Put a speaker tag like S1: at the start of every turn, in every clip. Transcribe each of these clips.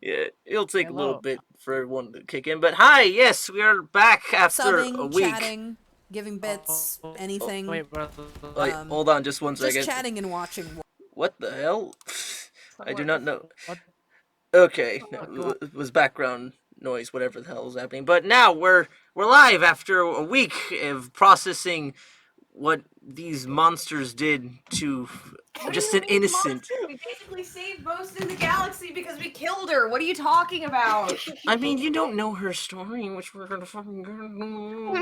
S1: Yeah, it'll take a little
S2: Hello.
S1: bit for everyone to kick in, but hi, yes, we are back after a
S3: Subbing,
S1: week.
S3: chatting, giving bits, anything.
S2: Wait, brother.
S1: Wait, hold on just one
S3: Just
S1: second.
S3: chatting and watching.
S1: What the hell? I do not know.
S2: What?
S1: Okay,
S2: What?
S1: it was background noise, whatever the hell was happening. But now we're live after a week of processing what these monsters did to just an innocent.
S4: We basically saved most of the galaxy because we killed her. What are you talking about?
S1: I mean, you don't know her story, which we're gonna fucking go.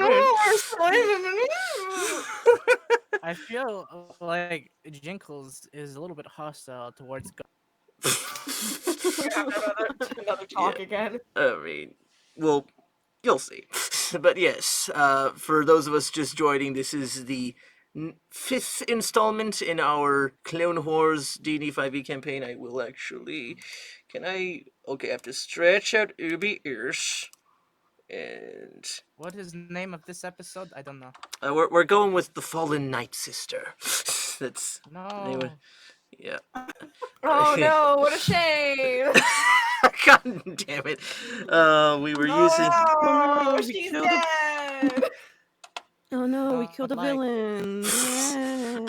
S2: I feel like Jinkles is a little bit hostile towards God.
S4: Another talk again.
S1: I mean, well, you'll see. But yes, for those of us just joining, this is the fifth installment in our Clone Wars D&D 5e campaign. I will actually... Okay, I have to stretch out Ubi ears. And...
S2: What is the name of this episode? I don't know.
S1: We're going with the Fallen Nightsister. That's...
S2: No.
S1: Yeah.
S4: Oh no, what a shame!
S1: God damn it. We were using...
S4: Oh,
S5: we
S4: she's
S5: killed a-
S4: dead!
S5: Oh no, we killed a
S2: like-
S5: villain.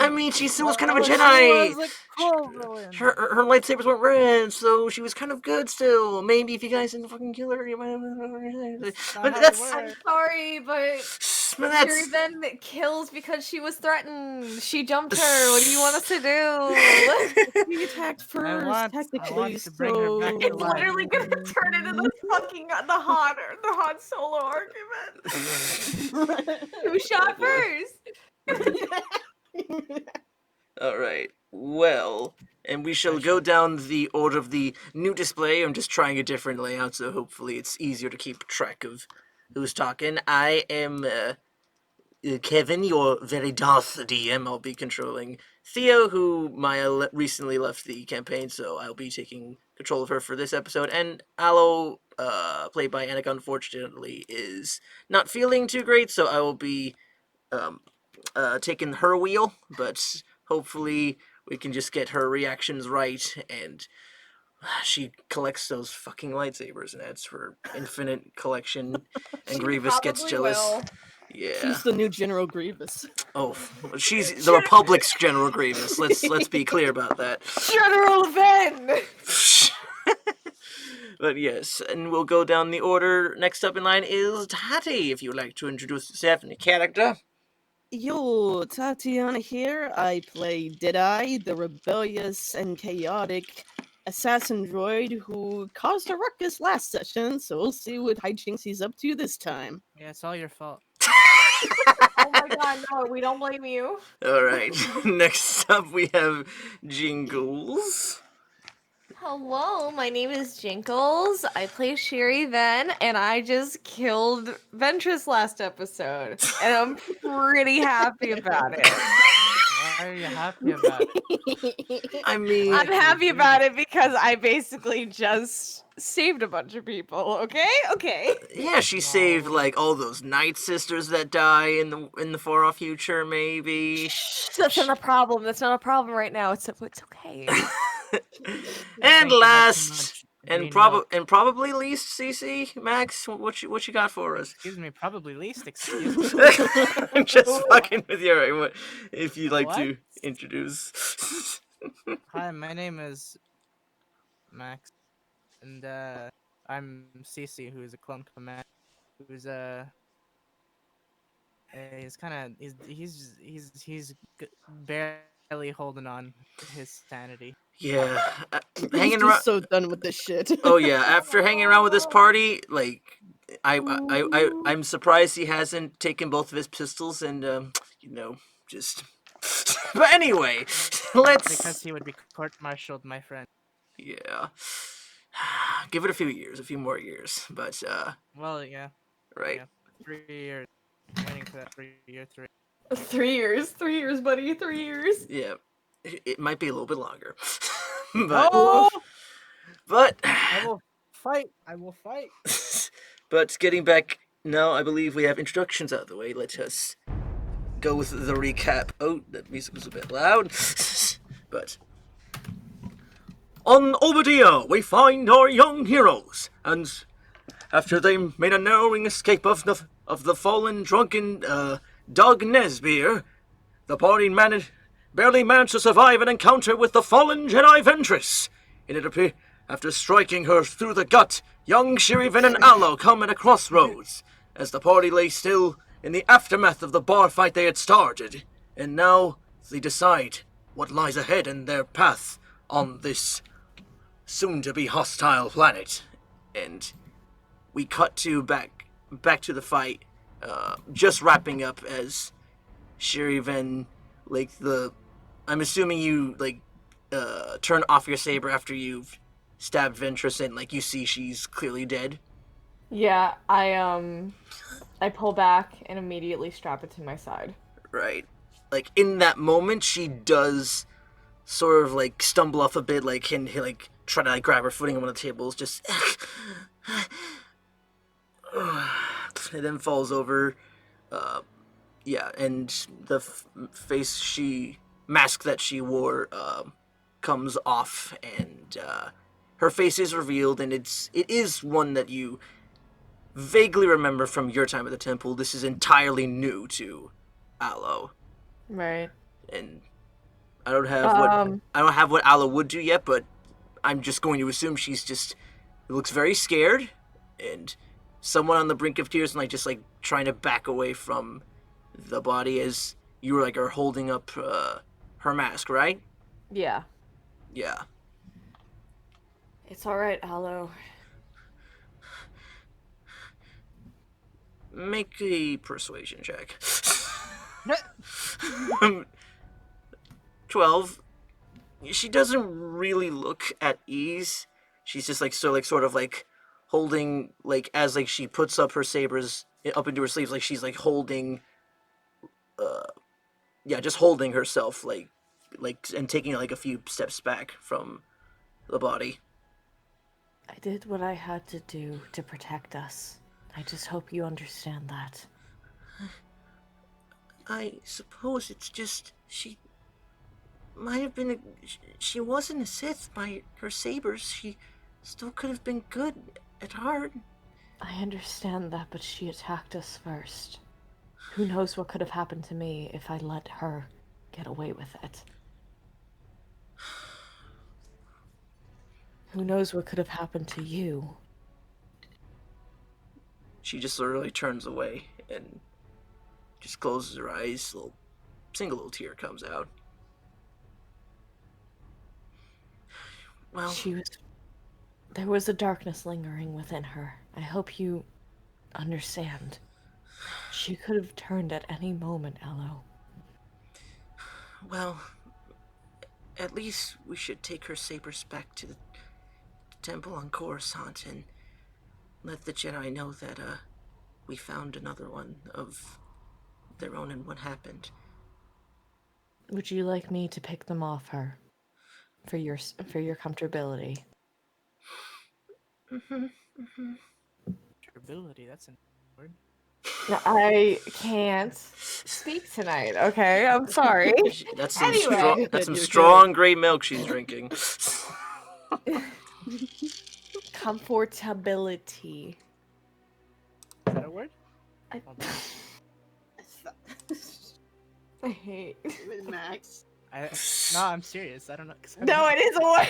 S1: I mean, she still was kind of a
S2: She
S1: Jedi.
S2: was a cool villain.
S1: Her lightsabers weren't red, so she was kind of good still. Maybe if you guys didn't fucking kill her, you might have...
S2: not
S1: But
S2: how
S1: that's...
S2: they
S4: I'm
S2: work.
S4: sorry, but Shir'iven kills because she was threatened. She jumped her. What do you want us to do?
S5: We attacked first,
S2: want
S5: technically,
S2: to bring her back to
S4: It's
S2: life.
S4: literally gonna turn into the fucking the Han Solo argument. Who shot first?
S1: Alright, well, and we shall go down the order of the new display. I'm just trying a different layout, so hopefully it's easier to keep track of who's talking. I am Kevin, your very Darth DM. I'll be controlling Thio, who Maya recently left the campaign, so I'll be taking control of her for this episode. And Aloe, played by Anik, unfortunately, is not feeling too great, so I will be taking her wheel, but hopefully we can just get her reactions right, and she collects those fucking lightsabers and adds her infinite collection, and Grievous gets
S4: Probably
S1: jealous.
S4: will.
S1: Yeah.
S5: She's the new General Grievous.
S1: Oh, she's the Republic's General Grievous. Let's be clear about that.
S4: General Ven!
S1: But yes, and we'll go down the order. Next up in line is Tati, if you'd like to introduce yourself and your character.
S5: Yo, Tatianna here. I play Deadeye, the rebellious and chaotic assassin droid who caused a ruckus last session, so we'll see what hijinks he's up to this time.
S2: Yeah, it's all your fault.
S4: Oh my god, no, we don't blame you.
S1: Alright, next up we have Jinkles.
S4: Hello, my name is Jinkles. I play Shir'iven, and I just killed Ventress last episode. And I'm pretty happy about it.
S2: Why are you happy about it?
S1: I mean...
S4: I'm happy about it because I basically just saved a bunch of people, okay? Okay.
S1: Yeah, she saved like all those Nightsisters that die in the far off future, maybe.
S4: That's not a problem. That's not a problem right now. It's okay.
S1: And last
S2: green
S1: and probably least, Ceecee, Max, what you got for us?
S2: Excuse me, probably least. Excuse me.
S1: I'm just fucking with you. Right? What, if you'd like to
S2: What?
S1: introduce.
S2: Hi, my name is Max, and I'm Ceecee, who is a clone commander. Who's he's kind of he's barely holding on to his sanity.
S1: Yeah,
S5: He's
S1: hanging
S5: just
S1: around.
S5: so done with this shit.
S1: Oh yeah, after hanging around with this party, like I'm surprised he hasn't taken both of his pistols and just. But anyway, let's.
S2: Because he would be court-martialed, my friend.
S1: Yeah, give it a few more years, but
S2: Well, yeah.
S1: right.
S2: Yeah. 3 years. Waiting for that 3 year 3.
S4: 3 years. 3 years, buddy. 3 years.
S1: Yeah, it might be a little bit longer, but
S2: Oh!
S1: but
S2: I will fight. I will fight.
S1: but getting back now, I believe we have introductions out of the way. Let us go with the recap. Oh, that music was a bit loud, but On Obadiah, we find our young heroes, and after they made a narrowing escape of the fallen drunken Doug Nesbier, the party barely managed to survive an encounter with the fallen Jedi Ventress. It appears, after striking her through the gut, young Shir'iven and Aloe come at a crossroads, as the party lay still in the aftermath of the bar fight they had started, and now they decide what lies ahead in their path on this soon-to-be hostile planet. And we cut to back to the fight, just wrapping up as Shir'iven, I'm assuming you, turn off your saber after you've stabbed Ventress and, you see she's clearly dead.
S4: Yeah, I pull back and immediately strap it to my side.
S1: Right. In that moment, she does sort of, stumble off a bit, and, try to, grab her footing on one of the tables, just... and then falls over. Yeah, and the mask that she wore comes off, and her face is revealed, and it is one that you vaguely remember from your time at the temple. This is entirely new to Aloe,
S4: Right.
S1: and I don't have what Aloe would do yet, but I'm just going to assume she's just looks very scared, and someone on the brink of tears, and just trying to back away from the body as you were are holding up her mask, right?
S4: Yeah.
S1: Yeah.
S4: It's alright, Aloe.
S1: Make a persuasion check. 12. She doesn't really look at ease. She's just sort of holding, as she puts up her sabers up into her sleeves, she's holding just holding herself, and taking a few steps back from the body.
S4: I did what I had to do to protect us. I just hope you understand that.
S1: I suppose it's just she might have been she wasn't a Sith by her sabers. She still could have been good at heart.
S4: I understand that, but she attacked us first. Who knows what could have happened to me if I let her get away with it? Who knows what could have happened to you?
S1: She just literally turns away and just closes her eyes. Single little tear comes out. Well,
S4: There was a darkness lingering within her. I hope you understand. She could have turned at any moment, Aloe.
S1: well, at least we should take her sabers back to the temple on Coruscant and let the Jedi know that we found another one of their own and what happened.
S4: Would you like me to pick them off her? For your comfortability.
S2: Durability, that's a word.
S4: I can't speak tonight, okay? I'm sorry.
S1: That's some
S4: Anyway.
S1: strong gray milk she's drinking.
S4: Comfortability.
S2: Is that a word?
S4: I hate.
S5: Max.
S2: No, I'm serious. I don't know.
S4: No, it is a word.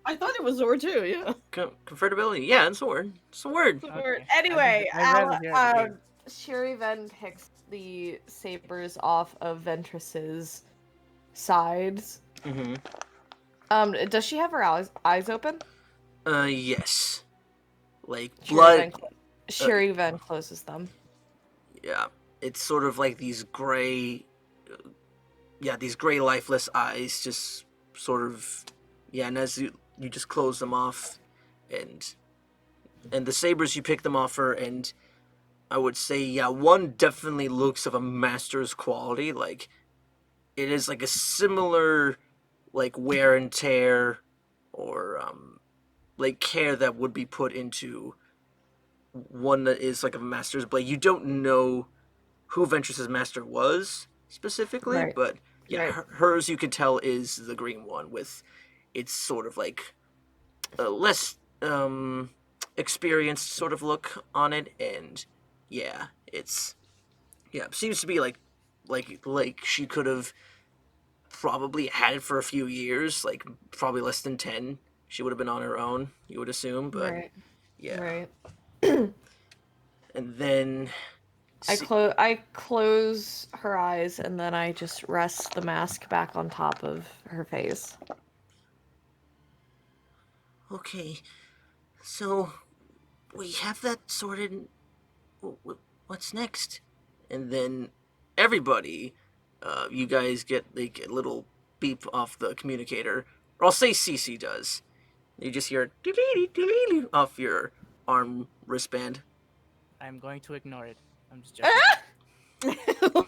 S5: I thought it was Zor too, yeah.
S1: Comfortability. Yeah, it's a word. It's a word.
S2: Okay.
S4: Anyway,
S2: I read it here.
S4: Shir'iven picks the sabers off of Ventress's sides.
S1: Mm-hmm.
S4: Does she have her eyes open?
S1: Yes. Blood.
S4: Shir'iven closes them.
S1: Yeah. It's sort of these gray... these gray lifeless eyes just sort of... Yeah, and as you just close them off, and the sabers, you pick them off her, and I would say, one definitely looks of a master's quality. It is a similar, wear and tear, or, care that would be put into one that is, a master's blade. You don't know who Ventress's master was, specifically,
S4: Right.
S1: but,
S4: Right.
S1: hers, you could tell, is the green one, with it's sort of like a less experienced sort of look on it, and yeah, seems to be like she could have probably had it for a few years, like probably less than 10. She would have been on her own, you would assume, but
S4: Right.
S1: yeah.
S4: Right.
S1: And then
S4: I close her eyes and then I just rest the mask back on top of her face.
S1: Okay, so we have that sorted. What's next? And then everybody, you guys get like a little beep off the communicator, or I'll say Ceecee does. You just hear it off your arm wristband.
S2: I'm going to ignore it. I'm just joking.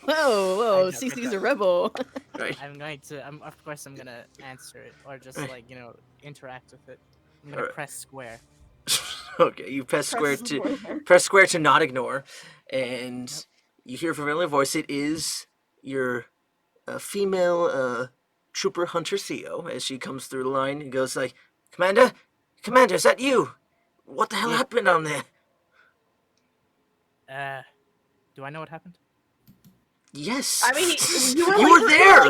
S5: Whoa,
S2: I joke,
S5: Ceecee's
S2: I
S5: a rebel.
S1: Right.
S2: I'm going to. Of course, I'm gonna answer it or just
S1: Right.
S2: like interact with it. I'm gonna
S1: Alright.
S2: press square.
S1: Okay, you press square to not ignore, and you hear from a voice. It is your female trooper hunter Thio as she comes through the line and goes like, Commander, is that you? What the hell
S2: Yeah.
S1: happened on there?
S2: Do I know what happened?
S1: Yes.
S4: I mean, you were
S1: you
S4: like-
S1: were there.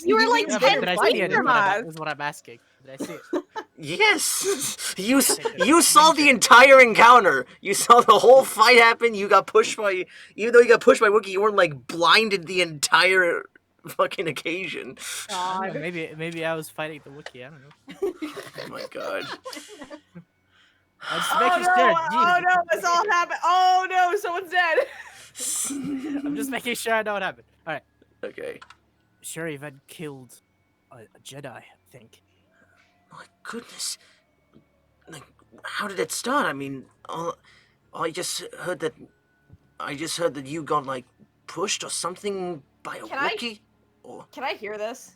S4: You were like
S2: Yeah,
S4: 10
S2: but did I
S4: feet
S2: see it?
S4: from us.
S2: Is what I'm asking. Did I see it?
S1: Yes. You saw the entire encounter. You saw the whole fight happen. You got pushed by, even though you got pushed by Wookiee, you weren't like blinded the entire fucking occasion.
S2: I don't know, maybe I was fighting the Wookiee. I don't know.
S1: Oh my god.
S2: I just
S4: Oh
S2: making
S4: no!
S2: sure.
S4: Oh no! It's all happened. Oh no! Someone's dead.
S2: I'm just making sure I know what happened. All right.
S1: Okay.
S2: Shir'iven killed a Jedi, I think.
S1: My goodness. Like, how did it start? I mean, I just heard that you got like pushed or something by a
S4: Can I-
S1: Wookiee. Or
S4: Can I hear this?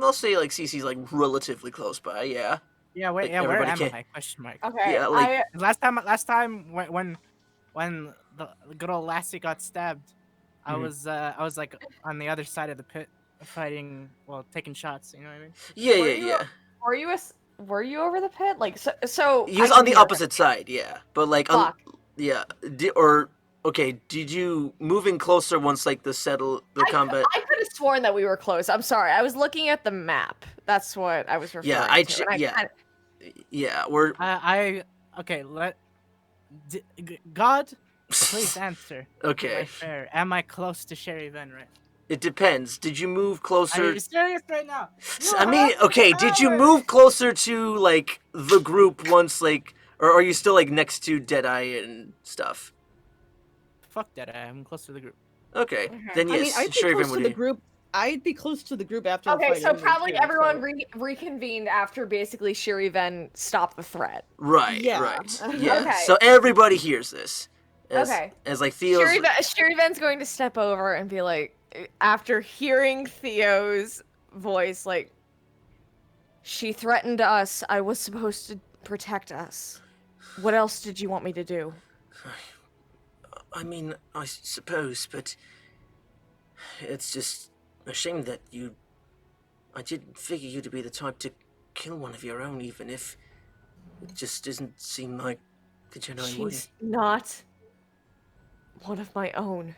S1: I'll say like Ceecee's like relatively close by. Yeah.
S2: Yeah, wait,
S1: Like,
S2: yeah, where
S1: everybody
S2: am
S1: can-
S2: I? Question mark.
S4: Okay.
S1: Yeah, like-
S2: Last time when the good old lassie got stabbed, I
S1: Mhm.
S2: was like on the other side of the pit fighting, well, taking shots, you know what I mean?
S1: Yeah,
S4: Were
S1: yeah,
S4: you-
S1: yeah.
S4: Were you over the pit? Like so?
S1: He was
S4: I
S1: on the
S4: can hear
S1: opposite side, yeah. But like,
S4: Fuck.
S1: yeah. Did you moving closer once like the combat?
S4: I could have sworn that we were close. I'm sorry. I was looking at the map. That's what I was referring
S1: Yeah, I
S4: to. and
S1: yeah.
S4: kinda-
S1: Yeah, we're
S2: Okay, God, please answer.
S1: okay.
S2: Right fair. Am I close to Shir'iven, right?
S1: It depends. Did you move
S2: Are
S1: closer?
S2: you serious right now?
S1: I mean, okay. Did you move closer to like the group once, like, or are you still like next to Deadeye and stuff?
S2: Fuck that, I'm close to the group.
S1: Okay,
S4: Mhm.
S1: then
S5: I mean,
S1: yes,
S5: I'd be
S1: sure,
S5: close
S1: even
S5: to
S1: would
S5: the
S1: you.
S5: group. I'd be close to the group after the
S4: Okay,
S5: fight.
S4: so
S5: anyway,
S4: probably
S5: too,
S4: everyone
S5: so-
S4: reconvened after basically Shir'iven stopped the threat.
S1: Right,
S5: Yeah.
S1: right, yeah.
S4: Okay.
S1: So everybody hears this. As,
S4: Okay.
S1: As like Theo's.
S4: Shir'iven's going to step over and be like, after hearing Theo's voice, like, she threatened us. I was supposed to protect us. What else did you want me to do?
S1: I mean, I suppose, but it's just a shame that you. I didn't figure you to be the type to kill one of your own, even if it just doesn't seem like the Jedi would.
S4: She's not one of my own.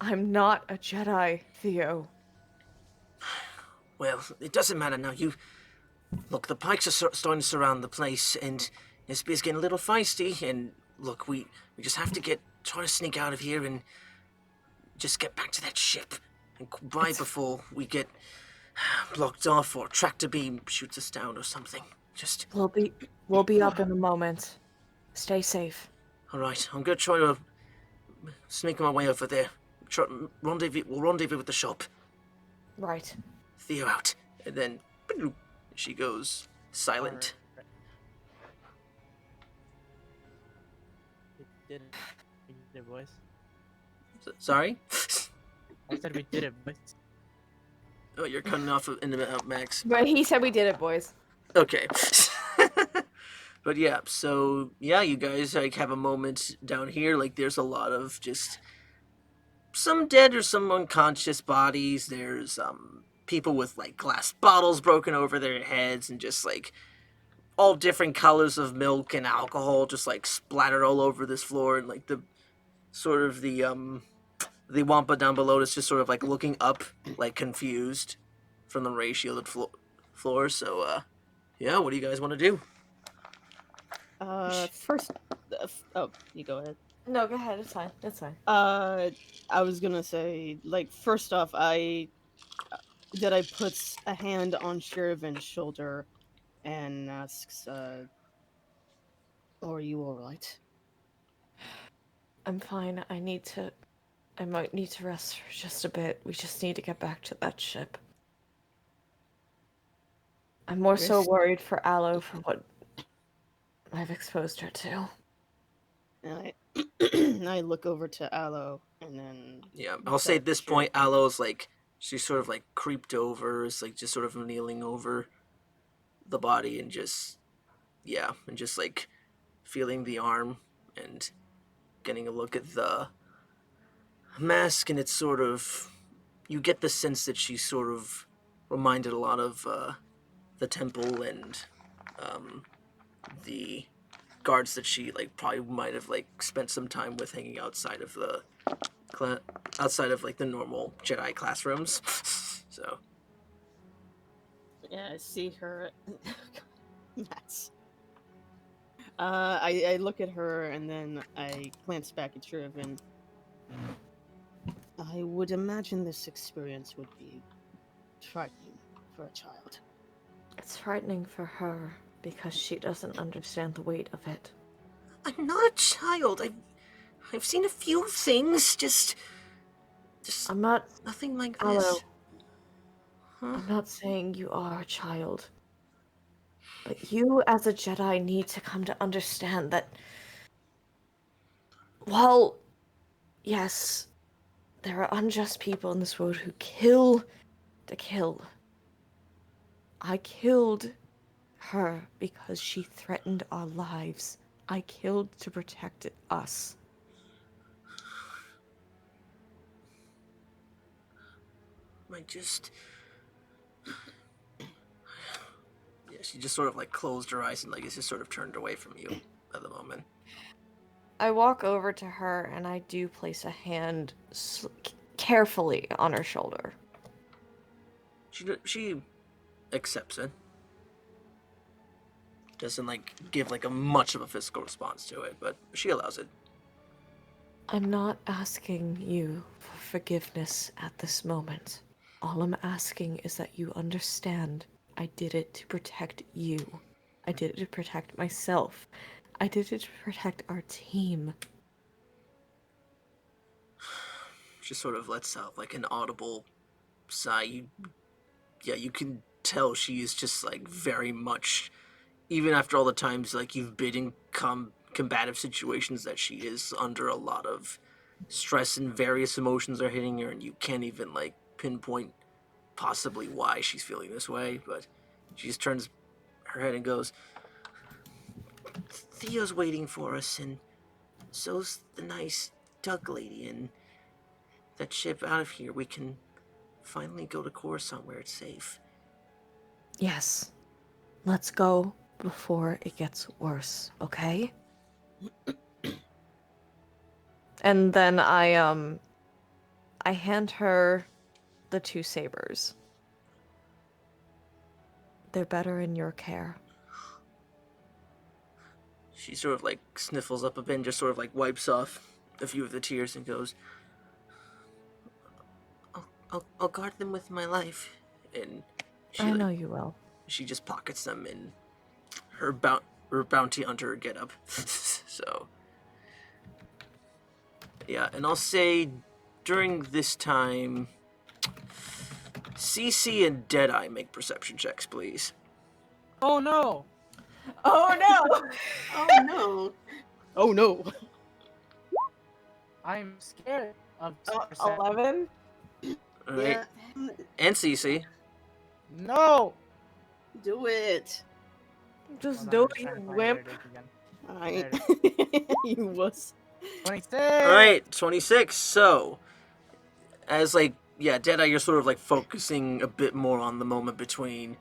S4: I'm not a Jedi, Theo.
S1: Well, it doesn't matter now. Look, the Pikes are starting to surround the place, and it's getting a little feisty. And look, we just have to try to sneak out of here and just get back to that ship and buy before we get blocked off or tractor beam shoots us down or something. Just
S4: We'll be up in a moment. Stay safe.
S1: all right. I'm gonna try to sneak my way over there. We'll rendezvous with the shop.
S4: Right.
S1: Theo out, and then bloop, she goes silent.
S2: We did it. We did it, boys.
S1: Sorry.
S2: I said we did it, boys.
S1: Oh, you're cutting off in the Max.
S4: But he said we did it, boys.
S1: Okay. But yeah, so yeah, you guys like have a moment down here. Like there's a lot of just some dead or some unconscious bodies. There's people with like glass bottles broken over their heads and just like all different colors of milk and alcohol just like splattered all over this floor, and like the sort of the Wampa down below is just sort of like looking up, like confused from the ray shielded floor. So, yeah, what do you guys want to do?
S5: First, oh, you go ahead.
S4: No, go ahead. It's fine. It's fine.
S5: I was gonna say, like, first off, I puts a hand on Shir'iven's shoulder and asks, "Are you all right?"
S4: I'm fine. I might need to rest for just a bit. We just need to get back to that ship. I'm more so
S5: Rest?
S4: worried for Aloe for what I've exposed her to.
S5: And I look over to Aloe, and then
S1: Yeah, I'll say at this point, Aloe's like, she's sort of like creeped over, is like just sort of kneeling over the body and just, yeah, and just like feeling the arm and getting a look at the mask, and it's sort of, you get the sense that she's sort of reminded a lot of the temple and the guards that she like probably might have like spent some time with hanging outside of the outside of like the normal Jedi classrooms. So
S5: yeah, I see her. Max. I look at her and then I glance back at Shir'iven. I would imagine this experience would be frightening for a child.
S4: It's frightening for her because she doesn't understand the weight of it.
S1: I'm not a child. I've seen a few things. Just
S4: I'm not,
S1: nothing like
S4: Aloe,
S1: this. Huh?
S4: I'm not saying you are a child. But you, as a Jedi, need to come to understand that, while, yes, there are unjust people in this world who kill to kill. I killed her because she threatened our lives. I killed to protect us.
S1: I just... Yeah, she just sort of like closed her eyes and like is just sort of turned away from you at the moment.
S4: I walk over to her and I do place a hand carefully on her shoulder.
S1: She accepts it. Doesn't like give like a much of a physical response to it, but she allows it.
S4: I'm not asking you for forgiveness at this moment. All I'm asking is that you understand I did it to protect you. I did it to protect myself. I did it to protect our team.
S1: She sort of lets out like an audible sigh. You can tell she is just like very much, even after all the times like you've been in combative situations, that she is under a lot of stress and various emotions are hitting her, and you can't even like pinpoint possibly why she's feeling this way, but she just turns her head and goes, Theo's waiting for us, and so's the nice duck lady, and that ship out of here, we can finally go to Coruscant where it's safe.
S4: Yes. Let's go before it gets worse, okay? And then I hand her the 2 sabers. They're better in your care.
S1: She sort of like sniffles up a bit and just sort of like wipes off a few of the tears and goes, I'll guard them with my life. And she,
S4: I know you will.
S1: She just pockets them in her bounty hunter getup. So, yeah, and I'll say during this time, Ceecee and Deadeye make perception checks, please.
S2: Oh no!
S4: Oh no!
S5: Oh no! Oh no!
S2: I'm scared of
S4: 11?
S1: All right,
S5: Yeah,
S1: and Ceecee.
S2: No!
S5: do it.
S4: Just
S2: Hold
S4: do
S2: on,
S4: it,
S2: I'm
S4: you
S2: trying to find
S4: wimp.
S2: where it is again.
S5: I you wuss.
S2: 26!
S1: All right, 26. So, as like Deadeye, you're sort of like focusing a bit more on the moment between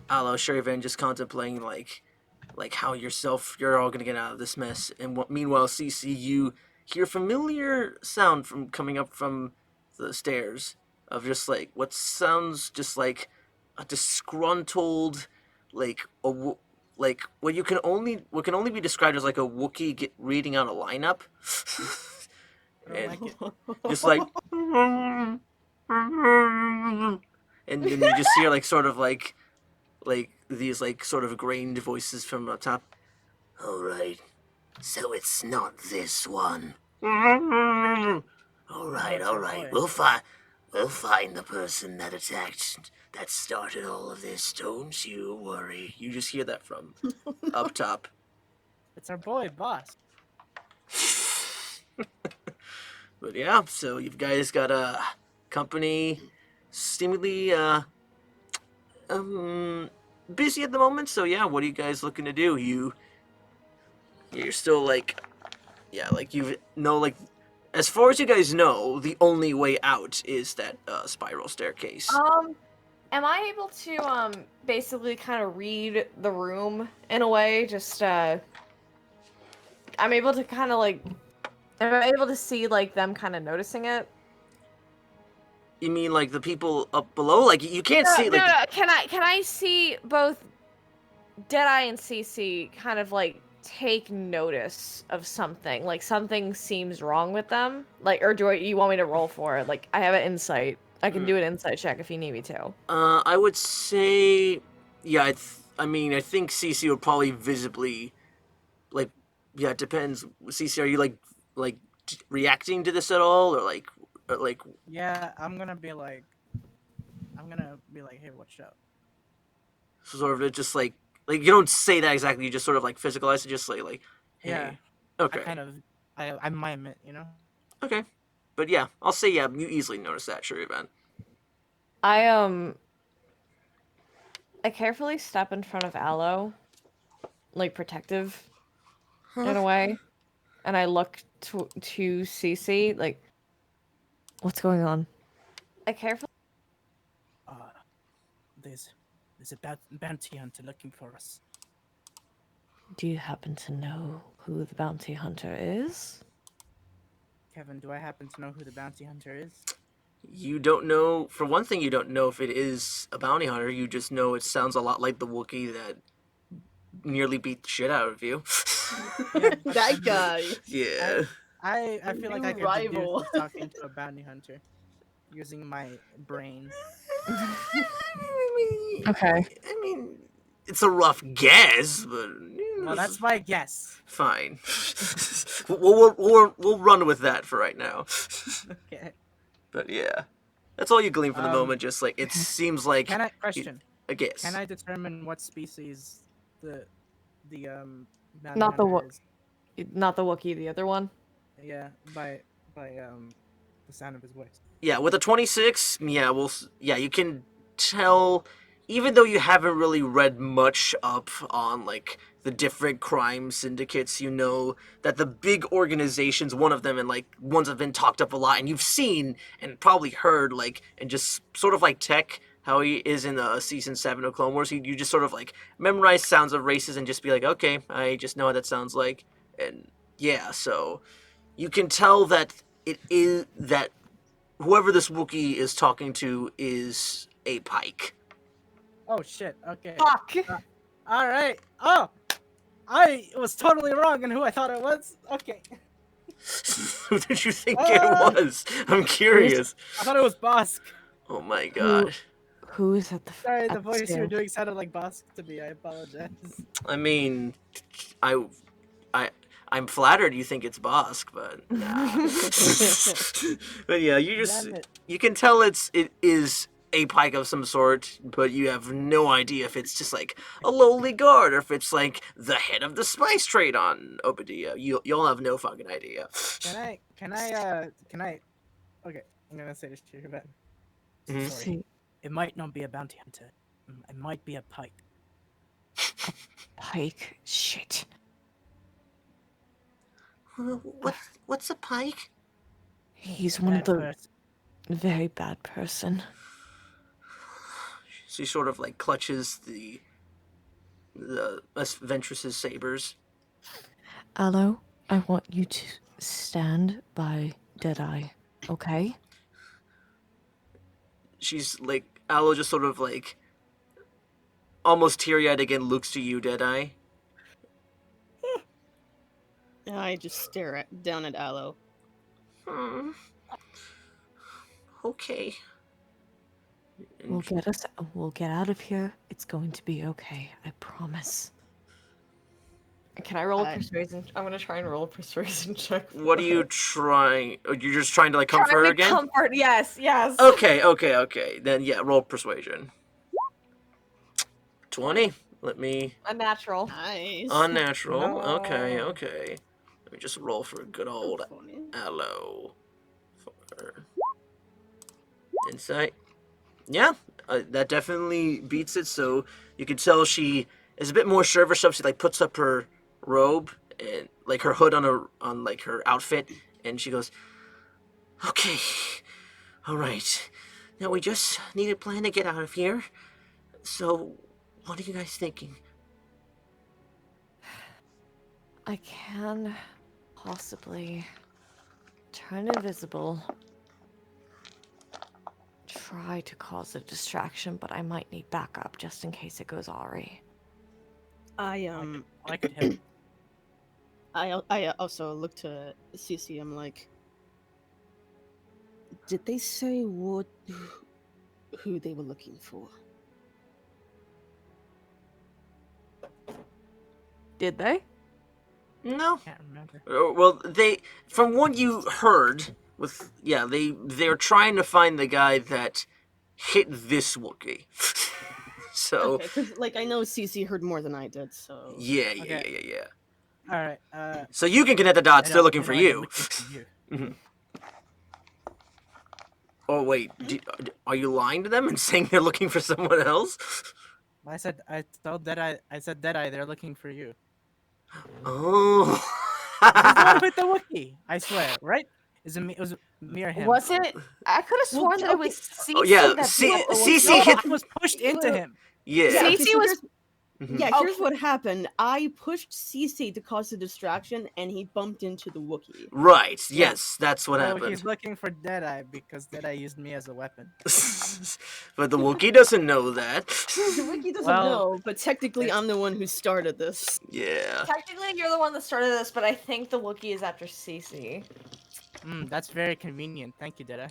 S1: Aloe, Shir'iven, just contemplating like how you're all gonna get out of this mess. And meanwhile, Ceecee, you hear familiar sound from coming up from the stairs of just like what sounds just like a disgruntled, like like what can only be described as like a Wookiee reading out a lineup.
S2: I don't like it.
S1: Just like, and then you just hear like sort of like these like sort of grained voices from up top. All right, so it's not this one. All right, we'll find the person that attacked, that started all of this. Don't you worry. You just hear that from up top.
S2: It's our boy, boss.
S1: But yeah, so you guys got a company seemingly busy at the moment. So yeah, what are you guys looking to do? You're still like you know, like as far as you guys know, the only way out is that spiral staircase.
S4: Am I able to basically kind of read the room in a way? Just I'm able to kind of like, am I able to see like them kind of noticing it?
S1: You mean like the people up below? Like you can't see like.
S4: No. Can I see both Deadeye and Ceecee kind of like take notice of something? Like something seems wrong with them? Like, or you want me to roll for it? Like I have an insight. I can do an insight check if you need me to.
S1: I would say, yeah. I mean, I think Ceecee would probably visibly, like, yeah. It depends. Ceecee, are you like reacting to this at all, or like?
S2: Yeah, I'm gonna be like, hey, watch out.
S1: Sort of just like you don't say that exactly. You just sort of like physicalize it, just like hey.
S2: Yeah.
S1: Okay.
S2: I mime it, you know.
S1: Okay. But yeah, I'll say yeah. You easily notice that, Shir'iven.
S4: I carefully step in front of Aloe, like protective, in a way, and I look to Ceecee, like, what's going on? I carefully.
S2: There's a bounty hunter looking for us.
S4: Do you happen to know who the bounty hunter is?
S2: Kevin, do I happen to know who the bounty hunter is?
S1: You don't know. For one thing, you don't know if it is a bounty hunter. You just know it sounds a lot like the Wookiee that nearly beat the shit out of you.
S5: That guy.
S1: Yeah.
S2: I feel like I could
S5: rival.
S2: deduce talking to a bounty hunter using my brain.
S4: Okay.
S1: I mean, it's a rough guess, but
S2: Well, that's my guess.
S1: fine. we'll run with that for right now.
S2: Okay.
S1: But yeah, that's all you glean for the moment. Just like it seems like
S2: Question.
S1: a guess.
S2: Can I determine what species the bounty
S4: Not the
S2: hunter is?
S4: Not the Wookiee, the other one.
S2: Yeah, by the sound of his voice.
S1: Yeah, with a 26, you can tell, even though you haven't really read much up on like the different crime syndicates, you know that the big organizations, one of them, and like ones have been talked up a lot, and you've seen and probably heard like, and just sort of like Tech, how he is in season 7 of Clone Wars. You just sort of like memorize sounds of races and just be like, okay, I just know what that sounds like, and yeah, so you can tell that it is that whoever this Wookiee is talking to is a Pike.
S2: Oh shit! Okay.
S4: Fuck!
S2: All right. Oh, I was totally wrong in who I thought it was. Okay.
S1: Who did you think it was? I'm curious.
S2: I thought it was Bosk.
S1: Oh my god.
S4: Who is at the
S2: Sorry,
S4: at
S2: the voice you were
S4: stairs?
S2: doing sounded like Bosk to me. I apologize.
S1: I mean, I'm flattered you think it's Bosk, but nah. But yeah,
S2: Damn it.
S1: you can tell it is a Pike of some sort, but you have no idea if it's just like a lowly guard or if it's like the head of the spice trade on Obadiah. You'll have no fucking idea.
S2: Can I? Okay, I'm gonna say this to you, but
S1: Mhm.
S2: sorry. It might not be a bounty hunter. It might be a Pike.
S4: Pike. Shit.
S1: What's a Pike?
S4: He's one of
S2: Bad
S4: the.
S2: person.
S4: very bad person.
S1: She sort of like clutches the Ventress's sabers.
S4: Aloe, I want you to stand by Deadeye, okay?
S1: She's like Aloe just sort of like almost teary-eyed again looks to you, Deadeye.
S5: I just stare down at Aloe.
S1: Okay.
S4: We'll get out of here. It's going to be okay. I promise. Can I roll a persuasion? I'm gonna try and roll a persuasion check.
S1: What are you trying? You're just trying to like comfort her again?
S4: Comfort, yes.
S1: Okay. Then yeah, roll persuasion. 20. Let me.
S4: Unnatural.
S5: Nice.
S1: Unnatural.
S2: No.
S1: Okay. Let me just roll for good old
S5: Funny.
S1: Aloe. For insight. Yeah, that definitely beats it. So you can tell she is a bit more sure of herself. She like puts up her robe and like her hood on like her outfit, and she goes, "Okay, all right. Now we just need a plan to get out of here. So, what are you guys thinking?"
S4: I can possibly turn invisible. Try to cause a distraction, but I might need backup just in case it goes awry.
S5: I
S2: could help.
S5: I also look to Ceecee. I'm like, did they say who they were looking for?
S4: Did they?
S1: No.
S2: Can't remember.
S1: Well, they from what you heard they're trying to find the guy that hit this Wookiee. So
S5: Okay, because like I know Ceecee heard more than I did, so
S1: yeah.
S2: All right.
S1: So you can connect the dots.
S2: I
S1: They're
S2: know-
S1: looking
S2: I
S1: for
S2: know they're
S1: you.
S2: looking for you.
S1: Mhm. Oh wait, are you lying to them and saying they're looking for someone else?
S2: I said Deadeye, they're looking for you.
S1: Oh.
S2: He's the one with the Wookiee. I swear, right? It was me or him.
S4: Was it? I could have sworn that it was Ceecee
S1: Oh, yeah,
S4: that
S1: Ce-
S4: blew up the
S1: Ceecee
S4: Wookiee.
S1: hit-
S2: I was pushed into him.
S1: Yeah.
S5: okay,
S4: Ceecee
S5: so
S4: was-
S1: Mhm.
S5: here's
S4: Okay.
S5: what happened. I pushed Ceecee to cause a distraction, and he bumped into the Wookiee.
S1: Right. Yes, that's what
S2: Oh,
S1: happened.
S2: he's looking for Deadeye because Deadeye used me as a weapon.
S1: But the Wookiee doesn't know that.
S5: The Wookiee doesn't
S2: Well,
S5: know, but technically I'm the one who started this.
S1: Yeah.
S4: Technically, you're the one that started this, but I think the Wookiee is after Ceecee.
S2: That's very convenient. Thank you, Deadeye.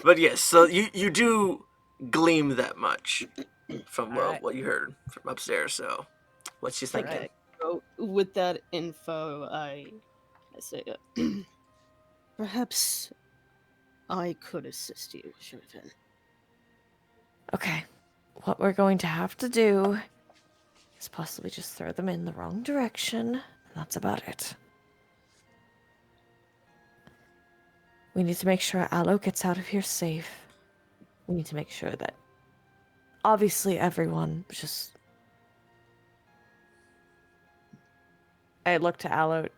S1: But yes, so you do gleam that much from
S2: Alright.
S1: what you heard from upstairs. So, what's she thinking?
S2: Alright.
S5: So with that info, I say, perhaps I could assist you, Shir'iven.
S4: Okay, what we're going to have to do is possibly just throw them in the wrong direction, and that's about it. We need to make sure Aloe gets out of here safe. We need to make sure that obviously everyone just... I look to Aloe.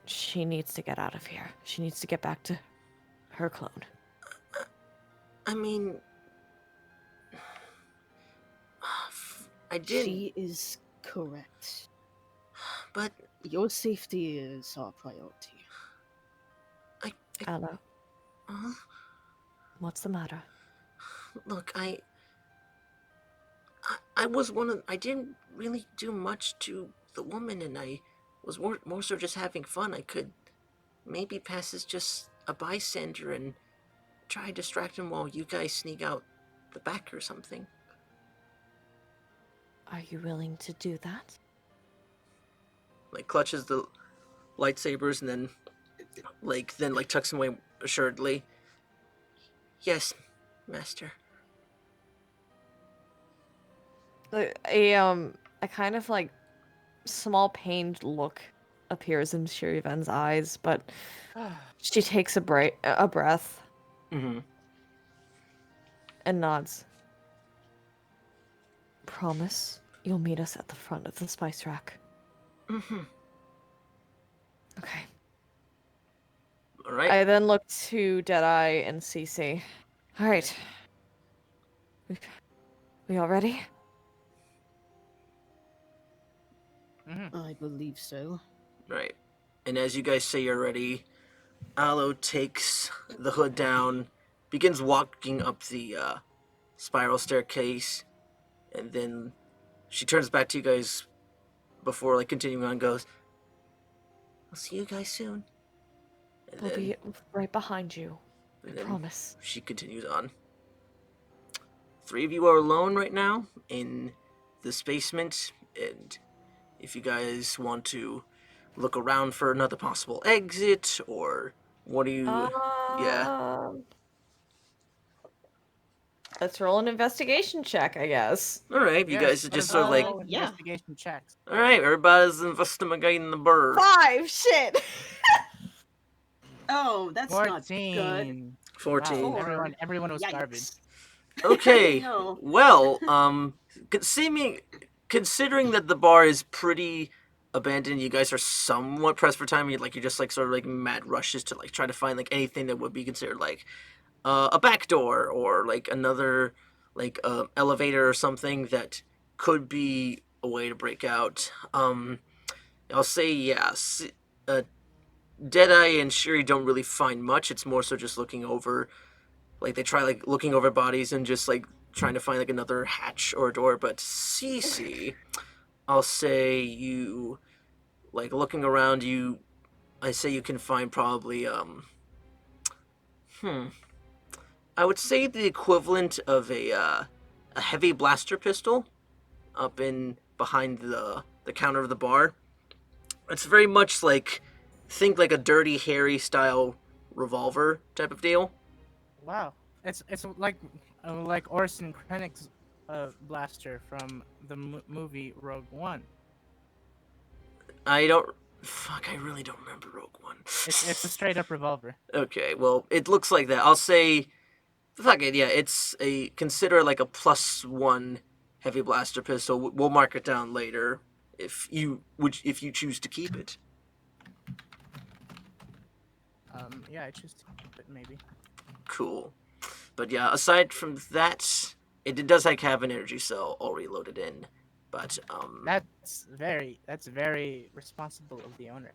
S4: She needs to get out of here. She needs to get back to her clone.
S1: I mean, I did,
S5: She is correct.
S1: but
S5: Your safety is our priority.
S4: Aloe,
S1: uh,
S4: what's the matter?
S1: look, I was one of. I didn't really do much to the woman, and I was more so just having fun. I could maybe pass as just a bystander and try to distract him while you guys sneak out the back or something.
S4: Are you willing to do that?
S1: Like clutches the lightsabers and then tucks them away assuredly. Yes, master.
S4: A kind of like small pained look appears in Shir'iven's eyes, but she takes a breath
S1: Mm-hmm.
S4: and nods. Promise you'll meet us at the front of the spice rack.
S1: Mm-hmm.
S4: Okay.
S1: All right.
S4: I then look to Deadeye and Ceecee. All right. We all ready?
S5: I believe so.
S1: Right. And as you guys say you're ready, Aloe takes the hood down, begins walking up the spiral staircase, and then she turns back to you guys before like continuing on. Goes, "I'll see you guys soon." And
S4: We'll
S1: then,
S4: be right behind you. I
S1: and then
S4: promise.
S1: she continues on. 3 of you are alone right now in this basement, and if you guys want to look around for another possible exit, or what do you... Yeah.
S4: Let's roll an investigation check, I guess.
S1: Alright, you guys are
S2: what
S1: just
S2: about
S1: sort of like...
S2: all
S5: Yeah.
S2: investigation checks?
S1: Alright, everybody's investigating the bird.
S4: 5! Shit!
S5: Oh, that's not good.
S2: 14.
S1: 14.
S2: Wow, everyone was
S5: Yikes.
S2: garbage.
S1: Okay,
S5: No.
S1: well, considering that the bar is pretty abandoned, you guys are somewhat pressed for time. You're just like sort of like mad rushes to like try to find like anything that would be considered like a back door or like another like elevator or something that could be a way to break out. I'll say yes. Deadeye and Shiri don't really find much. It's more so just looking over. Like they try like looking over bodies and just like trying to find like another hatch or a door. But Ceecee, I'll say you like looking around you. I say you can find probably I would say the equivalent of a heavy blaster pistol up in behind the counter of the bar. It's very much like think like a Dirty Harry style revolver type of deal.
S2: Wow, it's like Orson Krennic's blaster from the movie Rogue One.
S1: I really don't remember Rogue One.
S2: It's a straight up revolver.
S1: Okay, well, it looks like that. I'll say, fuck it, yeah, it's consider like a +1 heavy blaster pistol. We'll mark it down later if you choose to keep it.
S2: Yeah, I choose to keep it maybe.
S1: Cool. But yeah, aside from that, it does like have an energy cell already loaded in. But
S2: That's very responsible of the owner.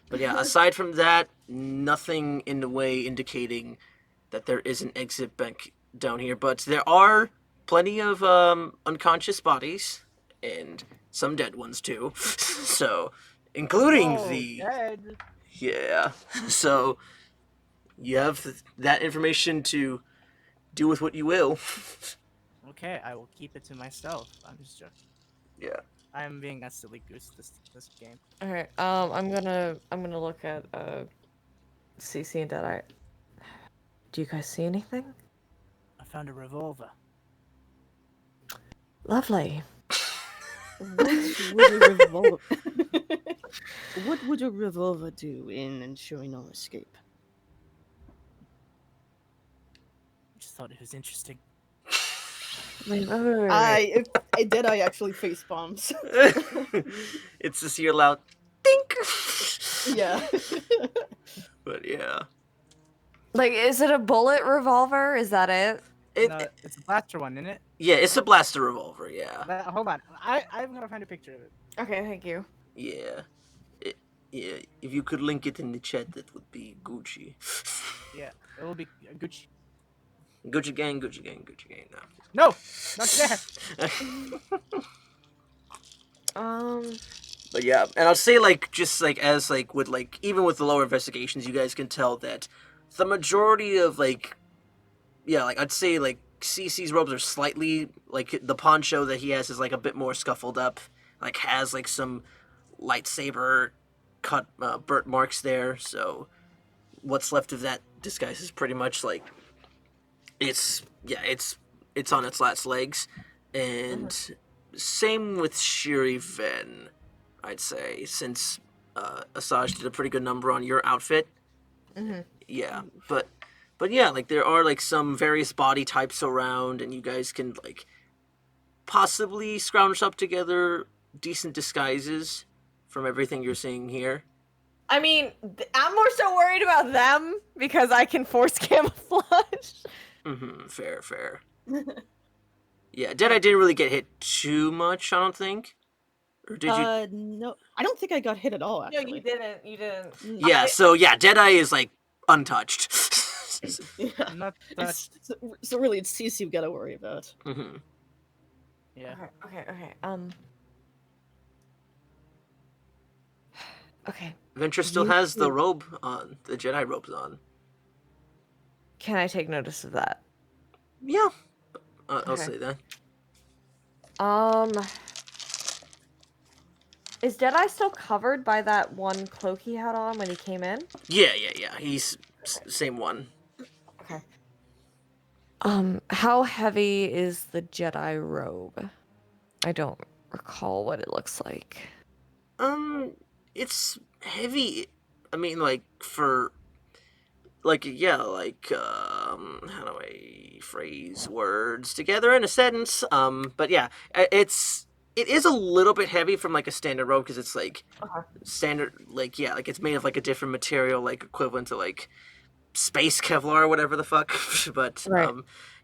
S1: but yeah, aside from that, nothing in the way indicating that there is an exit back down here. But there are plenty of unconscious bodies and some dead ones too. So, including
S2: Dead.
S1: yeah. So you have that information to do with what you will.
S2: Okay, I will keep it to myself. I'm just joking.
S1: Yeah.
S2: I am being a silly goose this game.
S4: All right. I'm gonna look at Ceecee and Deadeye. Do you guys see anything?
S2: I found a revolver.
S4: Lovely.
S5: What would a revolver do in ensuring our escape?
S2: Just thought it was interesting.
S4: Wait.
S5: Deadeye actually face bombs.
S1: It's just your loud dink.
S5: Yeah.
S1: But yeah.
S4: Like, is it a bullet revolver? Is that it?
S2: No, it's a blaster one, isn't it?
S1: Yeah, it's a blaster revolver, yeah.
S2: Hold on, I'm gonna find a picture of it.
S4: Okay, thank you.
S1: Yeah. Yeah, if you could link it in the chat, that would be Gucci.
S2: Yeah, it will be Gucci.
S1: Gucci gang, Gucci gang, Gucci gang.
S2: No, not there.
S1: But yeah, and I'll say like just like as like with like even with the lower investigations, you guys can tell that the majority of like like I'd say like Ceecee's robes are slightly like the poncho that he has is like a bit more scuffled up, like has like some lightsaber cut burnt marks there. So what's left of that disguise is pretty much like it's on its last legs, and same with Shir'iven, I'd say, since Asajj did a pretty good number on your outfit. Yeah, but yeah, like there are like some various body types around, and you guys can like possibly scrounge up together decent disguises from everything you're seeing here.
S4: I mean, I'm more so worried about them because I can force camouflage.
S1: Fair. Yeah, Deadeye didn't really get hit too much, I don't think. Or did you?
S5: No, I don't think I got hit at all.
S4: No,
S5: Actually,
S4: you didn't. You didn't.
S1: Yeah, so yeah, Deadeye is like untouched.
S5: yeah.
S2: Not
S5: It's,
S2: touched.
S5: so really, it's Ceecee you've got to worry about.
S2: Yeah.
S4: Okay. Okay.
S1: Venture still
S5: You
S1: has the
S5: two-
S1: robe on, the Jedi robe's on.
S4: Can I take notice of that?
S1: Yeah, I'll
S4: Okay.
S1: say that.
S4: Is Deadeye still covered by that one cloak he had on when he came in?
S1: Yeah. He's same one.
S4: Okay. How heavy is the Jedi robe? I don't recall what it looks like.
S1: It's heavy. I mean, like for, like how do I phrase words together in a sentence? But yeah, it is a little bit heavy from like a standard robe because it's like standard, like like it's made of like a different material, like equivalent to like space Kevlar or whatever the fuck. But
S4: Right.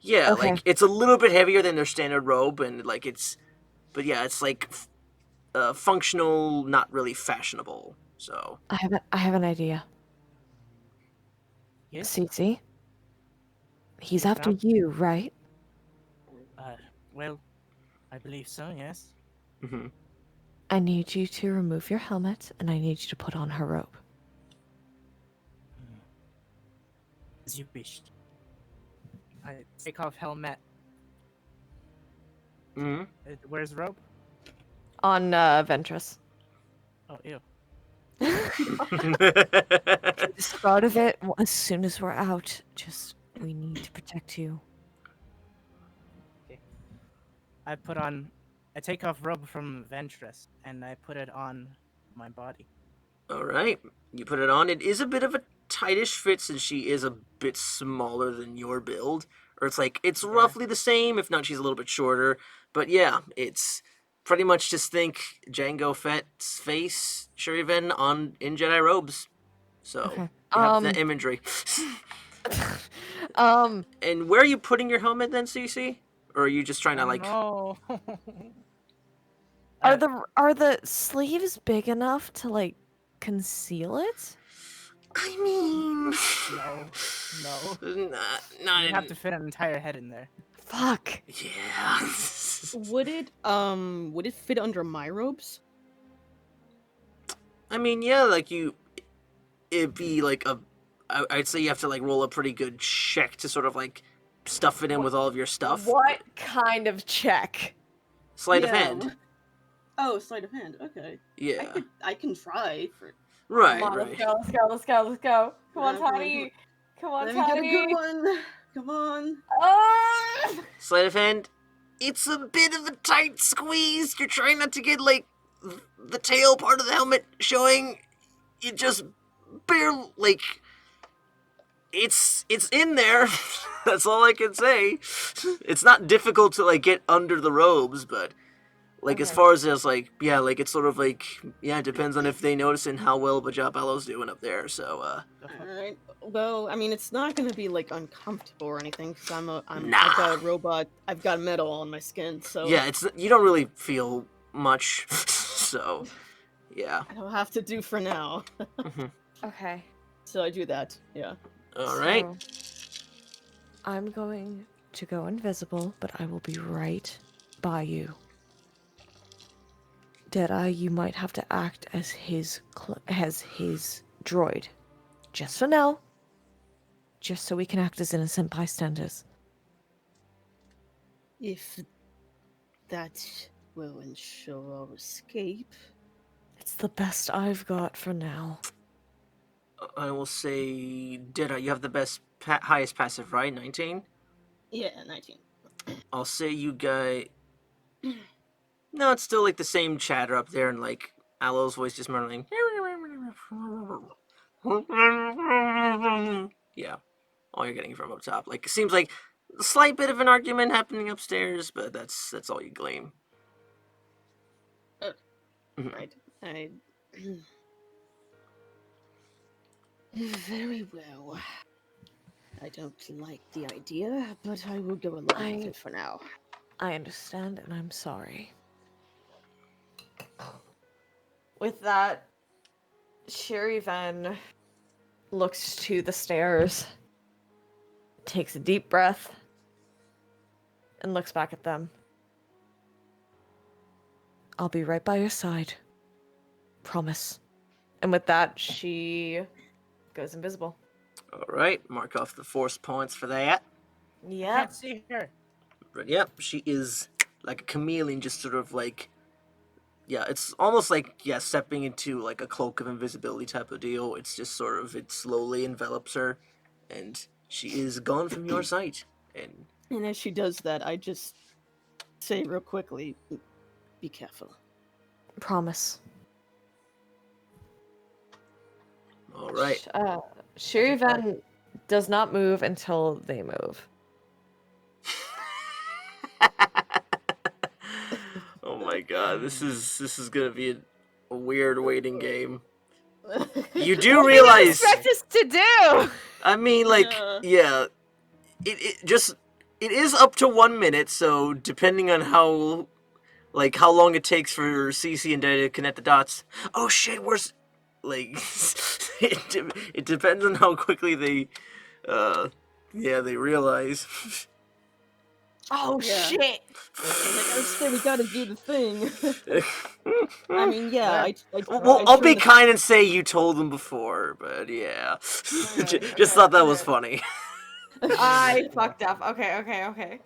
S1: yeah,
S4: Okay.
S1: like it's a little bit heavier than their standard robe, and like but yeah, it's like functional, not really fashionable. So
S4: I have an idea.
S2: Yes.
S4: Ceecee, he's
S2: Yes,
S4: after
S2: ma'am?
S4: you, right?
S2: Well, I believe so. Yes.
S1: mhm.
S4: I need you to remove your helmet, and I need you to put on her robe.
S2: As you wished. I take off helmet.
S1: Mhm.
S2: Where's robe?
S4: On Ventress.
S2: Oh, ew.
S4: Start of it as soon as we're out. Just we need to protect you.
S2: I take off robe from Ventress and I put it on my body.
S1: All right, you put it on. It is a bit of a tightish fit since she is a bit smaller than your build, or it's
S2: Okay.
S1: roughly the same. If not, she's a little bit shorter. But yeah, it's pretty much just think Jango Fett's face, Shir'iven in Jedi robes. So
S4: Okay.
S1: you have the imagery.
S4: Um,
S1: And where are you putting your helmet then, Ceecee? Or are you just trying to like?
S2: No.
S4: are the sleeves big enough to like conceal it?
S1: I mean,
S2: No.
S1: not
S2: You
S1: in,
S2: have to fit an entire head in there.
S4: Fuck.
S1: yeah.
S5: Would it fit under my robes?
S1: I mean, yeah, it'd be like I'd say you have to like roll a pretty good check to sort of like stuff it in with all of your stuff.
S4: What kind of check?
S1: Sleight of hand.
S5: Oh, sleight of hand. Okay.
S1: Yeah.
S5: I can try for.
S1: Right,
S4: Come on,
S1: right.
S4: let's go. Come on,
S5: Yeah, come on,
S4: Toddy. Come on,
S5: Let me get a good
S4: Toddy.
S5: one. Come on.
S4: Ah!
S1: Sleight of hand. It's a bit of a tight squeeze. You're trying not to get like the tail part of the helmet showing. You just barely like. It's in there. That's all I can say. It's not difficult to like get under the robes, but like as
S4: Okay.
S1: far as like it's sort of like it depends on if they notice and how well of a job Alo's doing up there. So
S5: Alright. Well, I mean, it's not gonna be like uncomfortable or anything because I've
S1: Nah.
S5: got a robot. I've got metal on my skin, so
S1: yeah, it's you don't really feel much. So yeah.
S5: I don't have to do for now.
S4: Okay.
S5: So I do that. Yeah.
S1: All right.
S4: So, I'm going to go invisible, but I will be right by you. Deadeye, you might have to act as his droid. Just for now. Just so we can act as innocent bystanders.
S5: If that will ensure our escape.
S4: It's the best I've got for now.
S1: I will say, Deadeye, you have the best, highest passive, right? 19?
S5: Yeah, 19.
S1: I'll say you guys. No, it's still like the same chatter up there, and like Alo's voice just murmuring. Yeah, all you're getting from up top. Like it seems like a slight bit of an argument happening upstairs, but that's all you glean.
S5: Right. Very well. I don't like the idea, but I will go along with it for now.
S4: I understand, and I'm sorry. With that, Shir'iven looks to the stairs, takes a deep breath, and looks back at them. I'll be right by your side. Promise. And with that, she goes invisible.
S1: All right, mark off the force points for that.
S4: Yep.
S2: Can't see her.
S1: But yep, she is like a chameleon, just sort of like, yeah, it's almost like, yeah, stepping into like a cloak of invisibility type of deal. It's just sort of, it slowly envelops her, and she is gone from your sight.
S5: And as she does that, I just say real quickly, be careful.
S4: Promise.
S1: All right.
S4: Shir'iven does not move until they move.
S1: Oh my god, this is gonna be a weird waiting game. You do
S4: What do
S1: realize,
S4: you expect us to do?
S1: I mean, like, yeah, it is up to 1 minute, so depending on how long it takes for Ceecee and Deadeye to connect the dots. Oh shit, where's, like, it depends on how quickly they they realize.
S4: Oh
S5: Yeah.
S4: shit!
S5: Like, I say we gotta do the thing. I mean, yeah,
S1: Well, I'll be kind and say you told them before, but yeah. Just thought that was funny.
S4: I fucked up. Okay.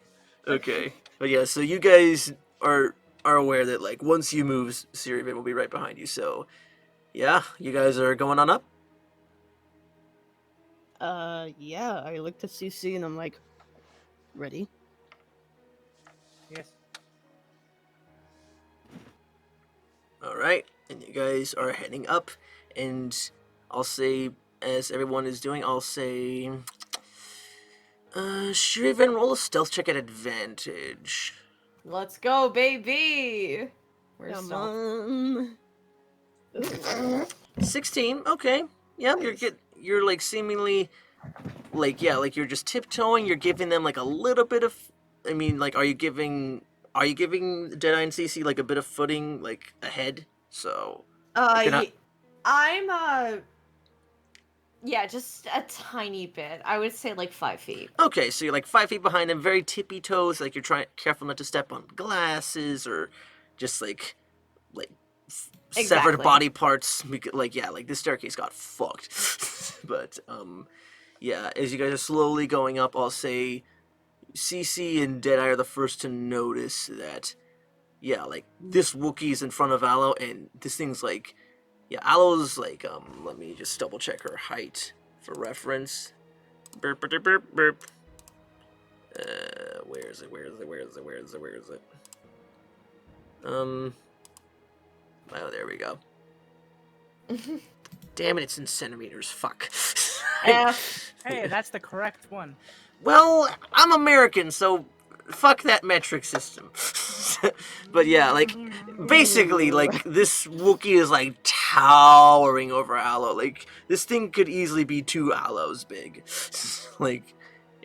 S1: Okay. But yeah, so you guys are aware that, like, once you move, Shir'iven will be right behind you, so yeah, you guys are going on up?
S5: Yeah, I look to Ceecee and I'm like, ready?
S2: Yes.
S1: Alright, and you guys are heading up, and I'll say, as everyone is doing, I'll say, Shir'iven, roll a stealth check at advantage.
S4: Let's go, baby! Where's
S5: Come
S4: stealth?
S5: on.
S1: 16, okay. Yep, you're like seemingly, like, yeah, like you're just tiptoeing, you're giving them like a little bit of, I mean, like, are you giving Deadeye and Ceecee like a bit of footing, like, ahead? So, they're not-
S4: I'm yeah, just a tiny bit. I would say like 5 feet.
S1: okay, so you're like 5 feet behind them, very tippy toes, like you're trying careful not to step on glasses or just like severed
S4: Exactly.
S1: body parts. Like, yeah, like this staircase got fucked. But yeah, as you guys are slowly going up, I'll say Ceecee and Deadeye are the first to notice that, yeah, like this Wookiee's in front of Aloe, and this thing's like, yeah, Aloe's like, let me just double check her height for reference. Burp, burp, burp, burp. Where is it? Oh, there we go. Damn it, it's in centimeters. Fuck.
S2: Hey, that's the correct one.
S1: Well, I'm American, so fuck that metric system. But yeah, like, basically, like, this Wookiee is, like, towering over Aloe. Like, this thing could easily be 2 Aloes big. Like,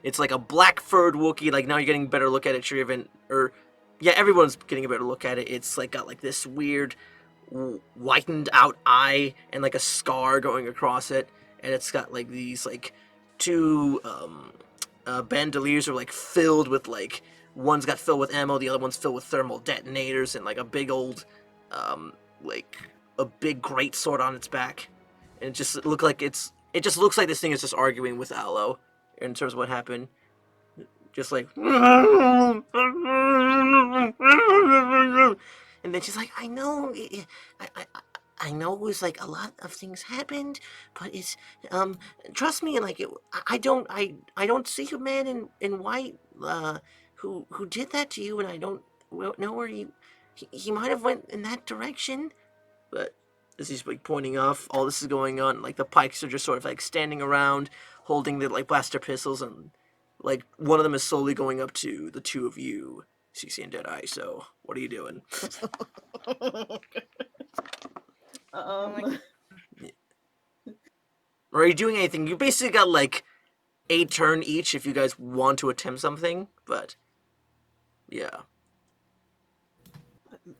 S1: it's like a black-furred Wookiee. Like, now you're getting a better look at it, Shir'iven. Or, yeah, everyone's getting a better look at it. It's, like, got, like, this weird whitened out eye and, like, a scar going across it. And it's got, like, these, like, 2, bandoliers are, like, filled with, like, one's got filled with ammo, the other one's filled with thermal detonators, and, like, a big old, like, a big great sword on its back. And it just looks like this thing is just arguing with Aloe in terms of what happened. Just like, and then she's like, I know, I know it was like a lot of things happened, but it's, trust me, like, I don't see a man in white, who did that to you, and I don't know where he might have went in that direction, but as he's like pointing off, all this is going on, like the pikes are just sort of like standing around, holding the like blaster pistols, and like one of them is slowly going up to the 2 of you, Ceecee and Deadeye. So what are you doing? Or are you doing anything? You basically got like a turn each if you guys want to attempt something, but yeah.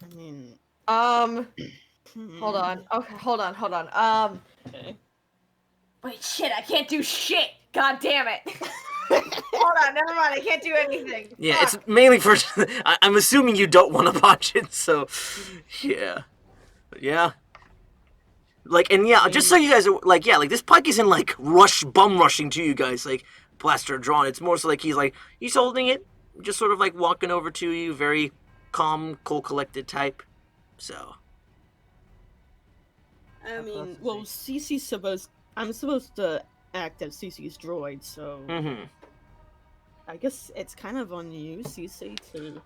S5: I mean,
S4: Hold on. Okay, hold on.
S5: Okay.
S4: Wait, shit, I can't do shit! God damn it! Hold on, never mind, I can't do anything.
S1: Yeah,
S4: Fuck.
S1: it's mainly for. I'm assuming you don't want to watch it, so yeah, but yeah. Like, and yeah, just so you guys are like, yeah, like this pike isn't like bum rushing to you guys like blaster drawn. It's more so like he's holding it, just sort of like walking over to you, very calm, cool, collected type. So
S5: I
S2: How
S5: mean,
S2: close is
S5: well,
S2: he?
S5: Ceecee's supposed. I'm supposed to act as Ceecee's droid, so I guess it's kind of on you, Ceecee, to.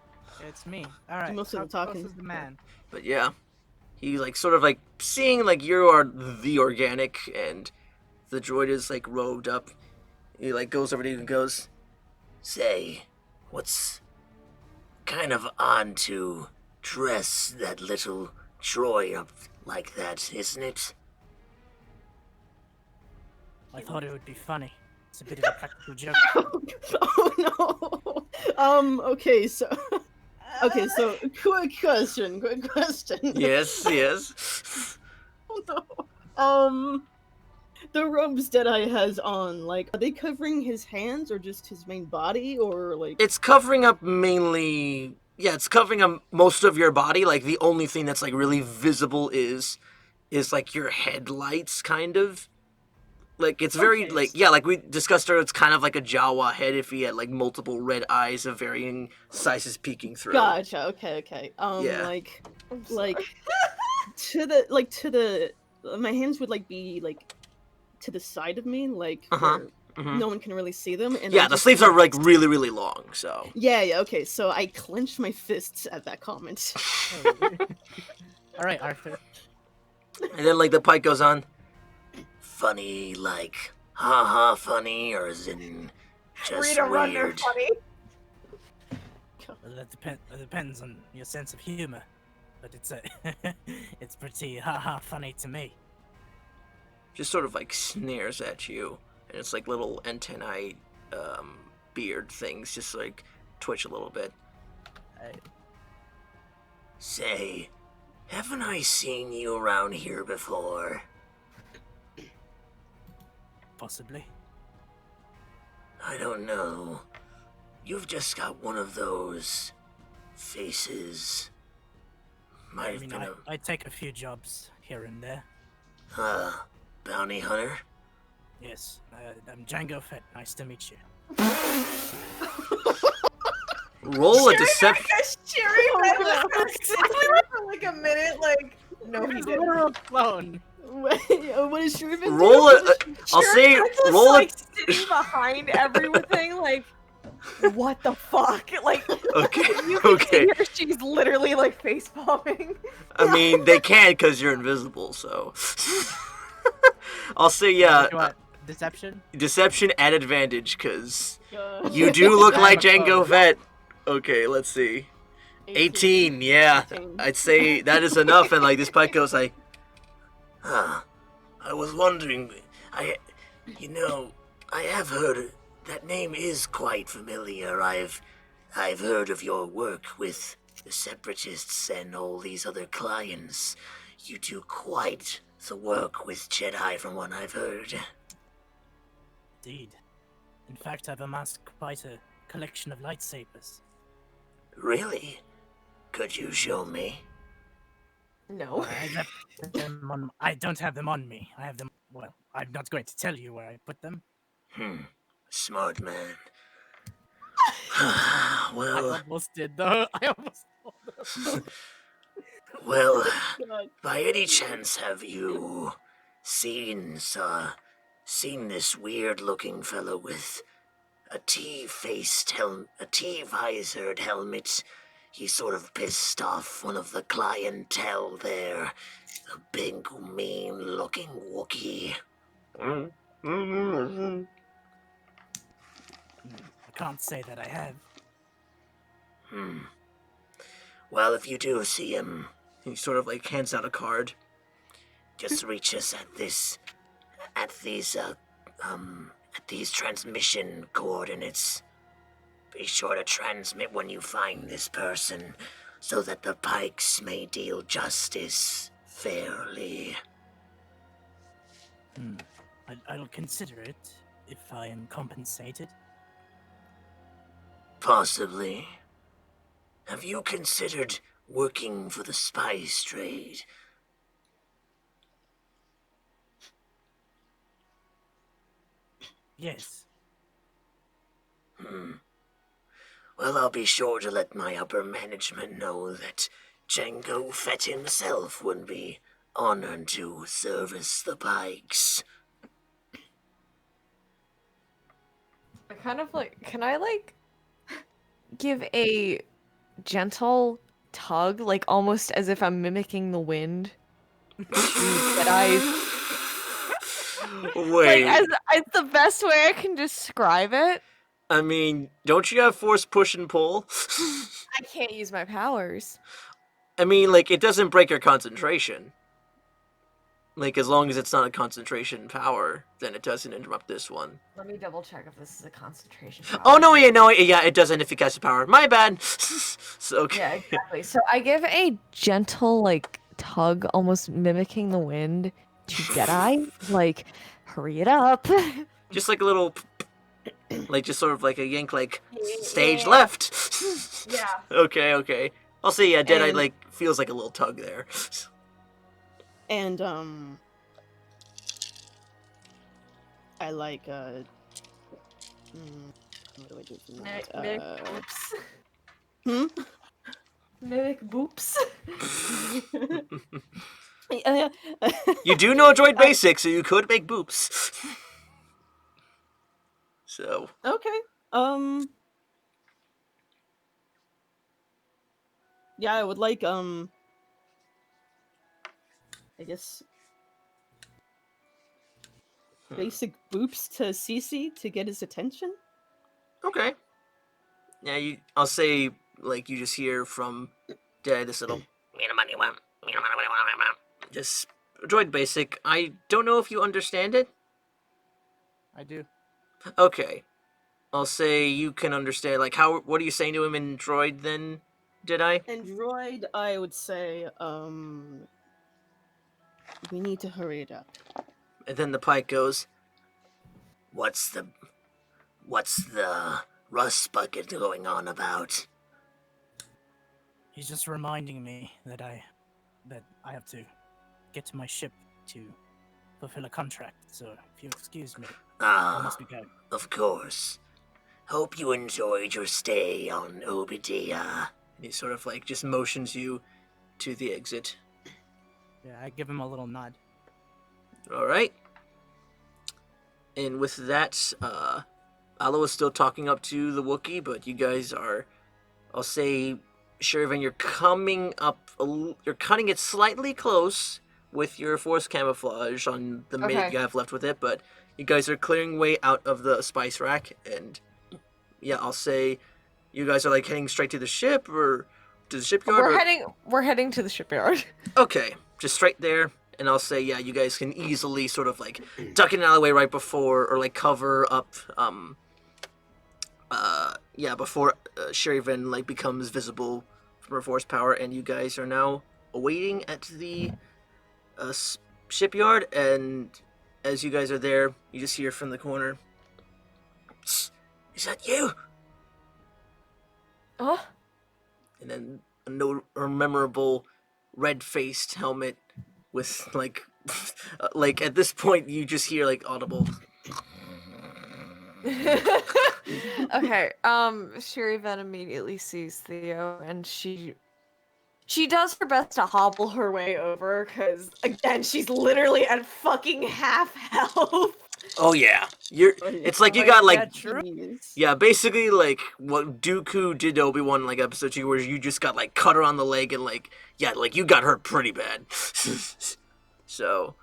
S2: It's me. All right.
S5: most of
S2: How
S5: the talking.
S2: close is the man?
S1: but yeah, he like sort of like seeing like you are the organic and the droid is like robed up. He like goes over to you and goes, "Say, what's kind of on to dress that little droid up like that, isn't it?"
S2: I thought it would be funny. It's a bit of a practical joke.
S5: Oh no. Okay, so. Okay, so quick question.
S1: Yes, yes.
S5: Oh no. The robes Deadeye has on, like, are they covering his hands or just his main body, or like?
S1: It's covering up mainly. Yeah, it's covering up most of your body. Like the only thing that's like really visible is like your headlights, kind of. Like it's very
S5: Okay,
S1: like yeah, like we discussed earlier. It's kind of like a Jawa head if he had like multiple red eyes of varying sizes peeking through.
S5: Gotcha. Okay.
S1: Yeah.
S5: Like to the my hands would like be like to the side of me, like where no one can really see them. And
S1: Yeah,
S5: I
S1: the
S5: just
S1: sleeves are
S5: like
S1: like really, really long. So
S5: yeah. Okay, so I clenched my fists at that comment.
S2: All right, Arthur.
S1: and then like the pike goes on. Funny, like haha funny, or is it just
S4: Free to run, they're
S1: weird?
S4: funny.
S2: Well, that depends on your sense of humor, but it's it's pretty funny to me.
S1: Just sort of like snares at you, and it's like little antennae, beard things, just like twitch a little bit. Say, haven't I seen you around here before?
S2: Possibly.
S1: I don't know. You've just got one of those faces. Might
S2: I
S1: have
S2: mean,
S1: been
S2: I take a few jobs here and there.
S1: a bounty hunter.
S2: Yes, I'm Django Fett. Nice to meet you.
S1: Roll a deception.
S4: Shir'iven was for like a minute, like, no, he didn't.
S2: Literal clone.
S5: Wait, what is Shir'iven
S1: Roll
S5: do?
S1: it. I'll say
S4: Shir'iven's
S1: roll
S4: like
S1: it.
S4: sitting behind everything, like, what the fuck? Like,
S1: Okay.
S4: you can
S1: Okay.
S4: see her, she's literally like face palming.
S1: I mean, they can because you're invisible. So I'll say yeah.
S2: What? Deception?
S1: Deception at advantage because
S5: Uh,
S1: you do look
S2: I'm
S1: like
S2: a
S1: Django
S2: clone.
S1: Fett. Okay, let's see. 18, yeah.
S5: 18.
S1: I'd say that is enough, and like this pike goes like, huh, I was wondering, I have heard, that name is quite familiar. I've heard of your work with the Separatists and all these other clients. You do quite the work with Jedi from what I've heard.
S2: Indeed. In fact, I've amassed quite a collection of lightsabers.
S1: Really? Could you show me?
S4: No.
S2: I left them on. I don't have them on me. I have them. Well, I'm not going to tell you where I put them.
S1: Smart man.
S2: I
S1: Well,
S2: almost did though. I almost.
S1: well,
S5: God.
S1: by any chance have you seen this weird-looking fellow with a T-visored helmet? He sort of pissed off one of the clientele there. A big, mean-looking Wookiee.
S2: I can't say that I have.
S1: Well, if you do see him, he sort of like hands out a card. Just reach us at these transmission coordinates. Be sure to transmit when you find this person, so that the Pikes may deal justice fairly.
S2: I'll consider it if I am compensated.
S1: Possibly. Have you considered working for the spice trade?
S2: Yes.
S1: Well, I'll be sure to let my upper management know that Jango Fett himself would be honored to service the Pikes.
S4: I kind of like, can I like give a gentle tug, like almost as if I'm mimicking the wind to Deadeye's.
S1: Wait,
S4: Like as the best way I can describe it.
S1: I mean, don't you have force push and pull?
S4: I can't use my powers.
S1: I mean, like, it doesn't break your concentration. Like, as long as it's not a concentration power, then it doesn't interrupt this one.
S4: Let me double check if this is a concentration power.
S1: Oh, no, yeah, it doesn't if you cast a power. My bad. So, okay.
S4: Yeah, exactly. So I give a gentle, like, tug, almost mimicking the wind to Deadeye. Like, hurry it up.
S1: Just like a little, like, just sort of like a yank, like, stage
S4: Yeah.
S1: left.
S4: Yeah.
S1: Okay. I'll say, yeah, Deadeye,
S5: And-
S1: like, feels like a little tug there.
S5: And I like what do I do from that?
S4: Oops.
S5: Hmm?
S4: Mimic boops.
S1: You do know droid basics, so you could make boops. So,
S5: Okay. Yeah, I would like I guess basic boops to Ceecee to get his attention.
S1: okay. Yeah, I'll say, like, you just hear from Deadeye this little, just droid basic. I don't know if you understand it.
S2: I do.
S1: Okay. I'll say you can understand, like, what are you saying to him in droid then, Deadeye?
S5: Android, I would say, we need to hurry it up.
S1: And then the Pike goes, What's the rust bucket going on about?
S2: He's just reminding me that I have to get to my ship to fulfill a contract. So if you excuse me, I must be going.
S1: Of course. Hope you enjoyed your stay on Obadiah. And he sort of, like, just motions you to the exit.
S2: Yeah, I give him a little nod.
S1: Alright. And with that, Aloe is still talking up to the Wookiee, but you guys are, I'll say, Shir'iven, you're coming up, you're cutting it slightly close with your force camouflage on the minute
S4: Okay.
S1: you have left with it, but you guys are clearing way out of the spice rack, and yeah, I'll say you guys are, like, heading straight to the ship, or to the shipyard?
S4: We're heading to the shipyard.
S1: Okay, just straight there, and I'll say, yeah, you guys can easily sort of, like, duck in an alleyway right before, or, like, cover up, before Shir'iven, like, becomes visible from her force power, and you guys are now awaiting at the shipyard, and as you guys are there, you just hear from the corner, "Is that you?"
S4: Oh,
S1: And then a memorable red-faced helmet with, like, like, at this point, you just hear, like, audible.
S4: okay. Shir'iven immediately sees Thio, and she does her best to hobble her way over, because again, she's literally at fucking half health.
S1: Oh, yeah. It's like you got, like,
S2: true.
S1: yeah, basically, like, what Dooku did to Obi-Wan, like, episode 2, where you just got, like, cut her on the leg, and, like, yeah, like, you got hurt pretty bad. So,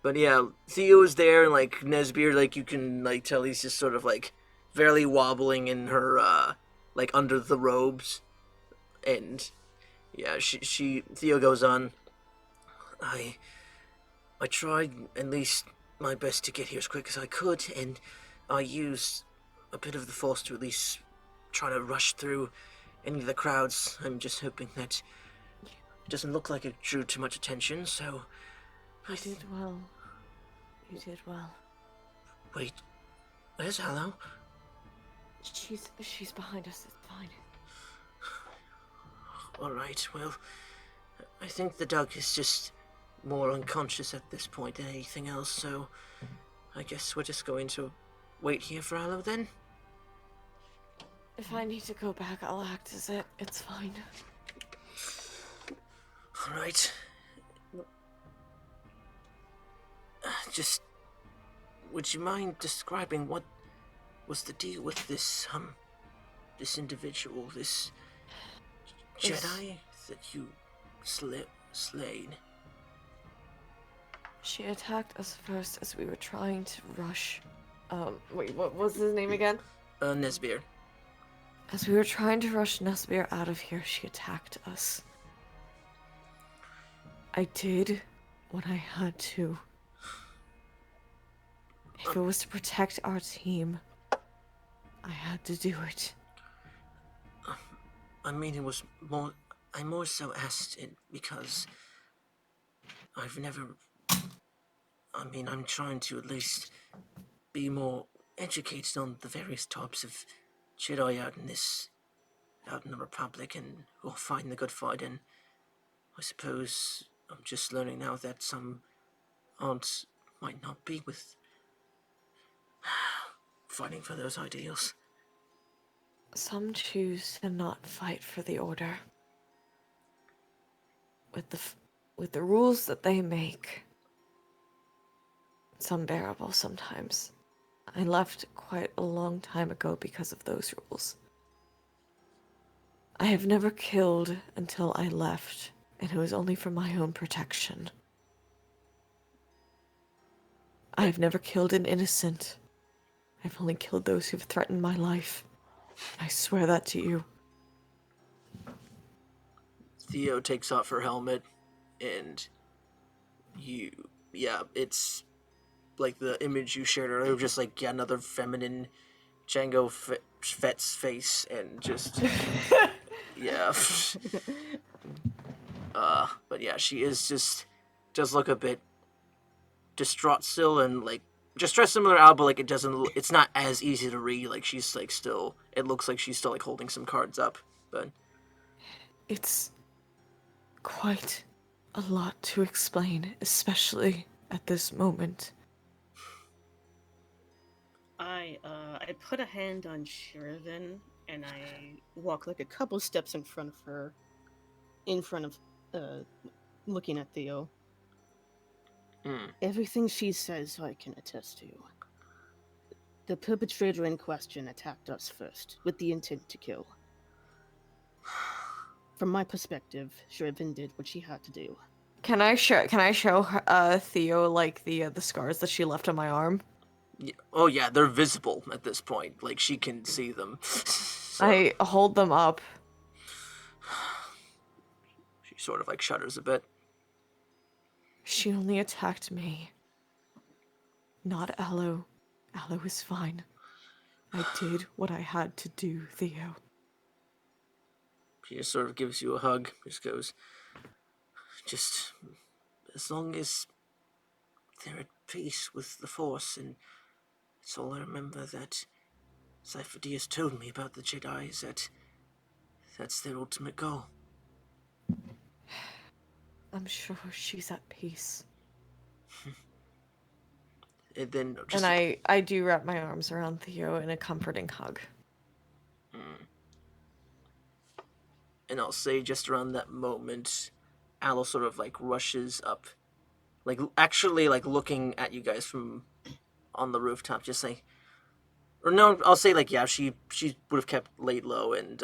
S1: but yeah, Thio is there, and, like, Nesbeard, like, you can, like, tell he's just sort of, like, barely wobbling in her, like, under the robes, and, yeah, Thio goes on, I tried at least my best to get here as quick as I could, and I used a bit of the force to at least try to rush through any of the crowds. I'm just hoping that it doesn't look like it drew too much attention, so...
S4: You did well. You did well.
S1: Wait, where's Hallow?
S4: She's behind us. It's fine.
S1: Alright, well, I think the dog is just more unconscious at this point than anything else, so I guess we're just going to wait here for Hallow then?
S4: If I need to go back, I'll act as it. It's fine.
S1: Alright. Just, would you mind describing what was the deal with this individual, this Jedi that you slayed?
S4: She attacked us first as we were trying to rush. Wait, what was his name again?
S1: Nesbir.
S4: As we were trying to rush Nesbir out of here, she attacked us. I did what I had to. If it was to protect our team, I had to do it.
S1: I mean, it was more... I more so asked it because I've never... I mean, I'm trying to at least be more educated on the various types of Jedi out in the Republic, and who'll fight the good fight, and I suppose I'm just learning now that some might not be with fighting for those ideals.
S4: Some choose to not fight for the Order. With the rules that they make, it's unbearable sometimes. I left quite a long time ago because of those rules. I have never killed until I left, and it was only for my own protection. I have never killed an innocent. I've only killed those who've threatened my life. I swear that to you.
S1: Thio takes off her helmet, and it's like the image you shared earlier, just like another feminine Jango Fett's face, and just yeah. But yeah, she does look a bit distraught still, and like just dressed similar out, but like it's not as easy to read. Like she's like still, it looks like she's still like holding some cards up, but
S4: it's quite a lot to explain, especially at this moment.
S5: I put a hand on Shir'iven, and I walk like a couple steps in front of her, looking at Thio. Everything she says I can attest to. The perpetrator in question attacked us first, with the intent to kill. From my perspective, Shir'iven did what she had to do.
S4: Can I show Thio like the scars that she left on my arm?
S1: yeah. Oh yeah, they're visible at this point. Like she can see them. So,
S4: I hold them up.
S1: she sort of like shudders a bit.
S4: She only attacked me. Not Aloe. Aloe is fine. I did what I had to do, Thio.
S1: She just sort of gives you a hug. Just goes, just as long as they're at peace with the Force, and it's all I remember that Cypher told me about the Jedi, is that that's their ultimate goal.
S4: I'm sure she's at peace.
S1: And then
S4: And I do wrap my arms around Thio in a comforting hug.
S1: And I'll say just around that moment, Aloe sort of like rushes up, like actually like looking at you guys from on the rooftop, just like, or no, I'll say like, yeah, she would have kept laid low and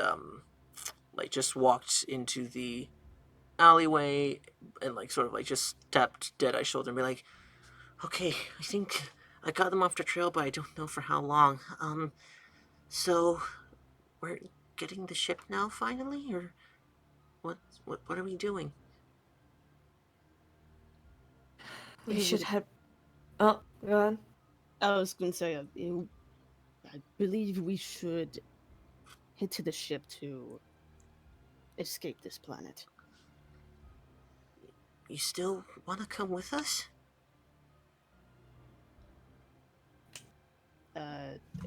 S1: like just walked into the alleyway and like sort of like just tapped Deadeye's shoulder and be like, okay, I think I got them off the trail, but I don't know for how long. So we're getting the ship now finally, or what are we doing?
S4: We should head... Oh, go on.
S5: I was gonna say, I believe we should head to the ship to escape this planet.
S1: You still want to come with us?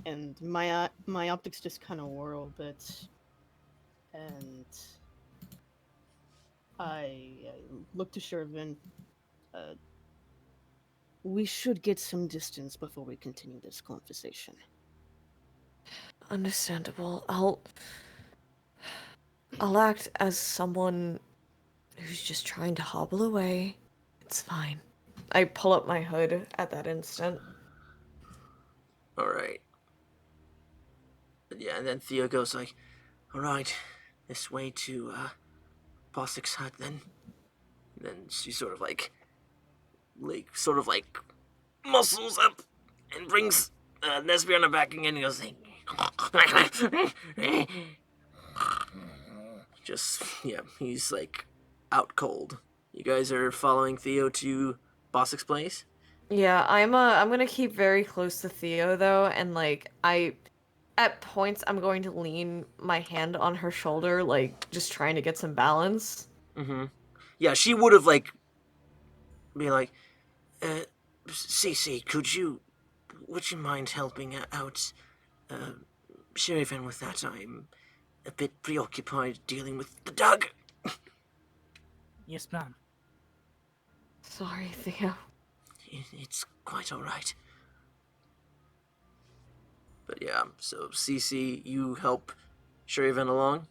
S5: And my optics just kind of whirl a bit, and I look to Shir'iven. We should get some distance before we continue this conversation.
S4: Understandable. I'll act as someone who's just trying to hobble away. It's fine. I pull up my hood at that instant.
S1: All right. Yeah, and then Thio goes like, "All right, this way to Bossik's hut then." And then she sort of like muscles up and brings Nesbiana back again and goes like, just yeah, he's like out cold. You guys are following Thio to Bossik's place?
S4: Yeah, I'm gonna keep very close to Thio though, and like at points I'm going to lean my hand on her shoulder, like just trying to get some balance.
S1: Mm-hmm. Yeah, she would have like been like, Ceecee, would you mind helping out Shir'iven with that? I'm a bit preoccupied dealing with the dog.
S2: Yes, ma'am.
S4: Sorry, Thio.
S1: It's quite alright. But yeah, so Ceecee, you help Shir'iven along?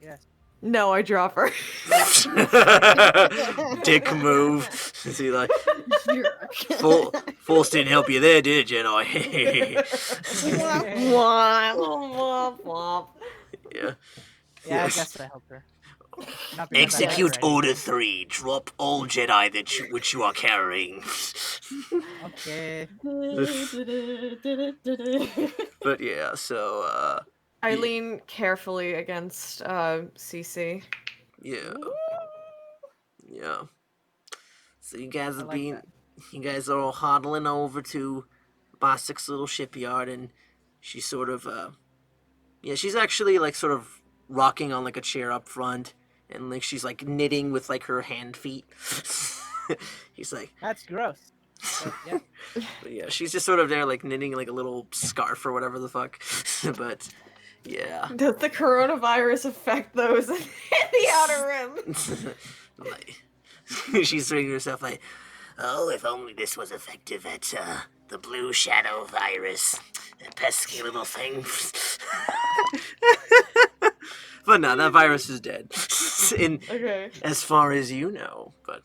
S2: Yes.
S4: No, I drop her.
S1: Dick move. See, like, Force didn't help you there, did it, Jedi? Yeah.
S2: Yeah, I guess I helped her. Not because I
S1: Execute
S2: had her
S1: Order 3. Drop all Jedi which you are carrying.
S2: Okay.
S1: But yeah, so,
S4: I lean carefully against Ceecee.
S1: yeah. Yeah. So you guys
S2: I
S1: have
S2: like that.
S1: you guys are all huddling over to Bossik's little shipyard, and she's sort of, yeah, she's actually, like, sort of rocking on, like, a chair up front, and, like, she's, like, knitting with, like, her hand feet. He's like,
S2: That's gross. But, yeah.
S1: but yeah, she's just sort of there, like, knitting, like, a little scarf or whatever the fuck. But, yeah.
S4: Does the coronavirus affect those in the outer rim?
S1: Like, she's saying to herself, like, oh, if only this was effective at the blue shadow virus. That pesky little thing. But no, that virus is dead.
S4: Okay.
S1: As far as you know. But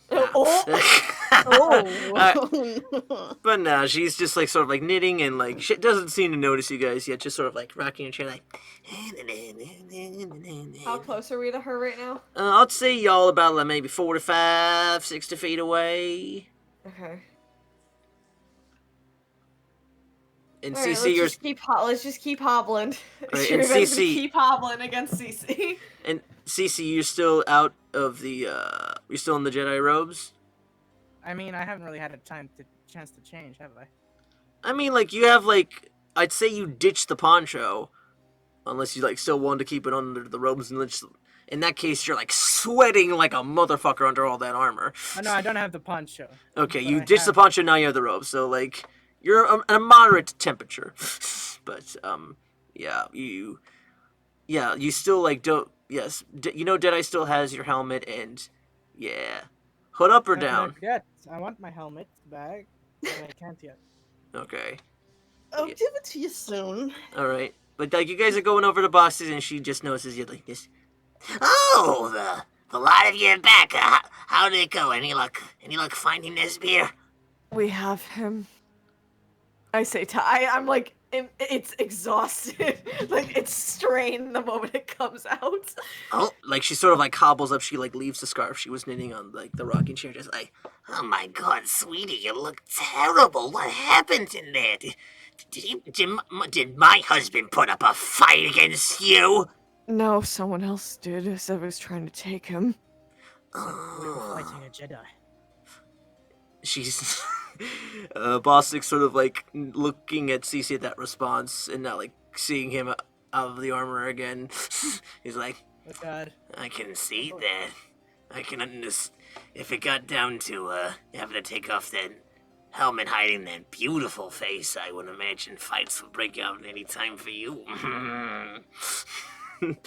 S1: but no, she's just like sort of like knitting and like she doesn't seem to notice you guys yet. Just sort of like rocking her chair, like.
S4: How close are we to her right now?
S1: I'd say y'all about like maybe 45, 60 feet away.
S4: Okay.
S1: And
S4: All right,
S1: Ceecee,
S4: let's just keep hobbling.
S1: Right, and
S4: Shir'iven's gonna
S1: Ceecee-
S4: keep hobbling against Ceecee.
S1: And Ceecee, you're still out of the, you're still in the Jedi robes?
S2: I mean, I haven't really had a chance to change, have I?
S1: I mean, like, you have, like, I'd say you ditched the poncho. Unless you, like, still wanted to keep it under the robes. And in that case, you're, like, sweating like a motherfucker under all that armor.
S2: Oh, no, I don't have the poncho.
S1: Okay,
S2: But
S1: you
S2: I
S1: ditched the
S2: have-
S1: poncho, now you have the robes. So, like, you're at a moderate temperature. But, yeah, you still, like, don't, yes, you know Deadeye still has your helmet and, yeah. Hood up or down?
S2: I want my helmet back, but I can't yet.
S1: Okay.
S5: I'll give it to you soon.
S1: Alright. But, like, you guys are going over to Boston and she just notices you like this. Oh, the lot of you are back. How did it go? Any luck finding this beer?
S4: We have him. I say, I'm like, it's exhausted. Like, it's strained the moment it comes out.
S1: Oh, like, she sort of, like, hobbles up. She, like, leaves the scarf she was knitting on, like, the rocking chair. Just like, oh, my God, sweetie, you look terrible. What happened in there? Did my husband put up a fight against you?
S4: No, someone else did as I was trying to take him.
S2: We were fighting a Jedi.
S1: she's Bostic's sort of like looking at Ceecee at that response and not like seeing him out of the armor again. He's like,
S2: Oh God.
S1: I can see that. I can understand. If it got down to having to take off that helmet hiding that beautiful face, I would imagine fights would break out any time for you.
S4: Even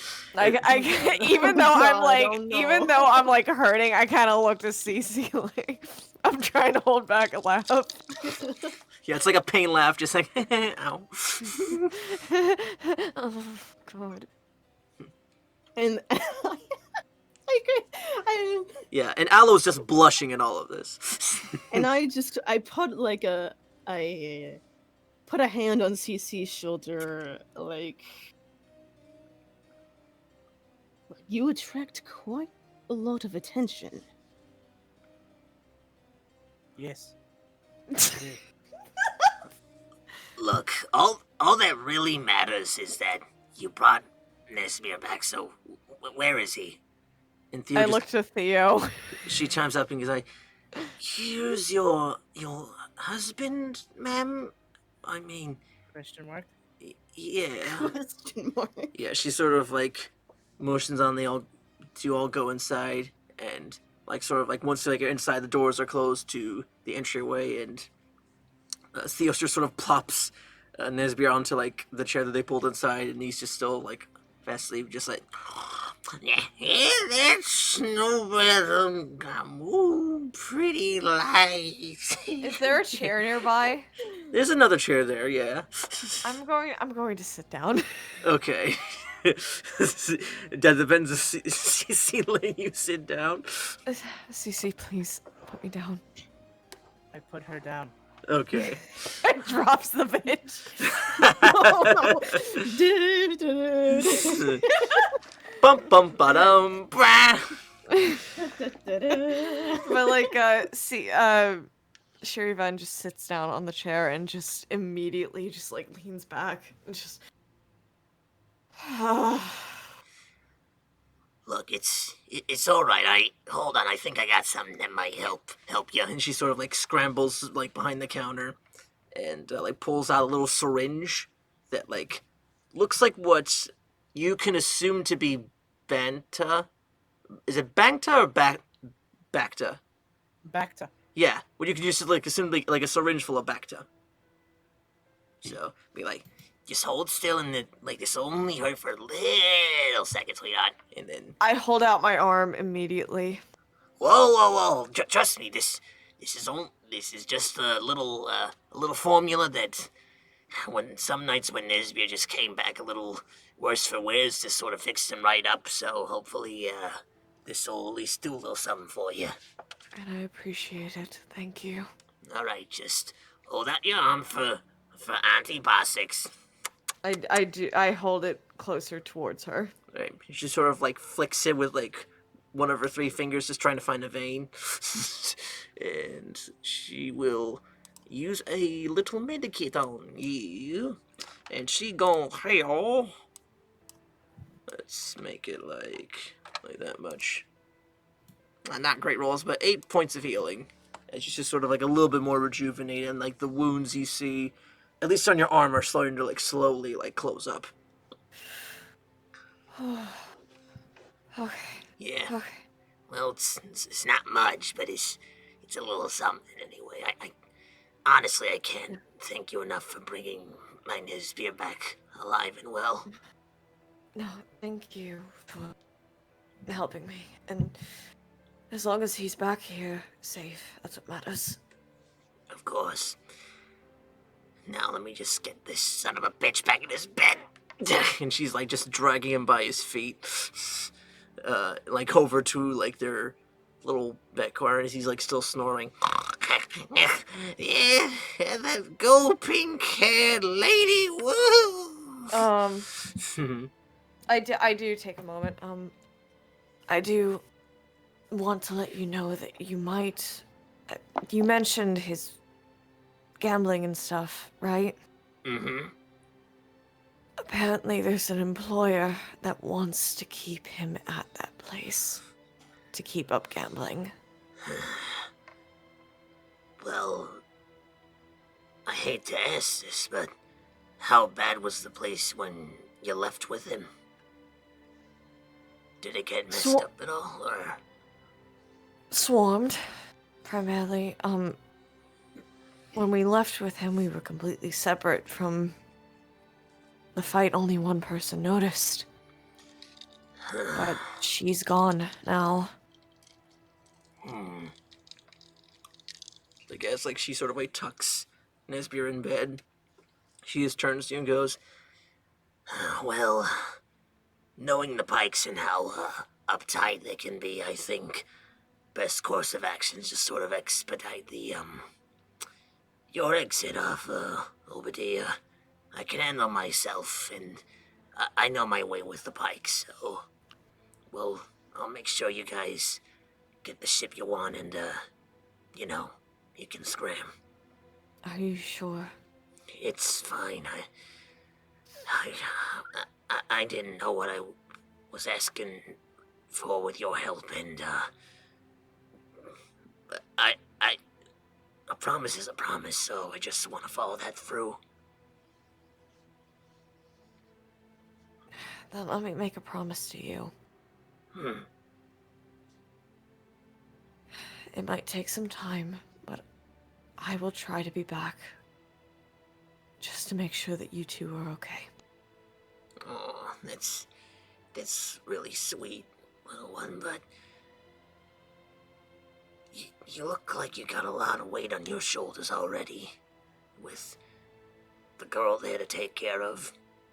S4: though I'm
S5: God,
S4: like,
S5: oh no.
S4: even though I'm like hurting, I kind of look to Ceecee like I'm trying to hold back a laugh.
S1: Yeah, it's like a pain laugh, just like, ow.
S4: Oh God.
S5: And I
S1: Yeah, and Aloe's just blushing at all of this.
S5: and I put like I put a hand on Ceecee's shoulder, like you attract quite a lot of attention.
S2: Yes.
S1: Look, all that really matters is that you brought Nesmir back, so where is he? And Thio
S4: I
S1: just,
S4: look to Thio.
S1: she chimes up and is like, here's your husband, ma'am? I mean,
S2: Question mark.
S1: yeah.
S5: Question mark.
S1: Yeah, she sort of like motions on to all go inside, and like sort of like once like you're inside, the doors are closed to the entryway, and Theo just sort of plops Nesbier onto like the chair that they pulled inside, and he's just still like fast asleep, just like, yeah, that's no better. Ooh, pretty light.
S4: Is there a chair nearby?
S1: There's another chair there, yeah.
S4: I'm going to sit down.
S1: Okay. That depends if Ceecee letting you sit down.
S4: Ceecee, please put me down.
S2: I put her down.
S1: Okay.
S4: Drops the bitch.
S1: Bum bum ba-dum, brah.
S4: But like, Shir'iven just sits down on the chair and just immediately just like leans back and just.
S1: Look, it's all right. Hold on. I think I got something that might help you. And she sort of like scrambles like behind the counter, and like pulls out a little syringe that like looks like what you can assume to be Banta. Is it Banta or Bacta?
S2: Bacta.
S1: Yeah, what you could use to like assume like a syringe full of Bacta. So be like, just hold still, and this will only hurt for a little second, sweetheart. And then,
S4: I hold out my arm immediately.
S1: whoa! Trust me, this is just a little formula that, when some nights when Nesbier just came back a little worse for wears, just sort of fixed him right up. So hopefully, this will at least do a little something for you.
S4: And I appreciate it. Thank you.
S1: All right, just hold out your arm for Auntie Bosix.
S4: I do. I hold it closer towards her.
S1: Right. She sort of like flicks it with like one of her 3 fingers, just trying to find a vein. And she will use a little medikit on you. And she gon' heal. Let's make it like that much. Not great rolls, but 8 points of healing. And she's just sort of like a little bit more rejuvenated, and like the wounds you see, at least on your arm, are starting to like slowly like close up.
S4: Okay.
S1: Yeah.
S4: Okay.
S1: Well, it's not much, but it's a little something anyway. I honestly, I can't thank you enough for bringing my Nesbier back alive and well.
S4: No, thank you for helping me. And as long as he's back here, safe, that's what matters.
S1: Of course. Now let me just get this son of a bitch back in his bed. And she's like just dragging him by his feet, like over to like their little bed corner as he's like still snoring. Yeah, that gold pink haired lady. Woo.
S4: I do take a moment. I do want to let you know that you might. You mentioned his gambling and stuff, right?
S1: Mm-hmm.
S4: Apparently, there's an employer that wants to keep him at that place to keep up gambling.
S6: Well, I hate to ask this, but how bad was the place when you left with him? Did it get messed
S4: So-
S6: up at all, or?
S4: Swarmed, primarily. When we left with him, we were completely separate from the fight. Only one person noticed. But she's gone now.
S1: I guess like she sort of like tucks Nesbier in bed. She just turns to you and goes,
S6: Well, knowing the Pikes and how uptight they can be, I think best course of action is just sort of expedite your exit off Obadiah. I can handle myself, and I know my way with the Pikes, so I'll make sure you guys get the ship you want, and you can scram.
S4: Are you sure?
S6: It's fine. I didn't know what I was asking for with your help, and a promise is a promise, so I just want to follow that through.
S4: Then let me make a promise to you. It might take some time, but I will try to be back. Just to make sure that you two are okay.
S6: Oh, that's really sweet, little one, but you look like you got a lot of weight on your shoulders already, with the girl there to take care of.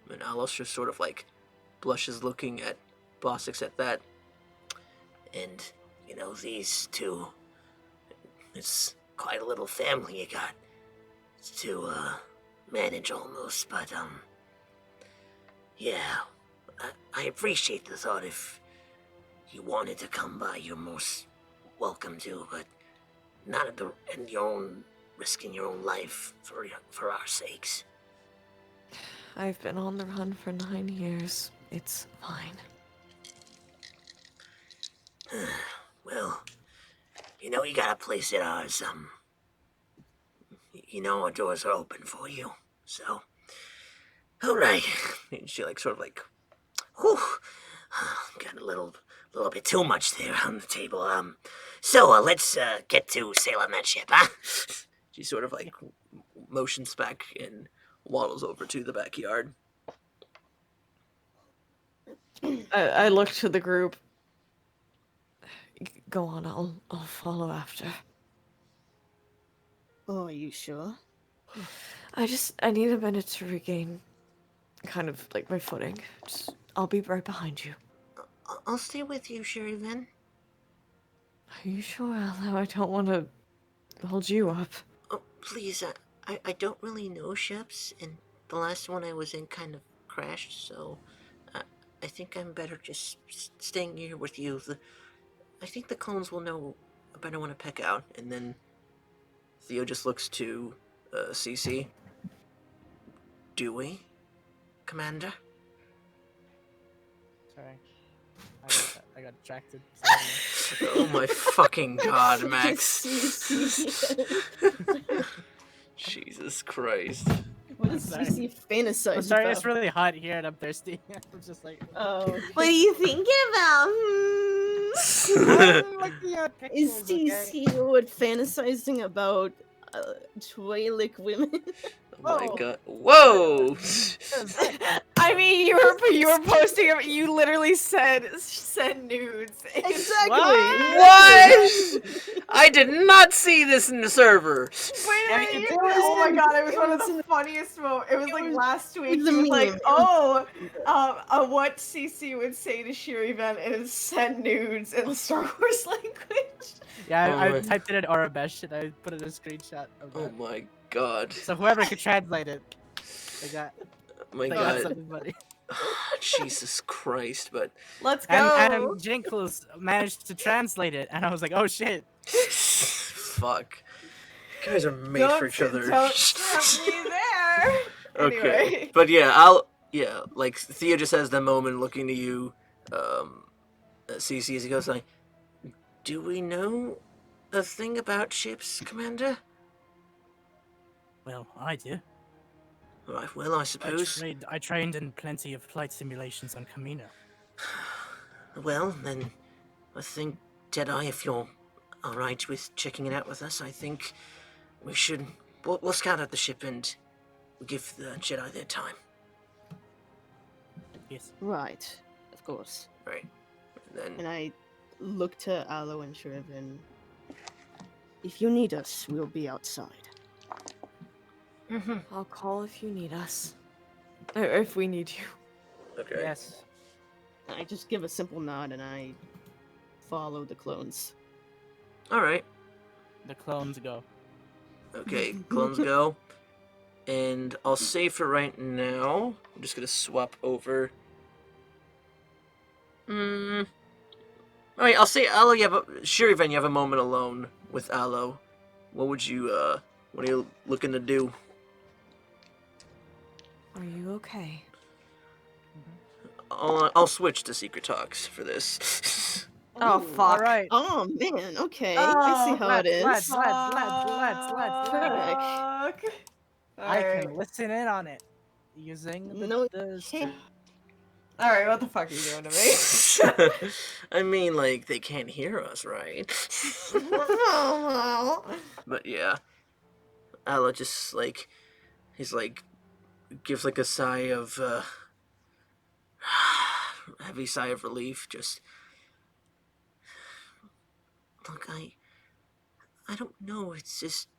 S1: and Alos just sort of like blushes looking at Bossix at that.
S6: And, these two, it's quite a little family you got to manage almost, but, yeah, I appreciate the thought. If you wanted to come by, you're most welcome to, but not at your own, risking your own life for our sakes.
S4: I've been on the run for 9 years. It's fine.
S6: Well, you got a place at ours, our doors are open for you, so, all right.
S1: And she like sort of like,
S6: Whew, got a little bit too much there on the table, so, let's, get to sail on that ship, huh?
S1: she sort of like motions back and waddles over to the backyard.
S4: I look to the group. Go on, I'll follow after.
S5: Oh, are you sure?
S4: I need a minute to regain kind of like my footing. I'll be right behind you.
S6: I'll stay with you, Shir'iven.
S4: Are you sure, Allo? I don't want to hold you up.
S6: Oh, please, I don't really know ships, and the last one I was in kind of crashed, so I think I'm better just staying here with you. I think the clones will know a better one to pick out.
S1: And then Thio just looks to Ceecee. Do we, Commander?
S2: Sorry. I got distracted.
S1: Oh my fucking god, Max. Jesus Christ.
S5: What does
S2: Sorry.
S5: Ceecee fantasize
S2: I'm sorry,
S5: about?
S2: it's really hot here and I'm thirsty. I'm just like,
S5: Oh.
S4: What are you thinking about?
S2: I'm looking at
S5: Is
S2: pictures, okay?
S5: Ceecee what fantasizing about Twi'lek women?
S1: Oh my
S2: Whoa.
S1: god. Whoa!
S4: I mean, you were posting. You literally said send nudes.
S5: Exactly.
S1: What? I did not see this in the server.
S2: Yeah, you did.
S4: Oh my god, it was
S5: It
S4: one of
S5: was
S4: the funniest moments. It was like
S5: was-
S4: last week.
S5: was a
S4: He was like,
S5: meme.
S4: what Ceecee would say to Shir'iven is send nudes in the Star Wars language.
S2: Yeah,
S1: Oh
S2: I
S1: my-
S2: typed it in Arabesh and I put in a screenshot of
S1: Oh
S2: that.
S1: my god.
S2: So whoever could translate it, they got,
S1: Oh my
S2: they got
S1: god.
S2: somebody.
S1: Jesus Christ, but
S4: Let's go.
S2: And Jinkles managed to translate it, and I was like, oh shit.
S1: fuck. You guys are made for each other.
S4: Don't tempt me there.
S1: Okay.
S4: Anyway.
S1: But like Thea just has that moment looking to you, Ceecee, as he goes like, do we know a thing about ships, Commander?
S2: Well, I do.
S6: Right, well, I suppose.
S2: I trained in plenty of flight simulations on Camino.
S6: Well, then, I think, Deadeye, if you're alright with checking it out with us, I think we should. We'll scout out the ship and give the Jedi their time.
S2: Yes.
S5: Right, of course.
S6: Right. And
S5: And
S6: then.
S5: I look to Aloe and Shir'iven. If you need us, we'll be outside.
S4: I'll call if you need us. Or if we need you.
S6: Okay.
S2: Yes.
S5: I just give a simple nod and I follow the clones.
S6: Alright.
S2: The clones go.
S6: Okay, clones go. And I'll say for right now, I'm just gonna swap over. Alright, I'll say Aloe, Shir'iven, you have a moment alone with Aloe. What are you looking to do?
S4: Are you okay?
S6: I'll switch to Secret Talks for this.
S4: Oh,
S5: Ooh,
S4: fuck.
S2: Alright.
S5: Oh man, okay. I see how it is.
S2: Let's.
S4: Fuck.
S2: I can listen in on it using the.
S5: No,
S2: the
S5: can't.
S4: Alright, what the fuck are you doing to me?
S6: I mean, like, they can't hear us, right? But yeah. Aloe just, like, he's like, gives like a sigh of, heavy sigh of relief, just. Look, I don't know, it's just.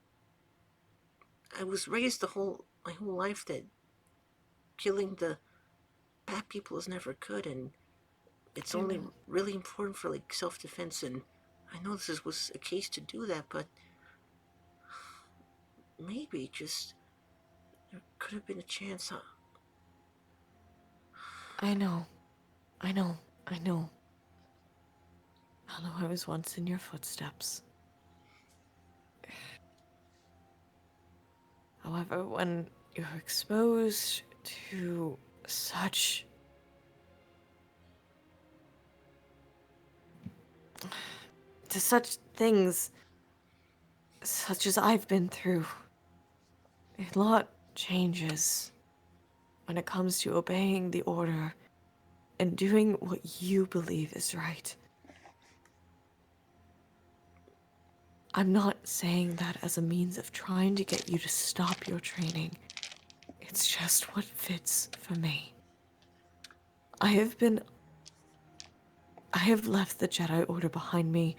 S6: I was raised my whole life that killing the bad people is never good, and it's only really important for, like, self-defense, and I know this was a case to do that, but maybe just there could have been a chance, huh?
S4: I know. Although I was once in your footsteps. However, when you're exposed to such things such as I've been through, a lot changes when it comes to obeying the order and doing what you believe is right. I'm not saying that as a means of trying to get you to stop your training. It's just what fits for me. I have left the Jedi Order behind me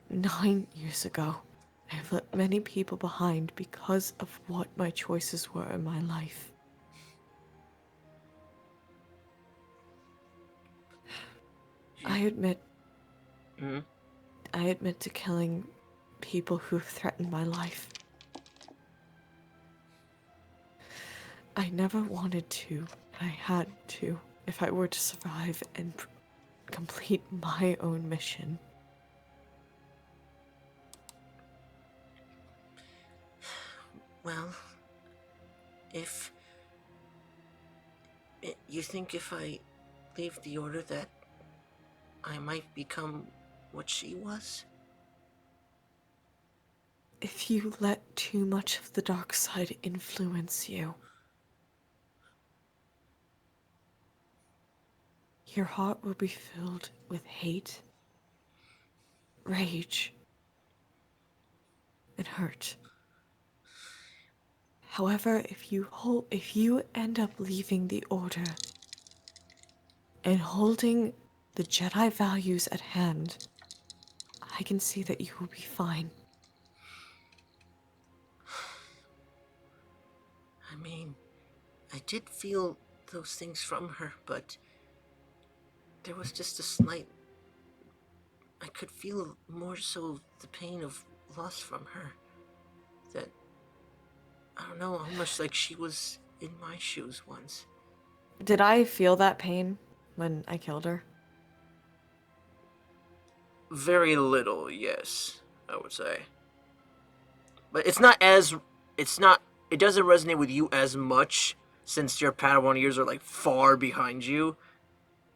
S4: 9 years ago. I have left many people behind because of what my choices were in my life. I admit to killing people who threatened my life. I never wanted to, and I had to, if I were to survive and complete my own mission.
S6: Well, if you think if I leave the order that I might become what she was?
S4: If you let too much of the dark side influence you, your heart will be filled with hate, rage, and hurt. However, if you end up leaving the Order and holding the Jedi values at hand, I can see that you will be fine.
S6: I mean, I did feel those things from her, but there was just a slight. I could feel more so the pain of loss from her. That, I don't know, almost like she was in my shoes once.
S4: Did I feel that pain when I killed her?
S6: Very little, yes, I would say. But it doesn't resonate with you as much since your Padawan years are like far behind you.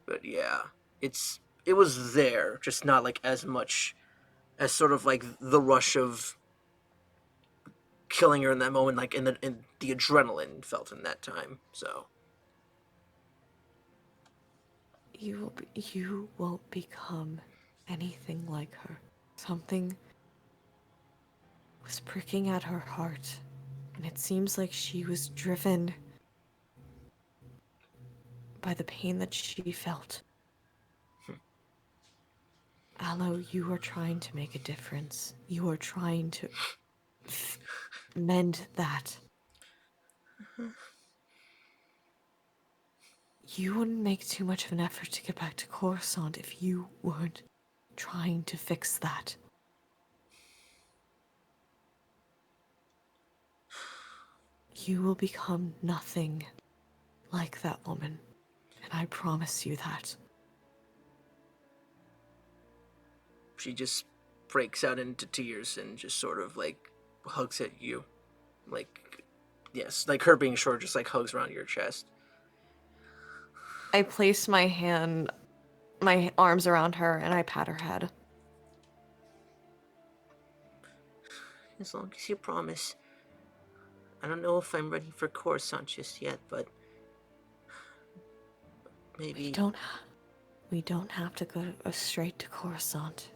S6: But yeah, it was there, just not like as much as sort of like the rush of
S1: killing her in that moment, like in the adrenaline felt in that time. So
S7: You won't become anything like her. Something was pricking at her heart, and it seems like she was driven by the pain that she felt. Aloe, you are trying to make a difference. You are trying to mend that. You wouldn't make too much of an effort to get back to Coruscant if you weren't trying to fix that. You will become nothing like that woman, and I promise you that.
S1: she just breaks out into tears and just sort of like hugs at you, like yes, like her being short, just like hugs around your chest.
S7: I place my arms around her, and I pat her head.
S6: As long as you promise. I don't know if I'm ready for Coruscant just yet, but maybe...
S7: We don't have to go straight to Coruscant.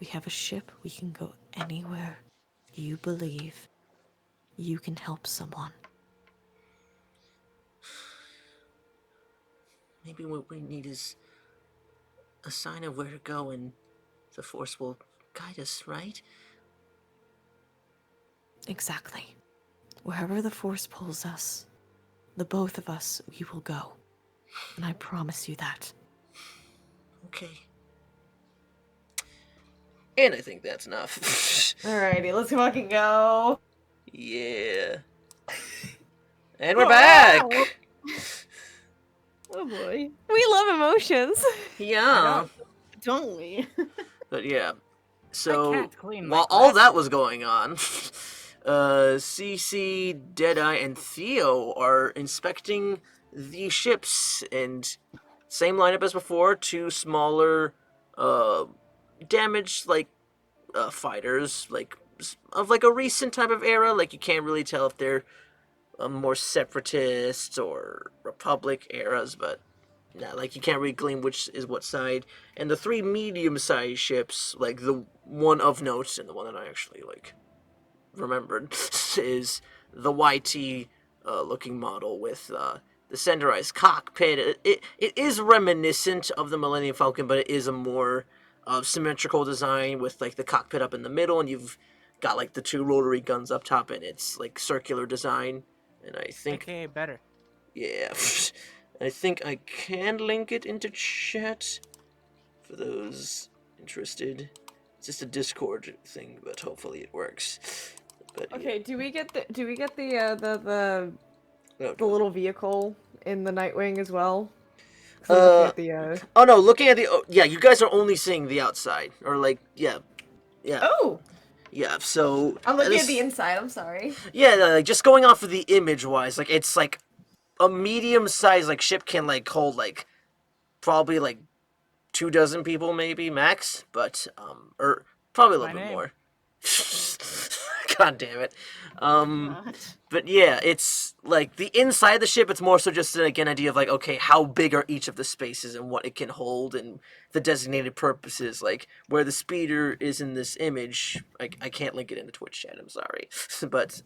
S7: We have a ship. We can go anywhere you believe you can help someone.
S6: Maybe what we need is a sign of where to go, and the Force will guide us, right?
S7: Exactly. Wherever the Force pulls us, the both of us, we will go. And I promise you that.
S6: Okay.
S1: And I think that's enough.
S4: Alrighty, let's fucking go.
S1: Yeah. And we're back.
S5: Oh boy.
S4: We love emotions.
S1: Yeah.
S5: Don't we?
S1: But yeah.
S2: I
S1: So
S2: can't clean my
S1: while all that
S2: glasses.
S1: was going on, Ceecee, Deadeye, and Thio are inspecting the ships, and same lineup as before. Two smaller, damaged fighters, like of like a recent type of era. Like you can't really tell if they're more separatist or republic eras, but yeah, like you can't really glean which is what side. And the three medium-sized ships, like the one of note and the one that I actually like remembered, is the YT looking model with the centralized cockpit. It is reminiscent of the Millennium Falcon, but it is a more symmetrical design with like the cockpit up in the middle, and you've got like the two rotary guns up top, and it's like circular design. And I think,
S2: AKA better.
S1: yeah, I think I can link it into chat for those interested. It's just a Discord thing, but hopefully it works. But
S4: Okay, do we get the
S1: yeah.
S4: the little vehicle in the Nightwing as well? 'Cause I'm looking at the
S1: Oh no, looking at the yeah, you guys are only seeing the outside, or like yeah.
S4: Oh,
S1: Yeah, so
S4: I'm looking
S1: this-
S4: at the inside. I'm sorry.
S1: Yeah, like just going off of the image wise, like it's like a medium sized like ship can like hold like probably like 24 people maybe max, but or probably a
S2: My
S1: little bit
S2: name.
S1: more. God damn it.
S5: God.
S1: But yeah, it's like the inside of the ship. It's more so just like an idea of like, okay, how big are each of the spaces and what it can hold and the designated purposes. Like where the speeder is in this image, I can't link it in the Twitch chat. I'm sorry, but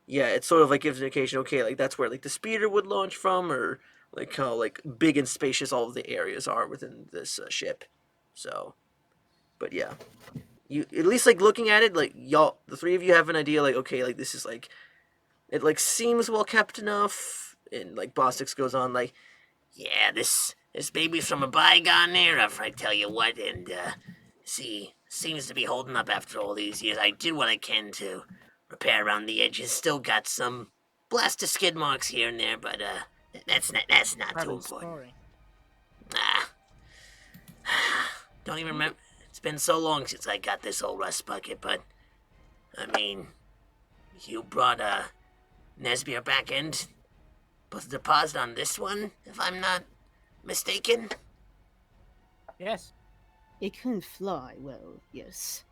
S1: yeah, it sort of like gives an indication. Okay, like that's where like the speeder would launch from, or like how like big and spacious all of the areas are within this ship. So, but yeah. You at least like looking at it, like y'all, the three of you have an idea, like okay, like this is like, it like seems well kept enough, and like Bostix goes on like,
S6: Yeah, this baby's from a bygone era, I tell you what, and see, seems to be holding up after all these years. I did what I can to repair around the edges. Still got some blasted skid marks here and there, but that's not
S2: Part
S6: too
S2: of the
S6: important.
S2: story.
S6: Ah, don't even remember. It's been so long since I got this old rust bucket, but I mean, you brought Nesbier back end. Put the deposit on this one, if I'm not mistaken.
S2: Yes.
S5: It couldn't fly well, yes.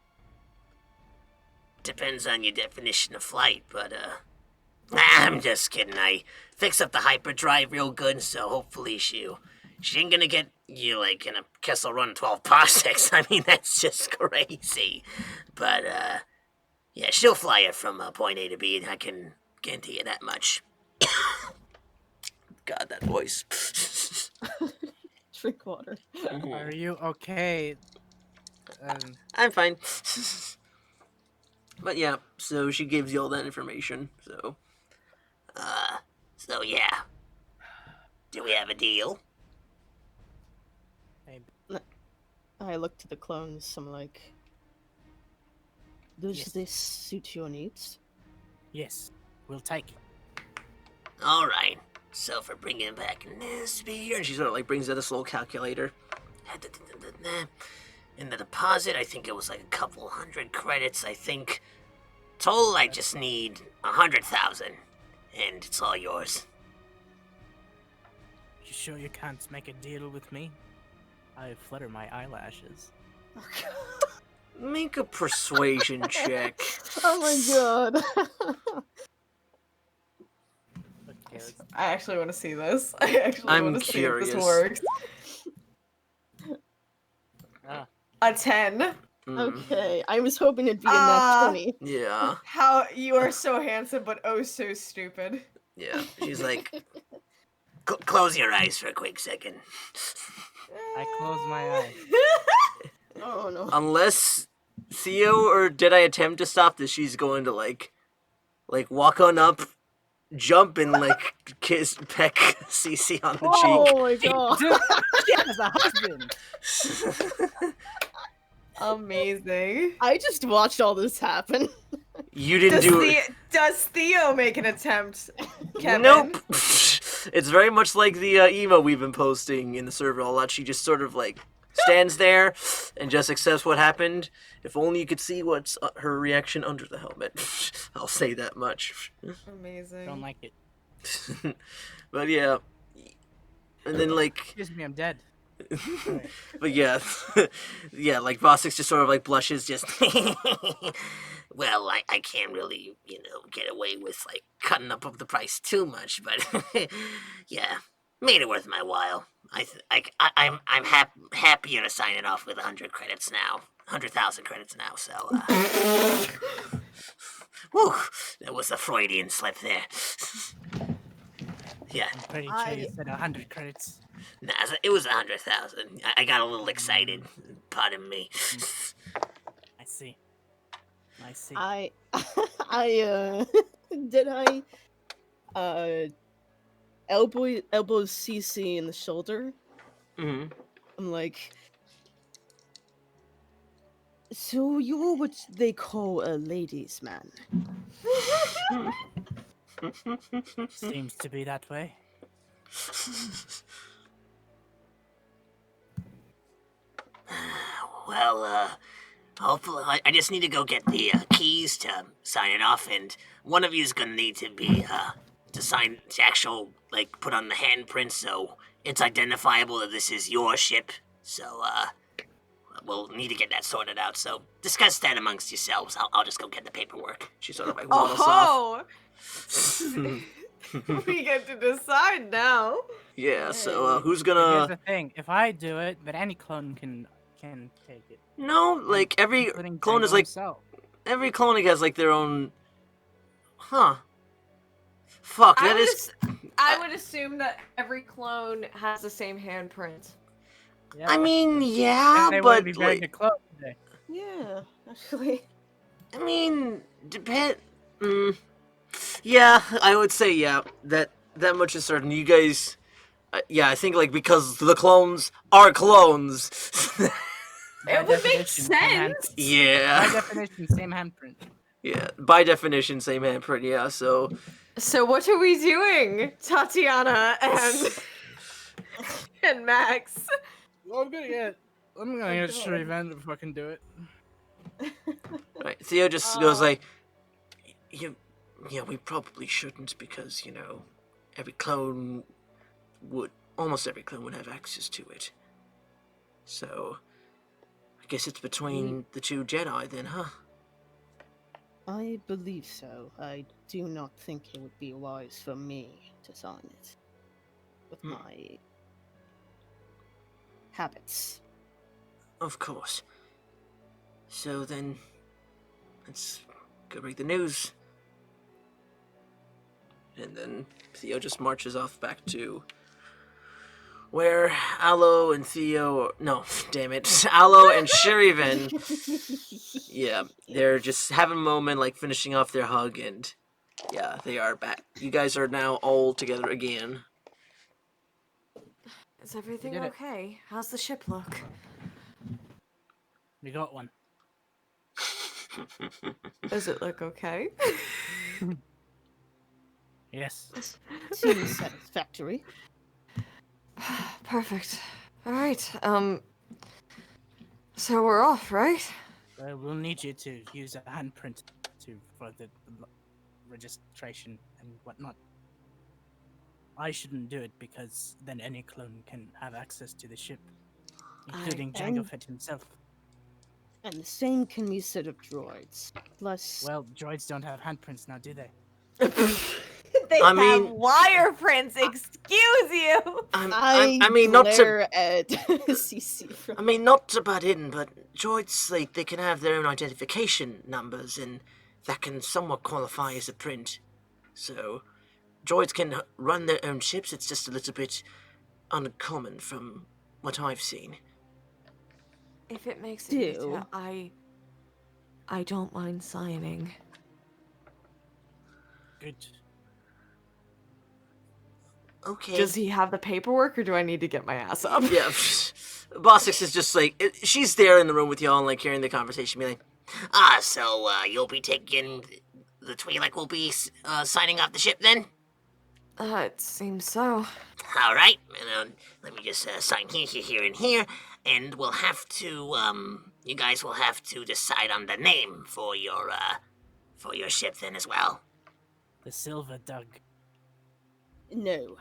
S6: depends on your definition of flight, but, I'm just kidding. I fix up the hyperdrive real good, so hopefully she ain't gonna get you, like, in a Kessel Run 12 parsecs. I mean, that's just crazy. But, yeah, she'll fly it from point A to B, and I can guarantee you that much. God, that voice.
S5: Drink water.
S2: Are you okay?
S1: I'm fine. But yeah, so she gives you all that information, so...
S6: So yeah. Do we have a deal?
S5: I look to the clones, I'm like... Does
S2: Yes.
S5: this suit your needs?
S2: Yes, we'll take it.
S6: Alright. So for bringing back Nesby,
S1: And she sort of like brings out this little calculator.
S6: in the deposit, I think it was like a couple hundred credits. I think total I just need 100,000, and it's all yours.
S2: You sure you can't make a deal with me? I flutter my eyelashes.
S1: Make a persuasion check.
S5: Oh my god.
S2: Okay, let's...
S8: I actually want to see this. I actually
S1: I'm
S8: want to see if this
S1: curious.
S8: works.
S2: Ah,
S8: A 10.
S5: Okay, I was hoping it'd be in that 20.
S1: Yeah,
S8: How you are so handsome, but oh so stupid.
S1: yeah. She's like,
S6: Close your eyes for a quick second.
S2: I close my eyes.
S5: Oh no.
S1: unless Thio or Deadeye attempt to stop this, she's going to like walk on up, jump, and like peck Ceecee on the
S5: Oh my god.
S2: Dude, she has a husband!
S8: Amazing.
S5: I just watched all this happen.
S1: You didn't do it.
S8: Does Thio make an attempt, Kevin?
S1: Nope. It's very much like the emo we've been posting in the server a lot. She just sort of like stands there and just accepts what happened. If only you could see what's her reaction under the helmet. I'll say that much.
S8: Amazing.
S2: Don't like it.
S1: But yeah. And then like,
S2: Excuse me, I'm dead.
S1: but yeah, yeah, like Vossix just sort of like blushes, just
S6: Well, I can't really, get away with, like, cutting up of the price too much, but, yeah, made it worth my while. I'm happier to sign it off with 100 credits now. 100,000 credits now, so, whew, that was a Freudian slip there. Yeah,
S2: I'm pretty sure you said 100 credits.
S6: nah, it was 100,000. I got a little excited, pardon me.
S2: I see. I see.
S5: Did I elbow Ceecee in the shoulder?
S1: mm-hmm.
S5: I'm like, so you're what they call a ladies' man.
S2: Seems to be that way.
S6: Well, hopefully, I just need to go get the keys to sign it off, and one of you's gonna need to be, to sign the actual, like, put on the handprint so it's identifiable that this is your ship. So, we'll need to get that sorted out, so discuss that amongst yourselves. I'll just go get the paperwork.
S1: She sort of like waddles off.
S8: Oh! We get to decide now.
S1: Yeah, so who's
S2: Here's
S1: gonna?
S2: the thing: if I do it, then any clone can take it.
S1: No, like every
S2: Including
S1: clone is
S2: Django
S1: like
S2: himself.
S1: every cloning has like their own. Huh. Fuck. That is.
S4: I would assume that every clone has the same handprint.
S2: Yeah,
S1: I mean, yeah,
S2: they
S1: but
S2: wouldn't be very
S1: like,
S2: good clone today.
S5: Yeah, actually.
S1: I mean, depend. Yeah, I would say yeah. That much is certain. You guys. Yeah, I think like because the clones are clones.
S2: By
S8: It would make
S2: definition, same handprint.
S8: sense.
S1: Yeah.
S2: By definition, same handprint.
S1: Yeah. By definition, same handprint. Yeah. So.
S4: So what are we doing, Tatianna and Max?
S2: Well, I'm gonna get Shir'iven if I can do it.
S1: Right. Thio just goes like, yeah, we probably shouldn't because almost every clone would have access to it. So, I guess it's between the two Jedi then, huh?
S5: I believe so. I do not think it would be wise for me to sign it with my habits.
S1: Of course. So then, let's go break the news. And then Theo just marches off back to where Aloe and Thio... No, damn it. Aloe and Shir'iven... Yeah, they're just having a moment, like, finishing off their hug, and... Yeah, they are back. You guys are now all together again.
S4: Is everything
S2: did it.
S4: okay? How's the ship look?
S2: We got one.
S4: Does it look okay?
S2: Yes.
S5: Seems satisfactory.
S4: Perfect. All right. So we're off, right?
S2: We'll need you to use a handprint for the registration and whatnot. I shouldn't do it because then any clone can have access to the ship, including Jango Fett himself.
S5: And the same can be said of droids. Plus,
S2: Well, droids don't have handprints now, do they?
S8: They
S1: I
S8: have
S1: mean-
S8: wireprints. Excuse you.
S1: I mean, not to...
S5: glare at Ceecee from
S1: I mean, not to butt in, but droids, like, they can have their own identification numbers, and that can somewhat qualify as a print. So, droids can run their own ships, it's just a little bit uncommon from what I've seen.
S4: If it makes it
S5: Do.
S4: easier, I don't mind signing.
S2: Good.
S1: Okay.
S4: Does he have the paperwork, or do I need to get my ass up?
S1: Yeah, Bossix is just like, she's there in the room with y'all and like hearing the conversation, be like,
S6: So, you'll be taking... The Twi'lek will be signing off the ship then?
S4: It seems so.
S6: Alright, let me just sign here, and here, and we'll have to, you guys will have to decide on the name for your ship then as well.
S2: The Silver Dug.
S5: no.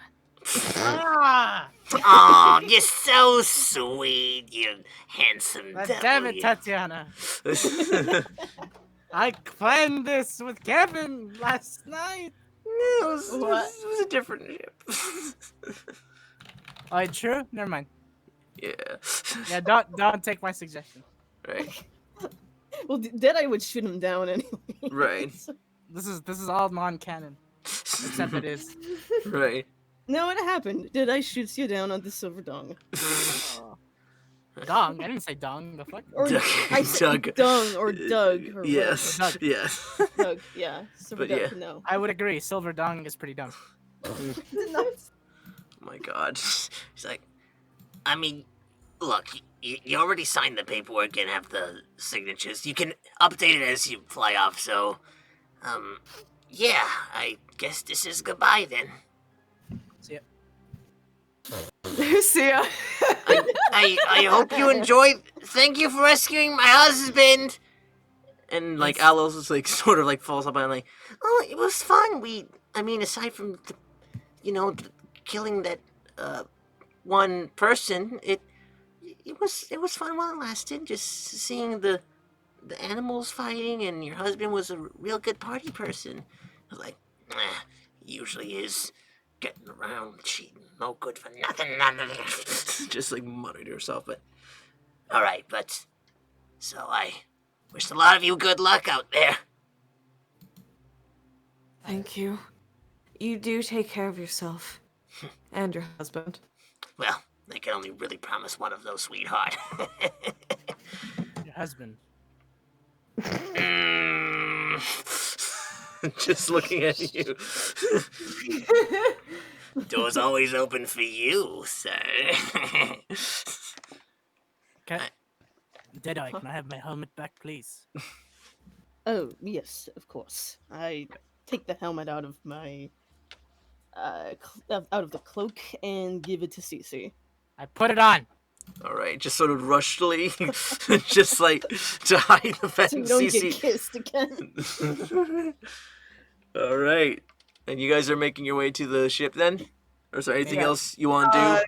S2: Ah!
S6: Oh, you're so sweet, you handsome
S2: God
S6: devil.
S2: damn it,
S6: you.
S2: Tatianna! I planned this with Kevin last night.
S1: it was a different ship.
S2: Oh, true? Never mind.
S1: Yeah.
S2: Yeah, don't take my suggestion.
S1: Right.
S5: Well, Deadeye would shoot him down anyway.
S1: Right.
S2: This is all non-canon, except it is.
S1: Right.
S5: No, it happened. Deadeye shoots you down on the silver dong.
S2: Dong? I didn't say dong. The fuck?
S5: Or
S1: Doug.
S5: I said
S1: Doug.
S5: dung or Doug. Or
S1: Yes.
S2: Doug.
S1: Yes.
S5: whatever. Doug, yeah. Silver
S1: But
S5: Doug,
S1: yeah.
S5: no.
S2: I would agree. Silver dong is pretty dumb.
S1: Oh my god.
S6: He's like, I mean, look, you already signed the paperwork and have the signatures. You can update it as you fly off, so, yeah, I guess this is goodbye then.
S2: See ya.
S4: See ya.
S6: I hope you enjoyed. Thank you for rescuing my husband.
S1: And like Aloe's just like sort of like falls up and like,
S6: Oh, it was fun. I mean, aside from killing that one person, it was fun while it lasted. Just seeing the animals fighting, and your husband was a real good party person. I was like, he usually is. Getting around, cheating, no good for nothing.
S1: just like muttering to herself, but
S6: All right, but so I wish a lot of you good luck out there.
S4: Thank you. You do take care of yourself. And your husband.
S6: Well, I can only really promise one of those, sweetheart.
S2: Your husband.
S1: just looking at you.
S6: Door's always open for you, sir.
S2: Okay. Deadeye, can I have my helmet back, please?
S5: Oh, yes, of course. I take the helmet out of my out of the cloak and give it to Ceecee.
S2: I put it on.
S1: All right, just sort of rushedly, just like to hide the fact
S5: So
S1: that
S5: you don't
S1: Ceecee.
S5: get kissed again.
S1: All right, and you guys are making your way to the ship then, or is there anything
S2: Yeah.
S1: else you want to do?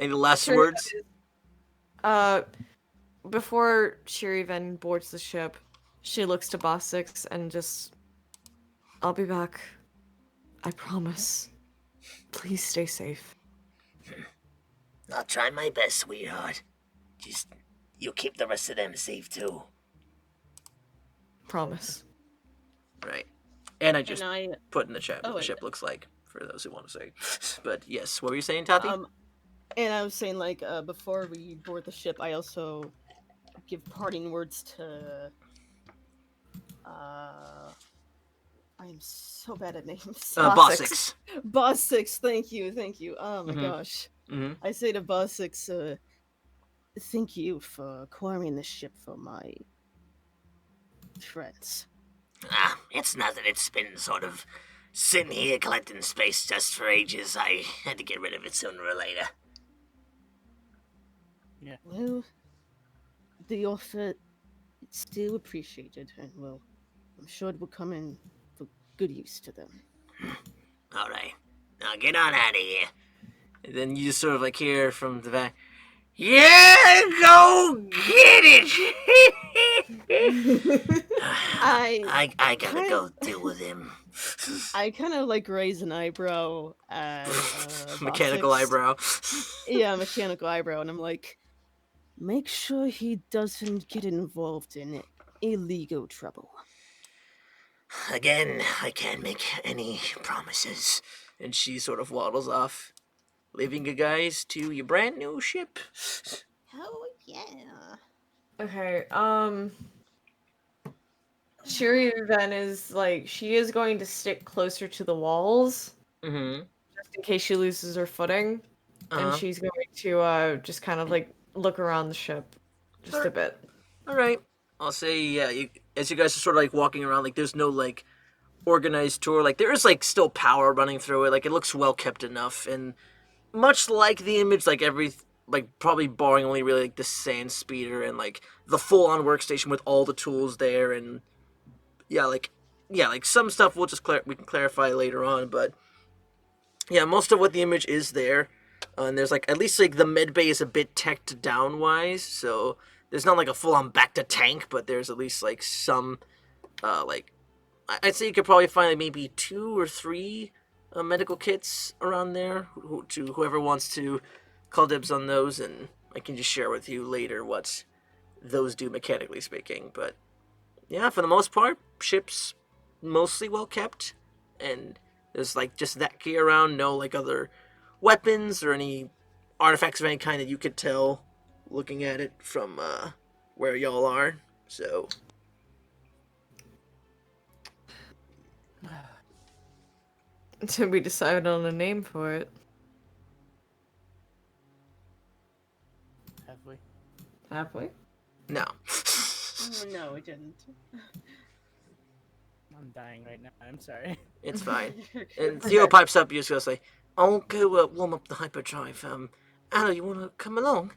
S1: Any last
S4: Sure.
S1: words?
S4: Before Shir'iven boards the ship,
S7: She looks to Boss 6 and just, I'll be back. I promise. Please stay safe.
S6: I'll try my best, sweetheart. Just, you keep the rest of them safe, too.
S7: Promise.
S1: Right. And I just
S5: And I,
S1: put in the chat what
S5: Oh,
S1: the
S5: wait.
S1: ship looks like, for those who want to say. But yes, what were you saying, Tati?
S5: And I was saying, like, before we board the ship, I also give parting words to, I am so bad at names.
S1: Boss 6.
S5: Boss 6, thank you. Oh my
S1: Mhm.
S5: gosh.
S1: Mm-hmm.
S5: I say to Boss 6, thank you for acquiring the ship for my friends.
S6: It's nothing. It's been sort of sitting here collecting space dust for ages. I had to get rid of it sooner or later.
S5: Well, the offer is still appreciated, and well, I'm sure it will come in for good use to them.
S6: Alright. Now get on out of here.
S1: And then you just sort of like hear from the back, yeah, go get it!
S6: I gotta go deal with him.
S5: I kind of like raise an eyebrow at
S1: Mechanical
S5: Boss 6.
S1: eyebrow.
S5: Yeah, mechanical eyebrow, and I'm like, make sure he doesn't get involved in illegal trouble.
S6: Again, I can't make any promises.
S1: And she sort of waddles off, leaving you guys to your brand new ship.
S5: Hell yeah.
S7: Okay, Shir'iven is like, she is going to stick closer to the walls,
S1: Mm-hmm.
S7: just in case she loses her footing.
S1: Uh-huh.
S7: And she's going to just kind of like look around the ship just a bit.
S1: All right. I'll say, yeah, as you guys are sort of like walking around, like there's no like organized tour. Like there is like still power running through it. Like it looks well kept enough. And much like the image, like probably barring only really like the sand speeder and like the full on workstation with all the tools there. And like some stuff we'll just we can clarify later on. But yeah, most of what the image is there. And there's like, at least like the med bay is a bit teched down wise. So there's not like a full on back to tank, but there's at least like some, like, I'd say you could probably find like maybe 2 or 3 medical kits around there to whoever wants to call dibs on those, and I can just share with you later what those do mechanically speaking. But yeah, for the most part, ship's mostly well kept, and there's like just that key around, no like other weapons or any artifacts of any kind that you could tell looking at it from where y'all are. So
S7: Until we decide on a name for it.
S2: Have we?
S7: Have we?
S1: no.
S5: Oh, no, it didn't.
S2: I'm dying right now. I'm sorry.
S1: It's fine. And Thio pipes up, you just go say, I'll go warm up the hyperdrive. Anna, you want to come along?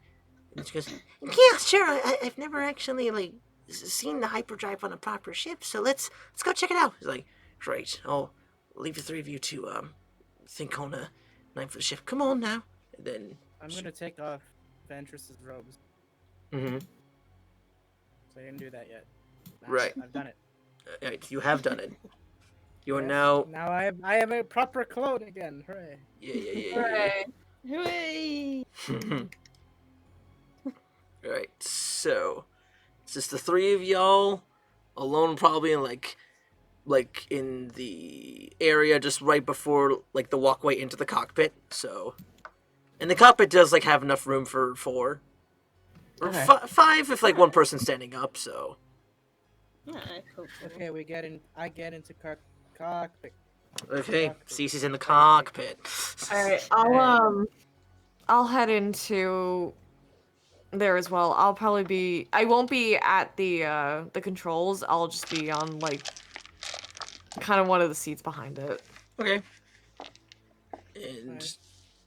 S1: And she goes, yeah, sure. I've never actually, like, seen the hyperdrive on a proper ship, so let's go check it out. He's like, great. I'll leave the 3 of you to, think on a name for the ship. Come on now. And then...
S2: I'm gonna take off Ventress's robes.
S1: Mm-hmm.
S2: So I didn't do that yet.
S1: Right.
S2: I've done it.
S1: Right, you have done it. You are
S2: Yes,
S1: now...
S2: Now I have a proper clone again. Hooray.
S1: Yeah.
S5: Hooray!
S1: Right, so it's just the 3 of y'all alone, probably in like in the area just right before like the walkway into the cockpit. So, and the cockpit does like have enough room for 4 or
S7: Okay.
S1: 5 if like one person's standing up. So
S5: Yeah, I hope so.
S2: Okay, I get into cockpit.
S1: okay, Ceecee's in the cockpit.
S7: Alright, I'll head into there as well. I won't be at the controls. I'll just be on like kind of one of the seats behind it.
S1: Okay. And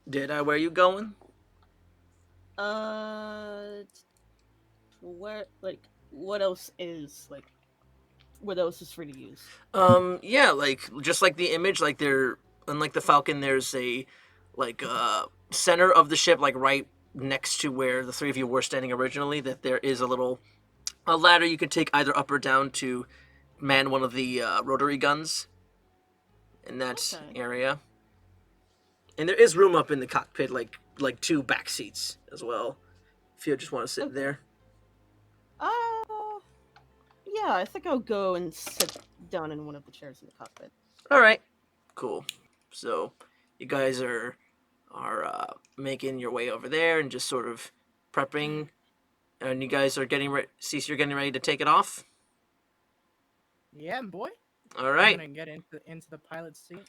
S1: Deadeye, where are you going?
S5: Where, like, what else is free to use?
S1: Yeah, like just like the image, like there, unlike the Falcon, there's a like center of the ship, like right next to where the 3 of you were standing originally. That there is a little a ladder you can take either up or down to man one of the rotary guns in that
S5: Okay.
S1: area. And there is room up in the cockpit, like 2 back seats as well, if you just want to sit
S5: Okay.
S1: there.
S5: Yeah, I think I'll go and sit down in one of the chairs in the cockpit.
S1: All right, cool. So you guys are making your way over there and just sort of prepping, and you guys are getting ready. Ceecee, you're getting ready to take it off.
S2: Yeah, boy.
S1: All
S2: I'm
S1: right,
S2: gonna get into the pilot's seat.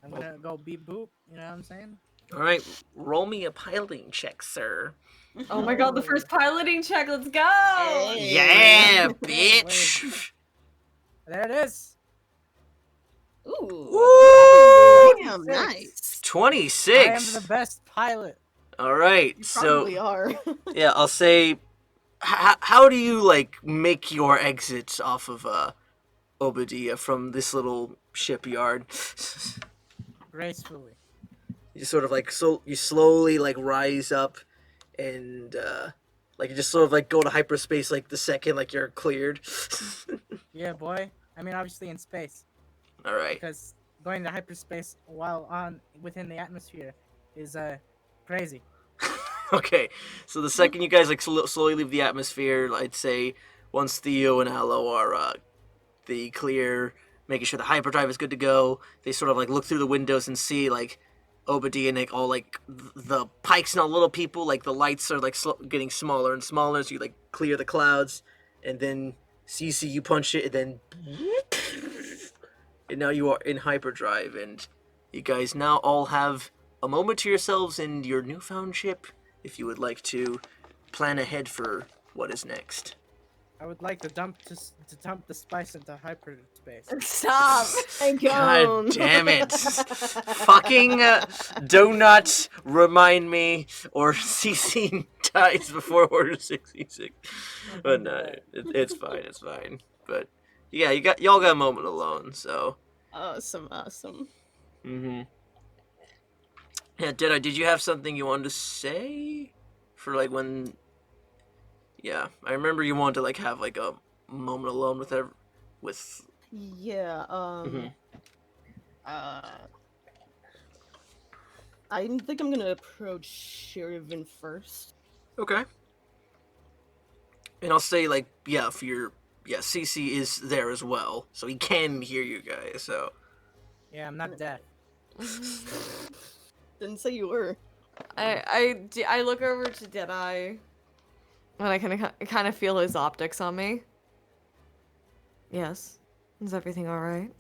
S2: I'm gonna go beep boop. You know what I'm saying?
S1: all right. Roll me a piloting check, sir.
S7: Oh my god, the first piloting check, let's go!
S5: Hey.
S1: Yeah,
S2: Hey,
S1: bitch.
S2: There it is.
S5: Ooh.
S1: Woo!
S5: Damn,
S2: 26.
S5: nice.
S1: 26.
S2: I am the best pilot.
S1: All right,
S5: You
S1: so
S5: probably are.
S1: yeah, I'll say, how do you like make your exit off of Obadiah from this little shipyard?
S2: Gracefully.
S1: You sort of like you slowly like rise up, and like you just sort of like go to hyperspace like the second like you're cleared.
S2: Yeah, boy. I mean, obviously in space,
S1: All right.
S2: because going to hyperspace while within the atmosphere is crazy.
S1: Okay, so the second you guys like slowly leave the atmosphere, I'd say once Thio and Aloe are the clear, making sure the hyperdrive is good to go, they sort of like look through the windows and see like Obadiah and Nick all like the pikes and all little people, like the lights are like getting smaller and smaller, so you like clear the clouds, and then Ceecee, you punch it, and then and now you are in hyperdrive, and you guys now all have a moment to yourselves in your newfound ship if you would like to plan ahead for what is next.
S2: I would like to dump the spice into hyperspace.
S7: Stop!
S5: Thank
S1: God damn it. Fucking do not remind me or Ceecee dies before Order 66. But no, it's fine, it's fine. But yeah, y'all got a moment alone, so.
S5: Awesome.
S1: Mm-hmm. Yeah, did you have something you wanted to say? For like when. Yeah, I remember you wanted to like have like a moment alone with.
S5: Yeah,
S1: Mhm.
S5: I think I'm gonna approach Shir'iven first.
S1: Okay. And I'll say like Ceecee is there as well, so he can hear you guys. So
S2: Yeah, I'm not deaf.
S5: Didn't say you were.
S7: I look over to Deadeye, and I kind of feel his optics on me. Yes. Is everything alright?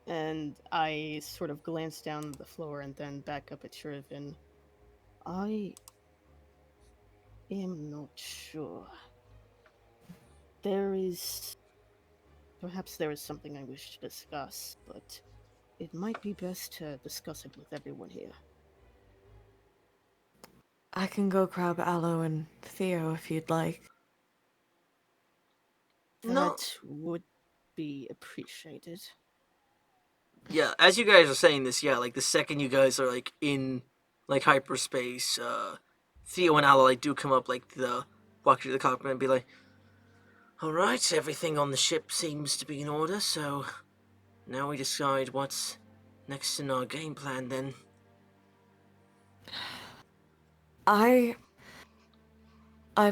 S5: And I sort of glance down the floor and then back up at Shir'iven. I am not sure. Perhaps there is something I wish to discuss, but it might be best to discuss it with everyone here.
S7: I can go grab Aloe and Thio if you'd like.
S5: That would be appreciated.
S1: yeah, as you guys are saying this, yeah, like the second you guys are like in like hyperspace, Thio and Aloe like do come up like walk through the cockpit and be like, "All right, everything on the ship seems to be in order, so now we decide what's next in our game plan then."
S7: I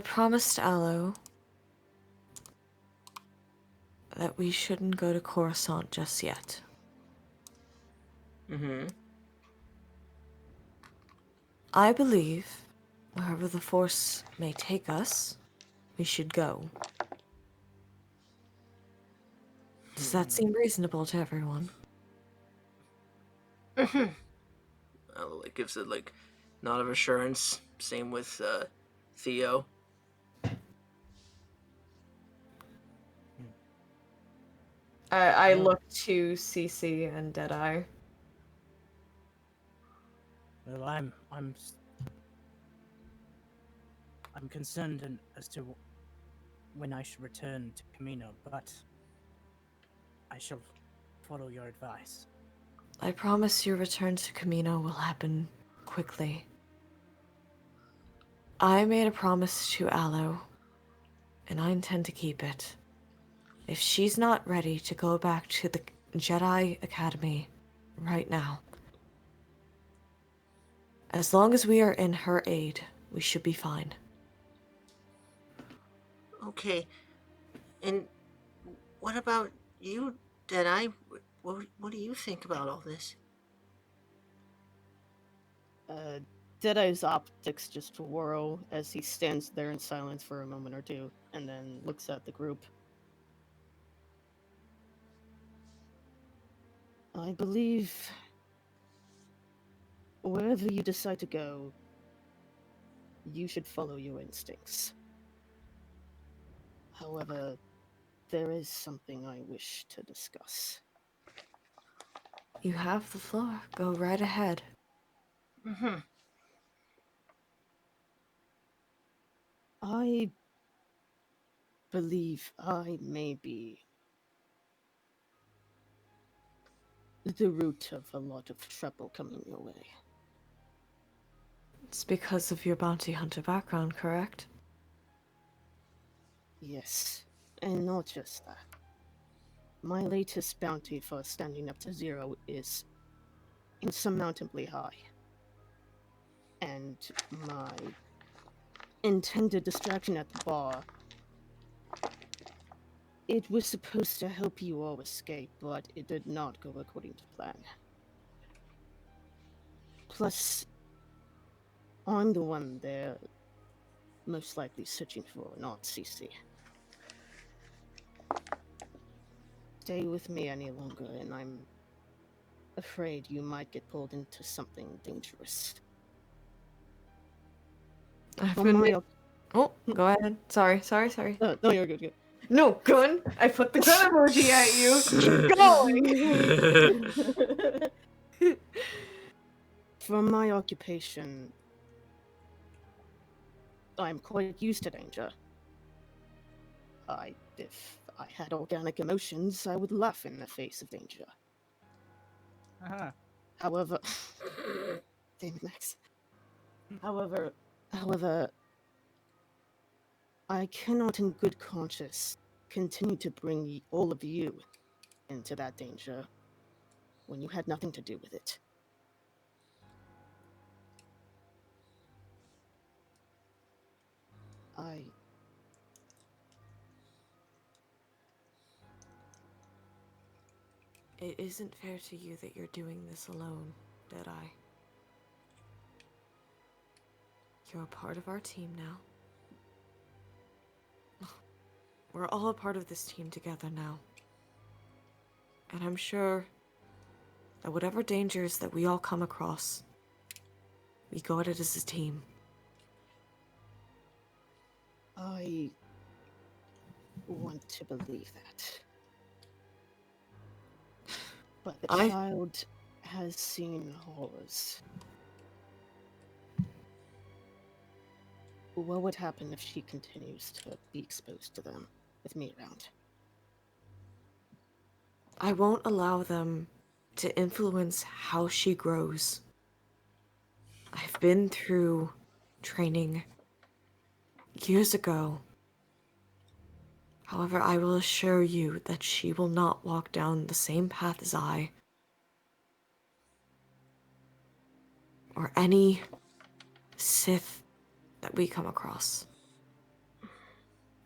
S7: promised Aloe that we shouldn't go to Coruscant just yet.
S1: Mm-hmm.
S7: I believe wherever the Force may take us, we should go. Does that seem reasonable to everyone?
S1: Aloe like gives it like nod of assurance. Same with Thio.
S7: I look to Ceecee and Deadeye.
S2: Well, I'm concerned as to when I should return to Camino, but I shall follow your advice.
S7: I promise your return to Camino will happen quickly. I made a promise to Aloe, and I intend to keep it. If she's not ready to go back to the Jedi Academy right now, as long as we are in her aid, we should be fine.
S6: Okay. And what about you, Deadeye? What do you think about all this?
S5: Deadeye's optics just whirl as he stands there in silence for a moment or two, and then looks at the group. I believe wherever you decide to go, you should follow your instincts. However, there is something I wish to discuss.
S7: You have the floor. Go right ahead.
S6: Mm-hmm.
S5: I believe I may be the root of a lot of trouble coming your way.
S7: It's because of your bounty hunter background, correct?
S5: Yes, and not just that. My latest bounty for standing up to zero is insurmountably high. And my intended distraction at the bar, it was supposed to help you all escape, but it did not go according to plan. Plus, I'm the one they're most likely searching for, not Ceecee. Stay with me any longer, and I'm afraid you might get pulled into something dangerous.
S7: Oh, go ahead. Sorry.
S5: No, you're good.
S7: No, gun! I put the gun emoji at you! Keep going!
S5: From my occupation, I'm quite used to danger. If I had organic emotions, I would laugh in the face of danger.
S2: Uh-huh.
S5: However, damn it, Max. However, I cannot in good conscience continue to bring all of you into that danger when you had nothing to do with it.
S7: It isn't fair to you that you're doing this alone, Deadeye. You're a part of our team now. We're all a part of this team together now. And I'm sure that whatever dangers that we all come across, we go at it as a team.
S5: I want to believe that. But the child has seen horrors. What would happen if she continues to be exposed to them with me around?
S7: I won't allow them to influence how she grows. I've been through training years ago. However, I will assure you that she will not walk down the same path as I, or any Sith that we come across.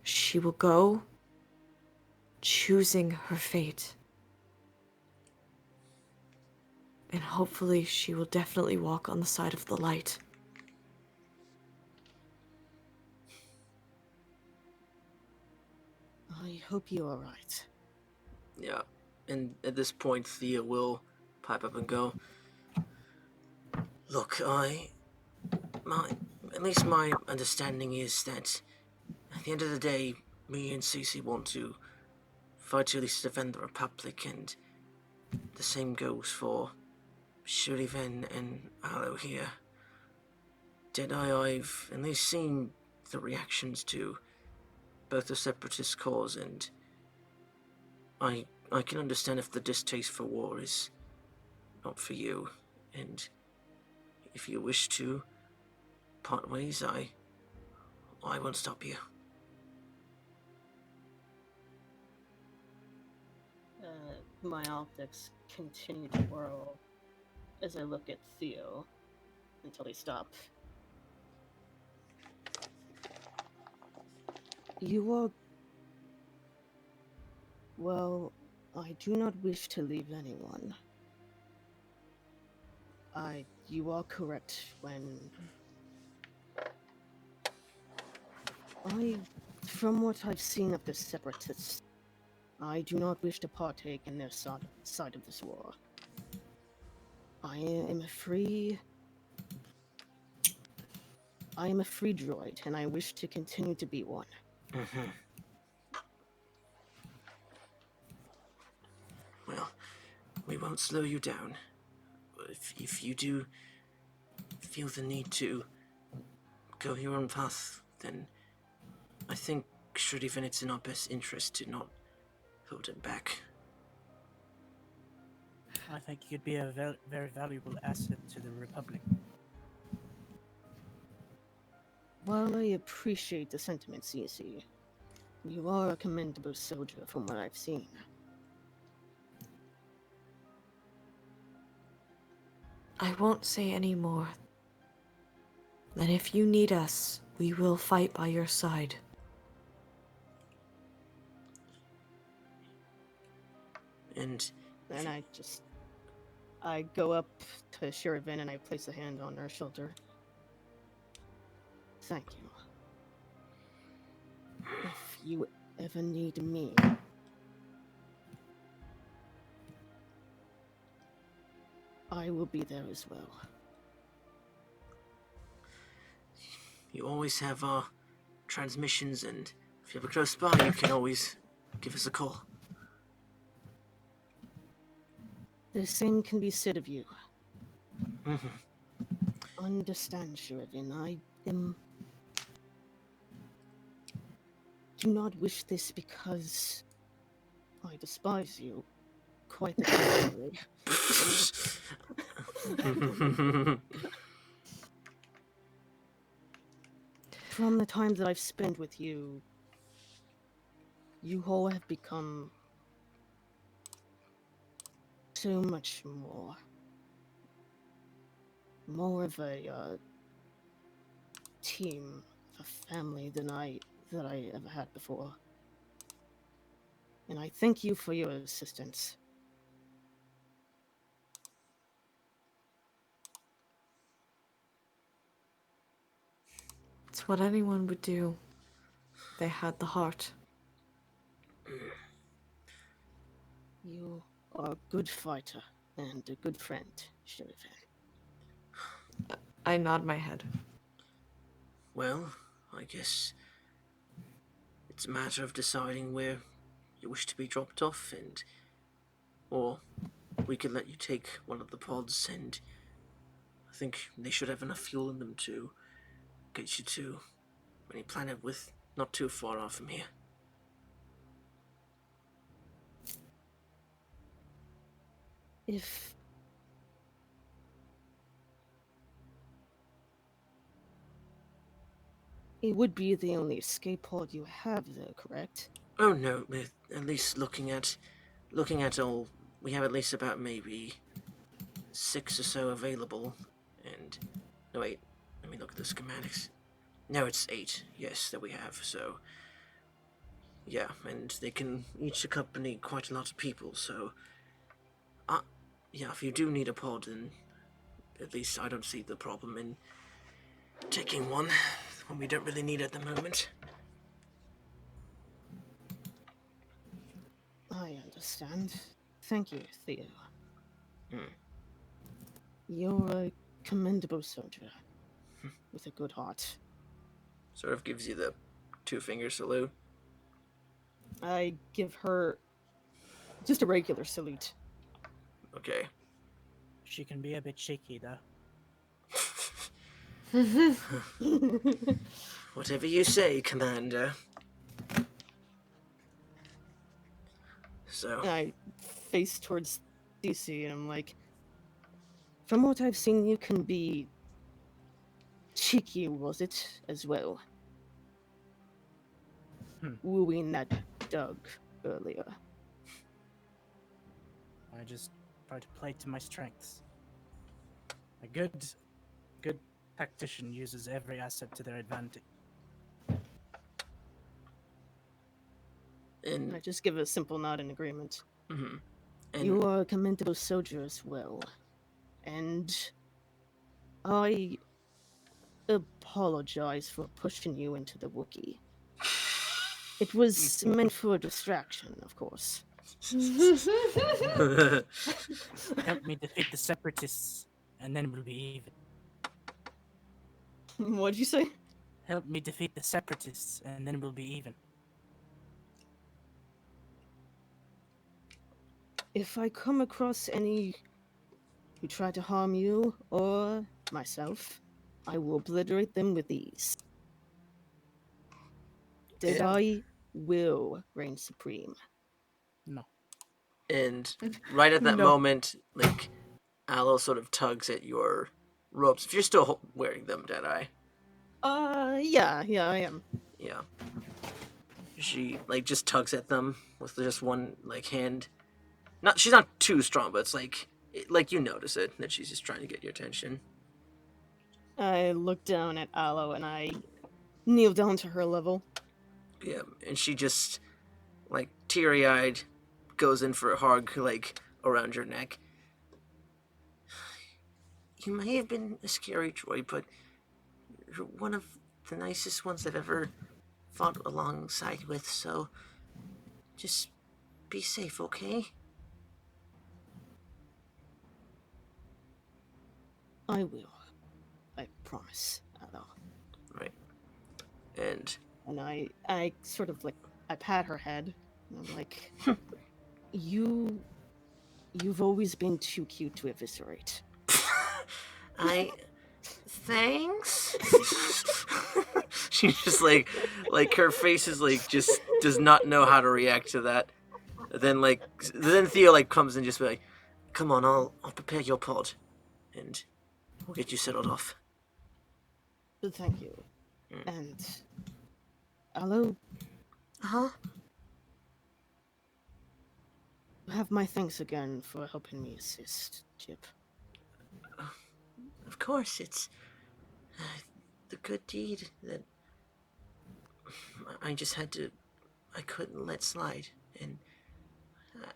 S7: She will go choosing her fate. And hopefully she will definitely walk on the side of the light.
S5: I hope you're alright.
S1: Yeah, and at this point, Thio will pipe up and go, "Look, at least my understanding is that at the end of the day, me and Ceecee want to fight to at least defend the Republic, and the same goes for Shir'iven and Aloe here. Deadeye, I've at least seen the reactions to both the Separatist cause, and I can understand if the distaste for war is not for you, and if you wish to part ways, I
S6: I won't stop you.
S5: My optics continue to whirl as I look at Thio until they stop. You are... Well, I do not wish to leave anyone. You are correct when... From what I've seen of the Separatists, I do not wish to partake in their side of this war. I am a free droid, and I wish to continue to be one.
S6: Mm-hmm. Well, we won't slow you down. If you do feel the need to go your own path, then I think Shir'iven, it's in our best interest to not hold it back.
S2: I think you'd be a very valuable asset to the Republic.
S5: While I appreciate the sentiment, Ceecee, you are a commendable soldier from what I've seen.
S7: I won't say any more than if you need us, we will fight by your side.
S6: And
S5: I go up to Shir'iven and I place a hand on her shoulder. Thank you. If you ever need me, I will be there as well.
S6: you always have our transmissions, and if you're ever close by, you can always give us a call.
S5: The same can be said of you.
S6: Mm-hmm.
S5: Understand, Shir'iven, I do not wish this because I despise you. Quite the contrary. From the time that I've spent with you, you all have become so much more. More of a team, a family that I ever had before. And I thank you for your assistance.
S7: It's what anyone would do if they had the heart.
S5: You are a good fighter and a good friend, Shir'iven.
S7: I nod my head.
S6: Well, I guess it's a matter of deciding where you wish to be dropped off, or we could let you take one of the pods, and I think they should have enough fuel in them to get you to any planet with not too far off from here.
S5: If it would be the only escape pod you have, though, correct?
S6: Oh no, at least looking at all, we have at least about maybe 6 or so available, and no wait, let me look at the schematics. No, it's 8, yes, that we have, so yeah, and they can each accompany quite a lot of people, so yeah, if you do need a pod, then at least I don't see the problem in taking one when we don't really need it at the moment.
S5: I understand. Thank you, Thio.
S6: Hmm.
S5: You're a commendable soldier with a good heart.
S6: Sort of gives you the 2-finger salute.
S5: I give her just a regular salute.
S6: Okay.
S2: She can be a bit cheeky, though.
S6: Whatever you say, Commander. So
S5: I face towards Ceecee and I'm like, from what I've seen, you can be cheeky, was it, as well? wooing that Doug earlier.
S2: I just try to play to my strengths. A good tactician uses every asset to their advantage.
S5: And I
S1: And
S5: just give a simple nod in agreement.
S1: mhm. And
S5: You are a commendable soldier as well. And I apologize for pushing you into the Wookiee. It was meant for a distraction, of course.
S2: Help me defeat the separatists, and then we'll be even.
S5: What'd you say?
S2: Help me defeat the separatists, and then we'll be even.
S5: If I come across any who try to harm you or myself, I will obliterate them with ease. Deadeye will reign supreme.
S2: No.
S1: and right at that
S7: No.
S1: moment, like Aloe sort of tugs at your ropes. If you're still wearing them, Deadeye.
S5: Yeah, I am.
S1: Yeah. She like just tugs at them with just one like hand. She's not too strong, but it's like you notice it that she's just trying to get your attention.
S5: I look down at Aloe and I kneel down to her level.
S1: Yeah, and she just like teary-eyed goes in for a hug like around your neck. You may have been a scary droid, but you're one of the nicest ones I've ever fought alongside with, so just be safe, okay?
S5: I will. I promise, Aloe.
S1: Right. And
S5: And I sort of like, I pat her head, and I'm like, you've always been too cute to eviscerate.
S1: thanks. She just like her face is like just does not know how to react to that. Then Thio like comes and just be like, "Come on, I'll prepare your pod, and we'll get you settled off."
S5: But thank you. And Aloe,
S1: Huh?
S5: have my thanks again for helping me assist Chip.
S1: Of course, it's the good deed that I just had to. I couldn't let slide, and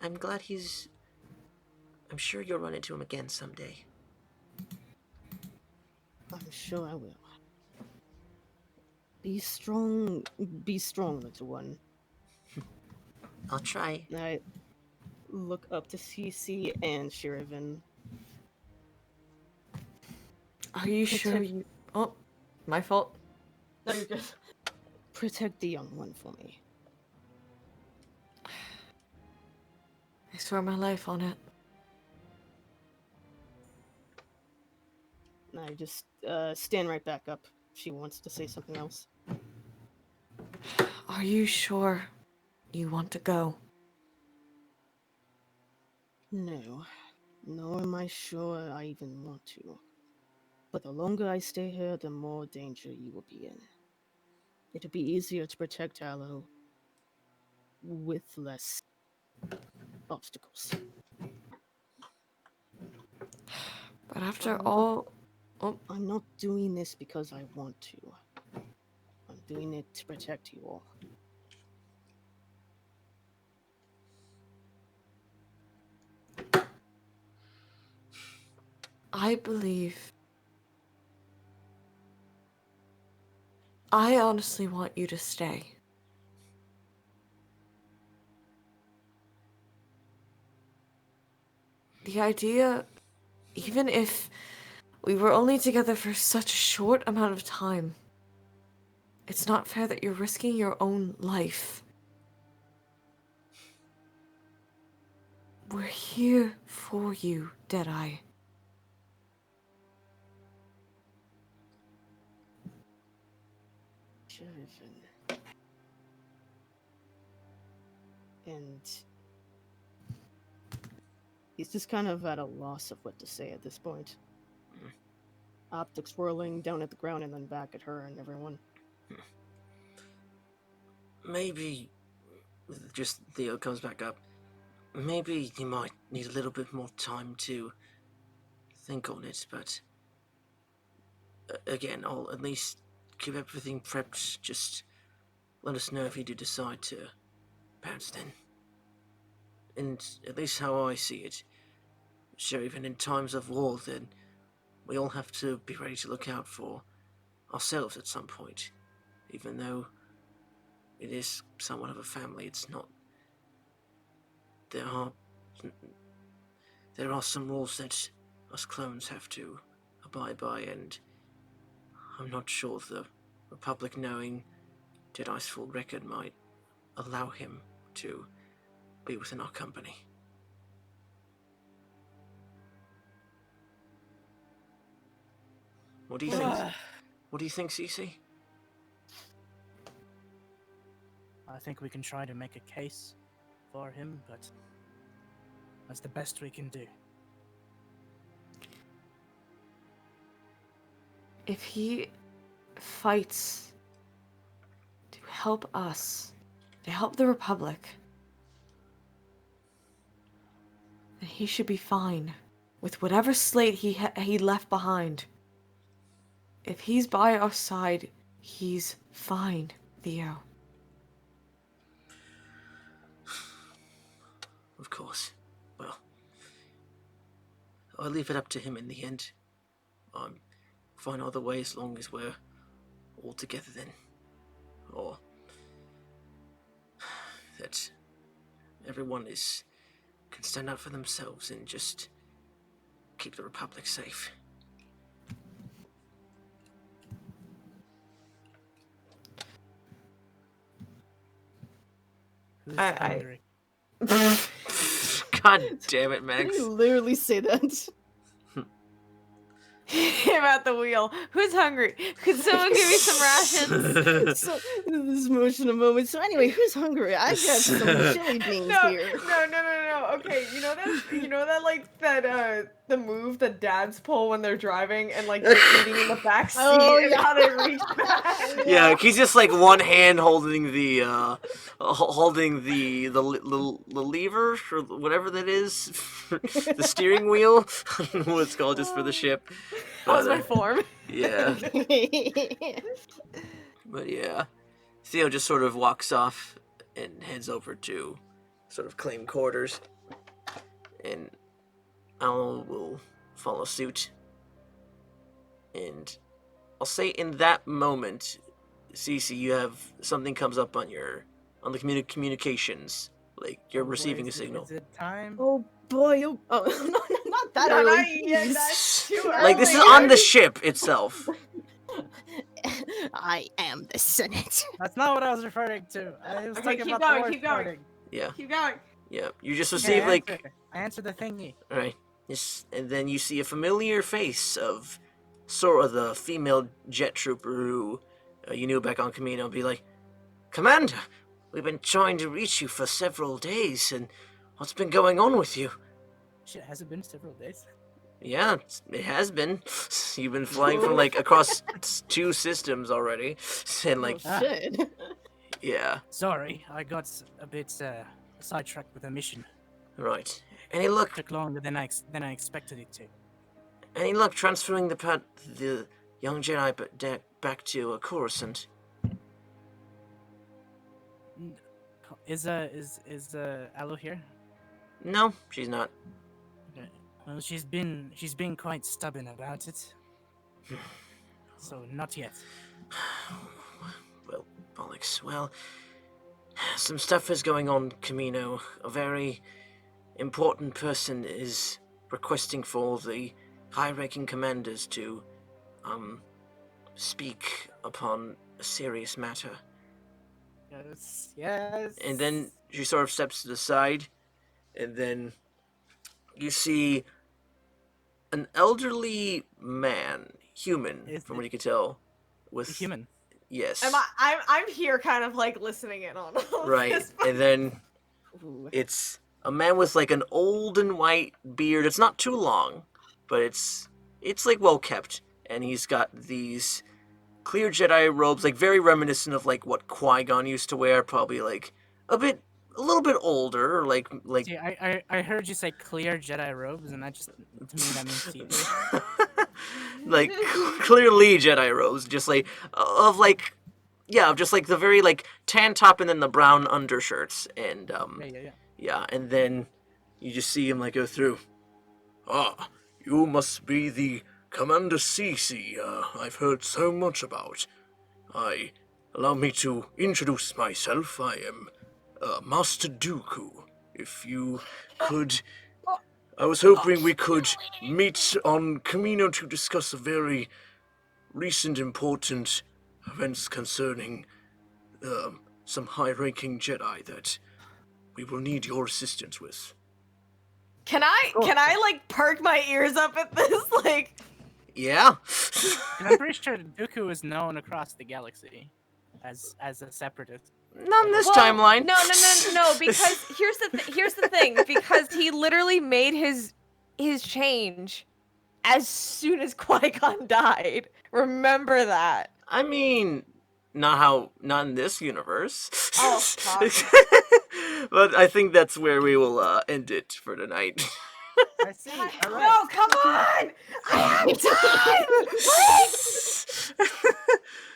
S1: I'm glad he's. I'm sure you'll run into him again someday.
S5: I'm sure I will. Be strong, little one.
S1: I'll try.
S5: And I look up to Ceecee and Shir'iven.
S7: Are you sure you... Oh, my fault.
S5: No, you're good. Protect the young one for me.
S7: I swear my life on it.
S5: And I just stand right back up. She wants to say something else.
S7: Are you sure you want to go?
S5: No. Nor am I sure I even want to. But the longer I stay here, the more danger you will be in. It'll be easier to protect Aloe with less obstacles.
S7: But after all... Oh,
S5: I'm not doing this because I want to. I'm doing it to protect you all.
S7: I believe... I honestly want you to stay. The idea, even if we were only together for such a short amount of time, it's not fair that you're risking your own life. We're here for you, Deadeye.
S5: Shir'iven. And he's just kind of at a loss of what to say at this point. Optics whirling down at the ground and then back at her and everyone.
S6: maybe, just Thio comes back up, maybe you might need a little bit more time to think on it, but again, I'll at least keep everything prepped. Just let us know if you do decide to bounce then. And at least how I see it, Shir'iven, in times of war, then we all have to be ready to look out for ourselves at some point. Even though it is somewhat of a family, it's not. There are some rules that us clones have to abide by, and I'm not sure the Republic, knowing Deadeye's full record, might allow him to be within our company. What do you think? What do you think, Ceecee?
S2: I think we can try to make a case for him, but that's the best we can do.
S7: If he fights to help us, to help the Republic, then he should be fine with whatever slate he left behind. If he's by our side, he's fine, Thio.
S6: Of course. Well, I'll leave it up to him in the end. I'm fine either way as long as we're all together then. Or that everyone can stand up for themselves and just keep the Republic safe.
S2: Who's
S7: I-
S2: hungry?
S6: God damn it, Max.
S5: You literally say that.
S7: I'm at the wheel. Who's hungry? Could someone give me some rations?
S5: So, this emotional moment. So anyway, who's hungry? I got some chili beans
S8: No,
S5: here.
S8: no. Okay, you know that like that the move that dads pull when they're driving and like they're eating in the back seat
S5: Oh,
S8: and
S5: yeah.
S8: how they reach back.
S6: Yeah, he's just like one hand holding the lever or whatever that is, the steering wheel. I don't know what it's called just for the ship.
S8: That was
S6: But,
S8: my form.
S6: yeah, but yeah, Thio just sort of walks off and heads over to sort of claim quarters, and Al will follow suit. And I'll say in that moment, Ceecee, you have something comes up on the communications, like you're receiving a signal.
S2: Is it time?
S5: Oh boy! Oh, no, not that
S8: No,
S5: early.
S8: not yet,
S5: please.
S8: that's too
S6: Like this is
S8: early.
S6: on the ship itself.
S5: I am the Senate.
S2: That's not what I was referring to. I was
S8: Okay,
S2: talking
S8: keep
S2: about the
S8: going,
S2: war
S8: keep going.
S2: starting.
S6: Yeah,
S8: Keep going.
S6: yeah. You just
S2: Okay,
S6: receive
S2: I answered the thingy.
S6: right. Yes, and then you see a familiar face of sort of the female jet trooper who you knew back on Camino, and be like, "Commander, we've been trying to reach you for several days, and what's been going on with you?"
S2: Shit, has it been several days?
S6: Yeah, it has been. You've been flying from like across 2 systems already, and like,
S5: Oh, shit.
S6: yeah,
S2: Sorry, I got a bit sidetracked with a mission.
S6: right. Any luck?
S2: Took longer than I expected it to.
S6: Any luck transferring the young Jedi back to Coruscant?
S2: Is Aloe here?
S6: No, she's not.
S2: Okay. Well, she's been quite stubborn about it. So not yet.
S6: Well, bollocks. Well, some stuff is going on, Camino. A very important person is requesting for the high-ranking commanders to, speak upon a serious matter.
S2: Yes.
S6: And then she sort of steps to the side, and then you see an elderly man, human,
S2: Is
S6: from
S2: it-
S6: what you can tell, with
S2: Human.
S6: Yes.
S8: I'm here kind of like listening in on all of
S6: Right,
S8: this.
S6: and then
S5: Ooh.
S6: it's a man with like an old and white beard. It's not too long, but it's like well kept, and he's got these
S1: clear Jedi robes, like very reminiscent of like what Qui-Gon used to wear, probably like a little bit older, like
S2: See, I heard you say clear Jedi robes, and that just to me that means see-through.
S1: like clearly Jedi robes, just like of like just like the very like tan top and then the brown undershirts, and
S2: Yeah.
S1: and then you just see him like go through. Ah, you must be the Commander Ceecee. I've heard so much about. Allow me to introduce myself. I am Master Dooku. If you could, I was hoping we could meet on Camino to discuss a very recent important events concerning some high-ranking Jedi that we will need your assistance with.
S7: Can I like perk my ears up at this? Like,
S1: Yeah?
S2: 'Cause I'm pretty sure Dooku is known across the galaxy as a separatist.
S1: Not in this
S7: well,
S1: timeline.
S7: No, because here's the thing, because he literally made his change as soon as Qui-Gon died. Remember that.
S1: I mean, not in this universe.
S7: Oh, fuck.
S1: But I think that's where we will end it for tonight.
S2: I see. All right.
S7: No, come on! I have time! Please!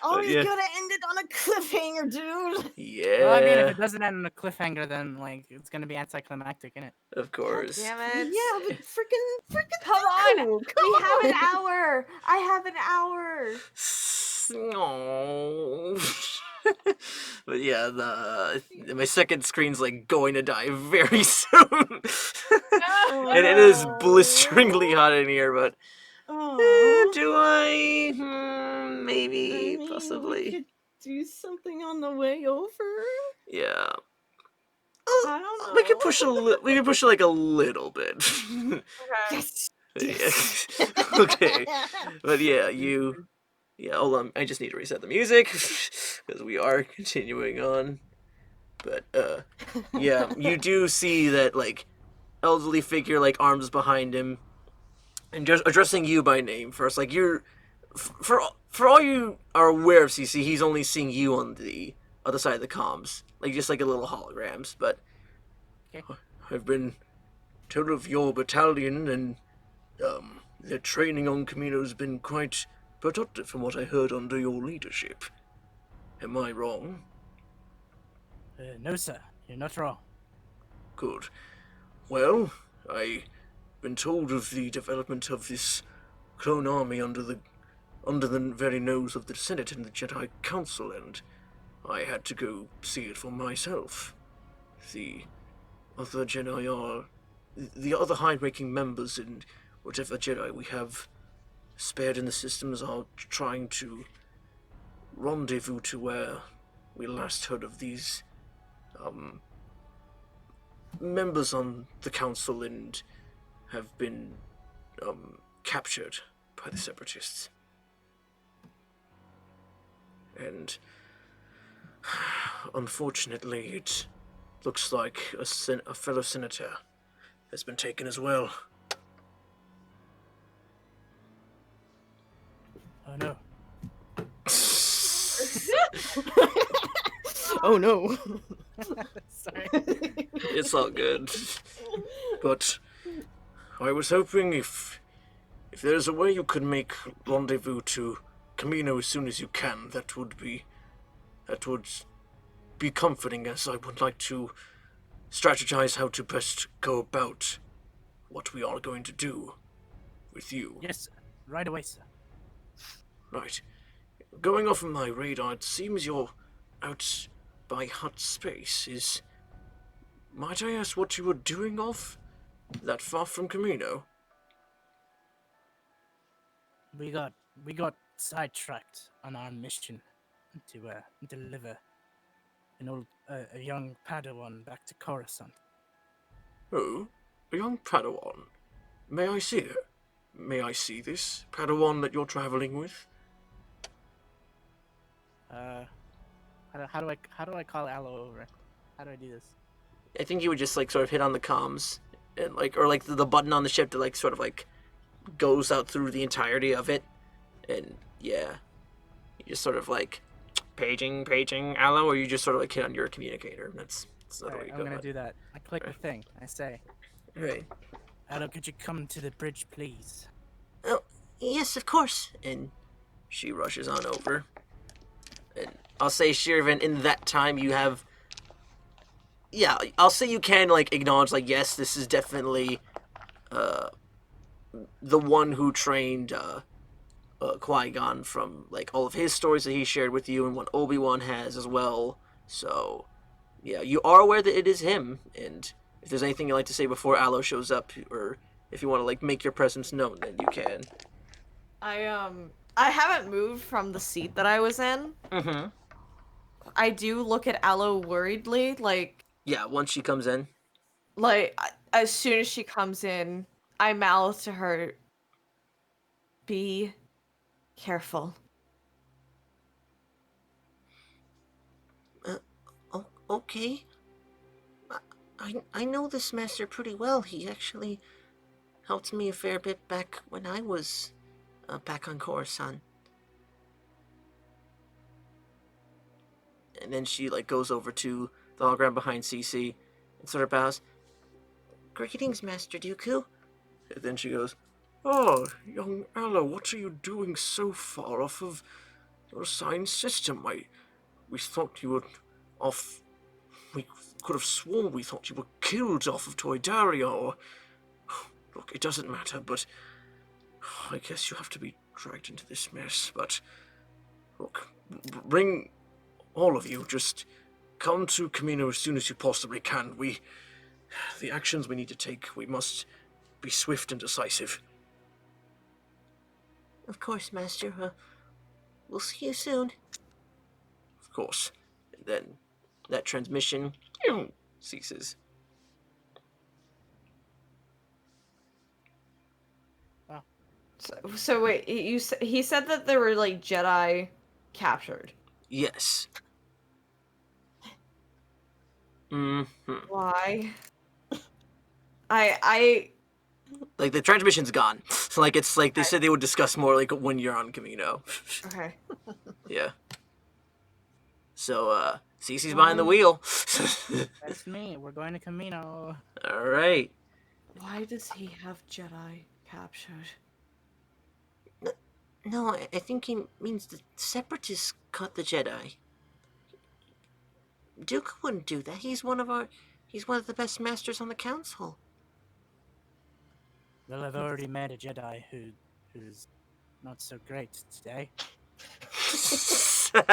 S5: Oh,
S1: But
S5: he's
S1: yeah.
S5: gonna end it on a cliffhanger, dude.
S1: Yeah,
S2: Well, I mean, if it doesn't end on a cliffhanger, then like it's gonna be anticlimactic, innit?
S1: of course.
S7: Damn it.
S5: Yeah, but freaking
S7: Come on!
S5: Dooku,
S7: We have an
S5: come
S7: hour! I have an hour!
S1: Aww. But yeah, my second screen's like going to die very soon. And it is blisteringly hot in here, but
S5: Oh,
S1: do I? Maybe,
S5: I mean,
S1: possibly.
S5: we could do something on the way over.
S1: Yeah.
S5: I don't know.
S1: We could push we could push it like a little bit.
S5: Yes.
S1: Yeah. Okay. But yeah, hold on. I just need to reset the music because we are continuing on. But yeah, you do see that like elderly figure, like arms behind him, and just addressing you by name first. Like you're, for all you are aware of Ceecee, he's only seeing you on the other side of the comms, like just like a little holograms. But
S2: Okay.
S1: I've been told of your battalion, and their training on Camino's been quite productive from what I heard under your leadership. Am I wrong?
S2: No, sir, you're not wrong.
S1: Good. Well, I've been told of the development of this clone army under the very nose of the Senate and the Jedi Council, and I had to go see it for myself. The other Jedi are... The other high-ranking members in whatever Jedi we have spared in the systems are trying to rendezvous to where we last heard of these members on the council and have been captured by the separatists. And unfortunately, it looks like a fellow senator has been taken as well.
S2: Oh no.
S5: Oh no.
S2: Sorry.
S1: It's all good. But I was hoping if there's a way you could make rendezvous to Camino as soon as you can, that would be comforting, as I would like to strategize how to best go about what we are going to do with you.
S2: Yes, sir. Right away, sir.
S1: Right. Going off of my radar, it seems you're out by Hut Space. Might I ask what you were doing off that far from Camino?
S2: We got sidetracked on our mission to deliver a young Padawan back to Coruscant.
S1: Oh, a young Padawan. May I see her? May I see this Padawan that you're traveling with?
S2: How do I call Aloe over? How do I do this?
S1: I think you would just like sort of hit on the comms and like, or like the button on the ship that like sort of like goes out through the entirety of it, and yeah, You just sort of like paging, Aloe, or you just sort of like hit on your communicator. That's not the way
S2: Alright,
S1: you
S2: I'm
S1: go.
S2: gonna
S1: about
S2: do that. I click the thing. I say,
S1: it. Right.
S2: Hello, could you come to the bridge, please?
S6: Oh, yes, of course.
S1: And she rushes on over. And I'll say, Shir'iven, in that time you have... Yeah, I'll say you can, like, acknowledge, like, yes, this is definitely the one who trained Qui-Gon from, like, all of his stories that he shared with you and what Obi-Wan has as well. So, yeah, you are aware that it is him. And if there's anything you'd like to say before Aloe shows up, or if you want to, like, make your presence known, then you can.
S7: I haven't moved from the seat that I was in.
S1: Mm-hmm.
S7: I do look at Aloe worriedly,
S1: Yeah, once she comes in.
S7: as soon as she comes in, I mouth to her, be careful.
S6: Okay. I know this master pretty well. He actually helped me a fair bit back when I was back on Coruscant.
S1: And then she, like, goes over to the hologram behind Ceecee and sort of bows.
S6: Greetings, Master Dooku.
S1: And then she goes, "Oh, young Aloe, what are you doing so far off of your assigned system? We thought you were off... We could have sworn we thought you were killed off of Toydaria, or... Look, it doesn't matter, but... I guess you have to be dragged into this mess, but... Look, bring... All of you, just come to Camino as soon as you possibly can. The actions we need to take, we must be swift and decisive."
S6: Of course, Master. We'll see you soon.
S1: Of course. And then that transmission ceases.
S7: So wait, he said that there were like Jedi captured.
S1: Yes. Mm-hmm.
S7: Why? I
S1: Like, the transmission's gone. So, like, it's like they said they would discuss more, like, when you're on Camino.
S7: okay.
S1: Yeah. So, Ceecee's behind the wheel.
S2: That's me. We're going to Camino.
S1: Alright.
S7: Why does he have Jedi captured?
S6: No, I think he means the Separatists caught the Jedi. Dooku wouldn't do that. He's one of the best masters on the council.
S2: Well, I've already met a Jedi who's not so great today.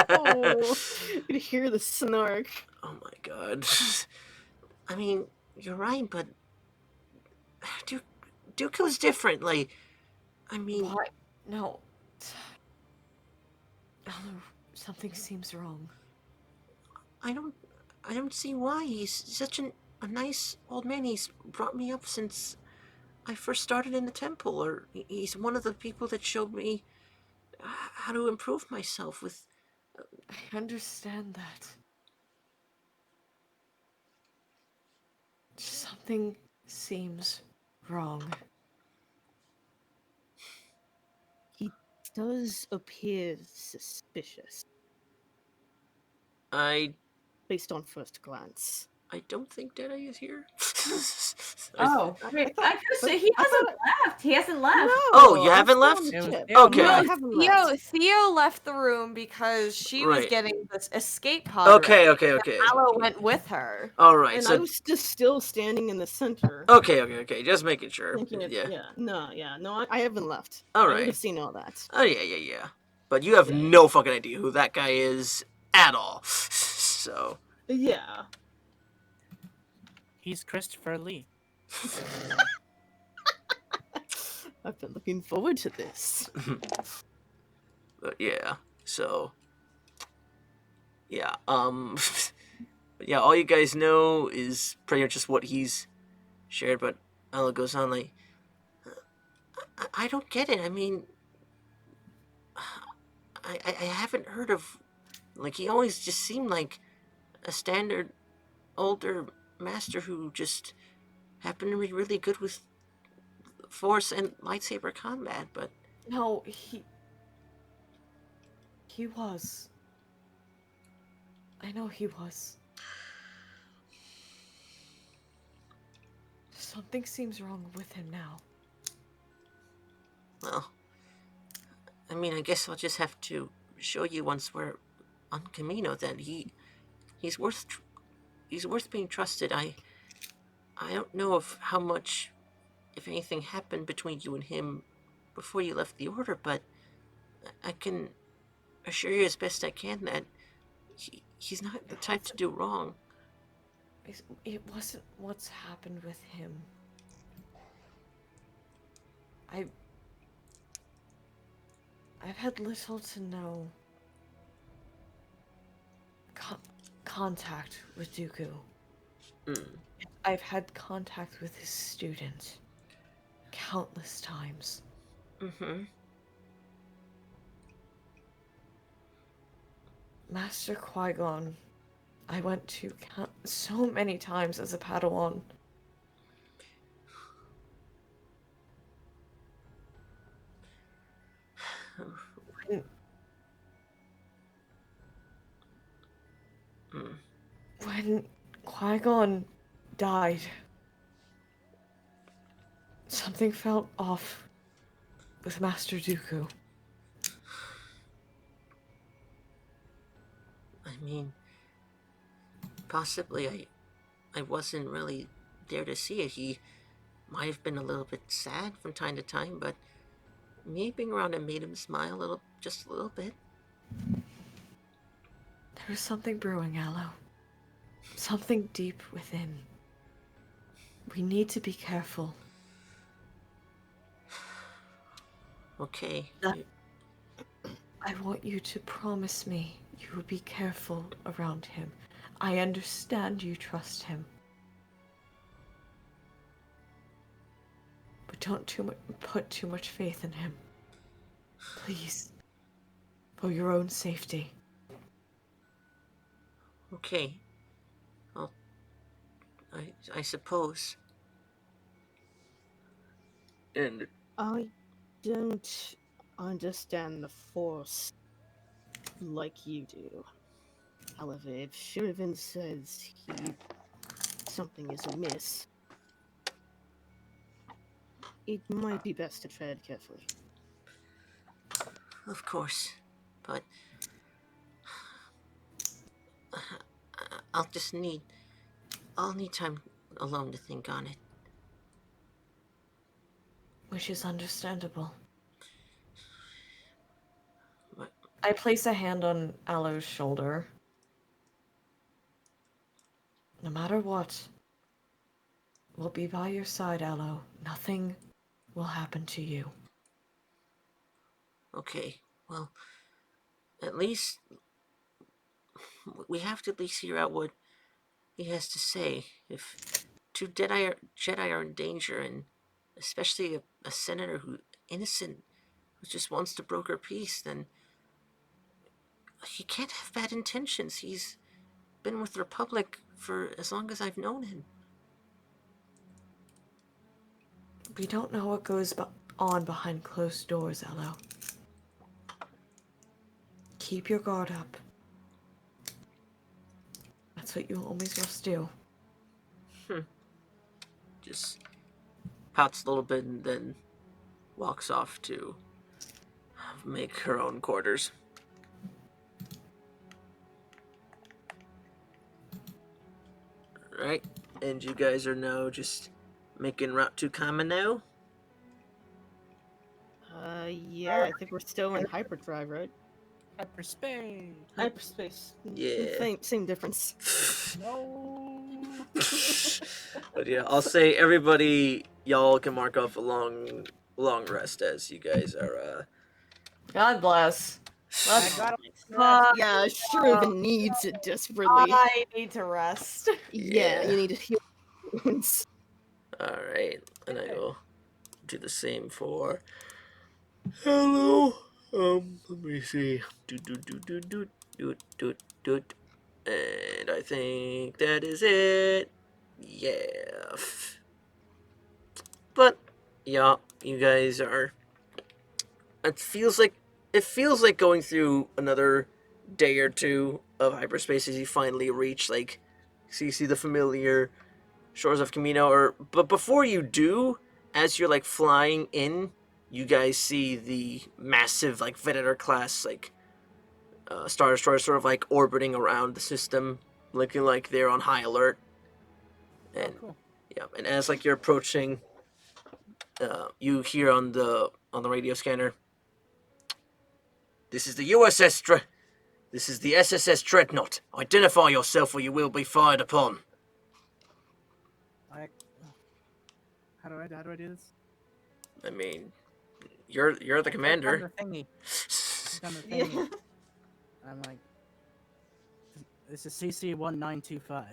S5: Oh, you could hear the snark.
S1: Oh my god.
S6: I mean, you're right, but Dooku's different. Like, I mean,
S7: What? No. Oh, something seems wrong.
S6: I don't see why. He's such a nice old man. He's brought me up since I first started in the temple, or he's one of the people that showed me how to improve myself with...
S7: I understand that. Something seems wrong.
S5: He does appear suspicious
S1: I
S5: based on first glance.
S1: don't think Deadeye is here.
S8: Oh, wait, I could say he hasn't left. He hasn't left.
S5: No,
S1: Oh, you
S5: I'm
S1: haven't
S5: still
S1: left?
S5: on the
S2: It was-
S5: ship.
S2: it was
S1: Okay.
S5: No, I
S2: left.
S5: haven't left.
S7: Theo left the room because she was
S1: Right.
S7: getting this escape pod.
S1: Okay,
S7: ready,
S1: okay,
S7: and
S1: okay.
S7: Aloe went with her.
S1: Alright,
S5: And
S1: so...
S5: I was just still standing in the center.
S1: Okay, just making sure.
S5: Thinking it-
S1: Yeah.
S5: No, I haven't left. I
S1: Alright.
S5: would have seen all that.
S1: Oh, yeah. But you have no fucking idea who that guy is at all. So...
S5: Yeah.
S2: He's Christopher Lee.
S5: I've been looking forward to this.
S1: But yeah, so... Yeah, but yeah, all you guys know is pretty much just what he's shared, but Ella goes on like...
S6: I don't get it. I mean, I haven't heard of... Like, he always just seemed like a standard older master who just happened to be really good with force and lightsaber combat, but...
S7: No, He was. I know he was. Something seems wrong with him now.
S6: Well, I mean, I guess I'll just have to show you once we're on Camino that he's worth being trusted. I don't know of how much, if anything, happened between you and him before you left the Order, but I can assure you as best I can that he's not the type to do wrong.
S7: It wasn't what's happened with him. I've had little to no contact with Dooku. I've had contact with his student countless times. Master Qui-Gon, I went to so many times as a Padawan. When Qui-Gon died, something felt off with Master Dooku.
S6: I mean, possibly I wasn't really there to see it. He might have been a little bit sad from time to time, but me being around him made him smile just a little bit.
S7: There was something brewing, Aloe. Something deep within. We need to be careful.
S6: Okay.
S7: I want you to promise me you will be careful around him. I understand you trust him. But don't put too much faith in him. Please. For your own safety.
S6: Okay. Well, I suppose.
S1: And
S5: I don't understand the Force like you do. However, if Shir'iven says something is amiss, it might be best to tread carefully.
S6: Of course. But I'll need time alone to think on it.
S7: Which is understandable.
S6: What?
S7: I place a hand on Aloe's shoulder. No matter what, we'll be by your side, Aloe. Nothing will happen to you.
S6: Okay, well, at least we have to at least hear out what he has to say. If two Jedi are in danger, and especially a senator who just wants to broker peace, then he can't have bad intentions. He's been with the Republic for as long as I've known him.
S7: We don't know what goes on behind closed doors, Aloe. Keep your guard up. That's what you always must do.
S6: Just pouts a little bit and then walks off to make her own quarters. Right, and you guys are now just making route to Kamino?
S5: Yeah, I think we're still in hyperdrive, right?
S2: Hyperspace.
S5: Hyperspace.
S6: Yeah.
S5: Same difference.
S2: No.
S1: but yeah, I'll say everybody, y'all can mark off a long rest as you guys are.
S7: God bless.
S5: Yeah, Shir'iven needs it desperately.
S8: I need to rest.
S5: Yeah,
S1: Yeah.
S5: you need to heal wounds.
S1: All right, and I will do the same for. Hello. Let me see. And I think that is it. Yeah. But yeah, you guys are. It feels like it feels like going through another day or two of hyperspace as you finally reach, like, so you see the familiar shores of Camino. But before you do, as you're like flying in, you guys see the massive like Venator class like Star Destroyer sort of like orbiting around the system, looking like they're on high alert. And
S2: Cool.
S1: yeah, and as like you're approaching, you hear on the radio scanner, "This is the USS This is the SSS Dreadnought. Identify yourself or you will be fired upon."
S2: How do I do this?
S1: I mean, you're the commander.
S2: I've done the thingy.
S5: Yeah.
S2: I'm like, this is CC 1925.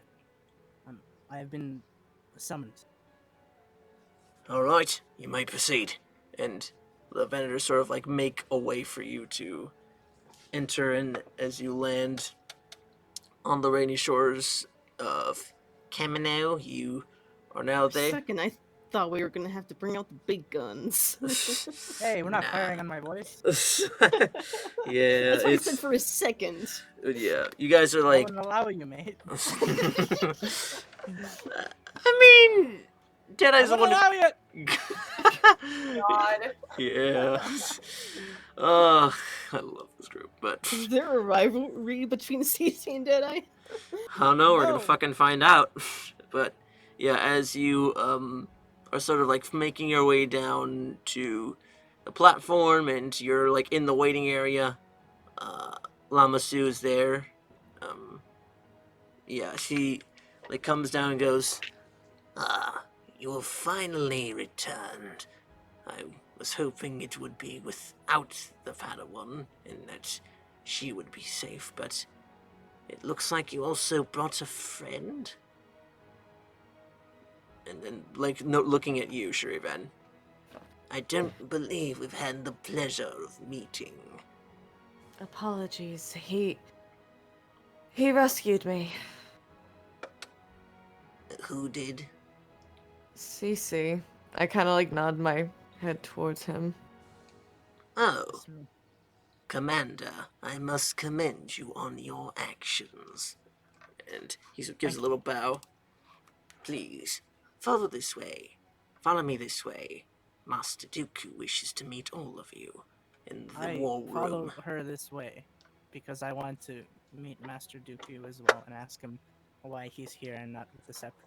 S2: I have been summoned.
S1: All right, you may proceed. And the Venators sort of like make a way for you to enter in as you land on the rainy shores of Camino. You are now
S5: For a
S1: there.
S5: second, I thought we were gonna have to bring out the big guns.
S2: Hey, we're not
S1: Nah.
S2: firing on my voice.
S1: Yeah,
S5: That's what I
S1: it's
S5: said for a second.
S1: yeah. You guys are
S2: I
S1: like.
S2: wouldn't allow you, mate.
S1: I mean, Deadeye's the
S2: I
S1: one.
S2: wouldn't allow you.
S7: God.
S1: Yeah. I love this group, but
S5: Is there a rivalry between Ceecee and Deadeye?
S1: I don't know. We're
S2: No.
S1: gonna fucking find out. But yeah, as you are sort of like making your way down to the platform and you're like in the waiting area, Lama Su is there. Yeah, she like comes down and goes,
S6: Ah, you have finally returned. I was hoping it would be without the Padawan, and that she would be safe, but it looks like you also brought a friend.
S1: and then like no, looking at you, Shir'iven.
S6: I don't believe we've had the pleasure of meeting.
S7: Apologies. He rescued me.
S6: Who did?
S7: Ceecee. I kind of like nod my head towards him.
S6: Oh, Commander, I must commend you on your actions.
S1: And he gives a little bow.
S6: Please, follow this way. Follow me this way. Master Dooku wishes to meet all of you in the
S2: I
S6: war
S2: follow
S6: room.
S2: her this way because I want to meet Master Dooku as well and ask him why he's here and not with the separate.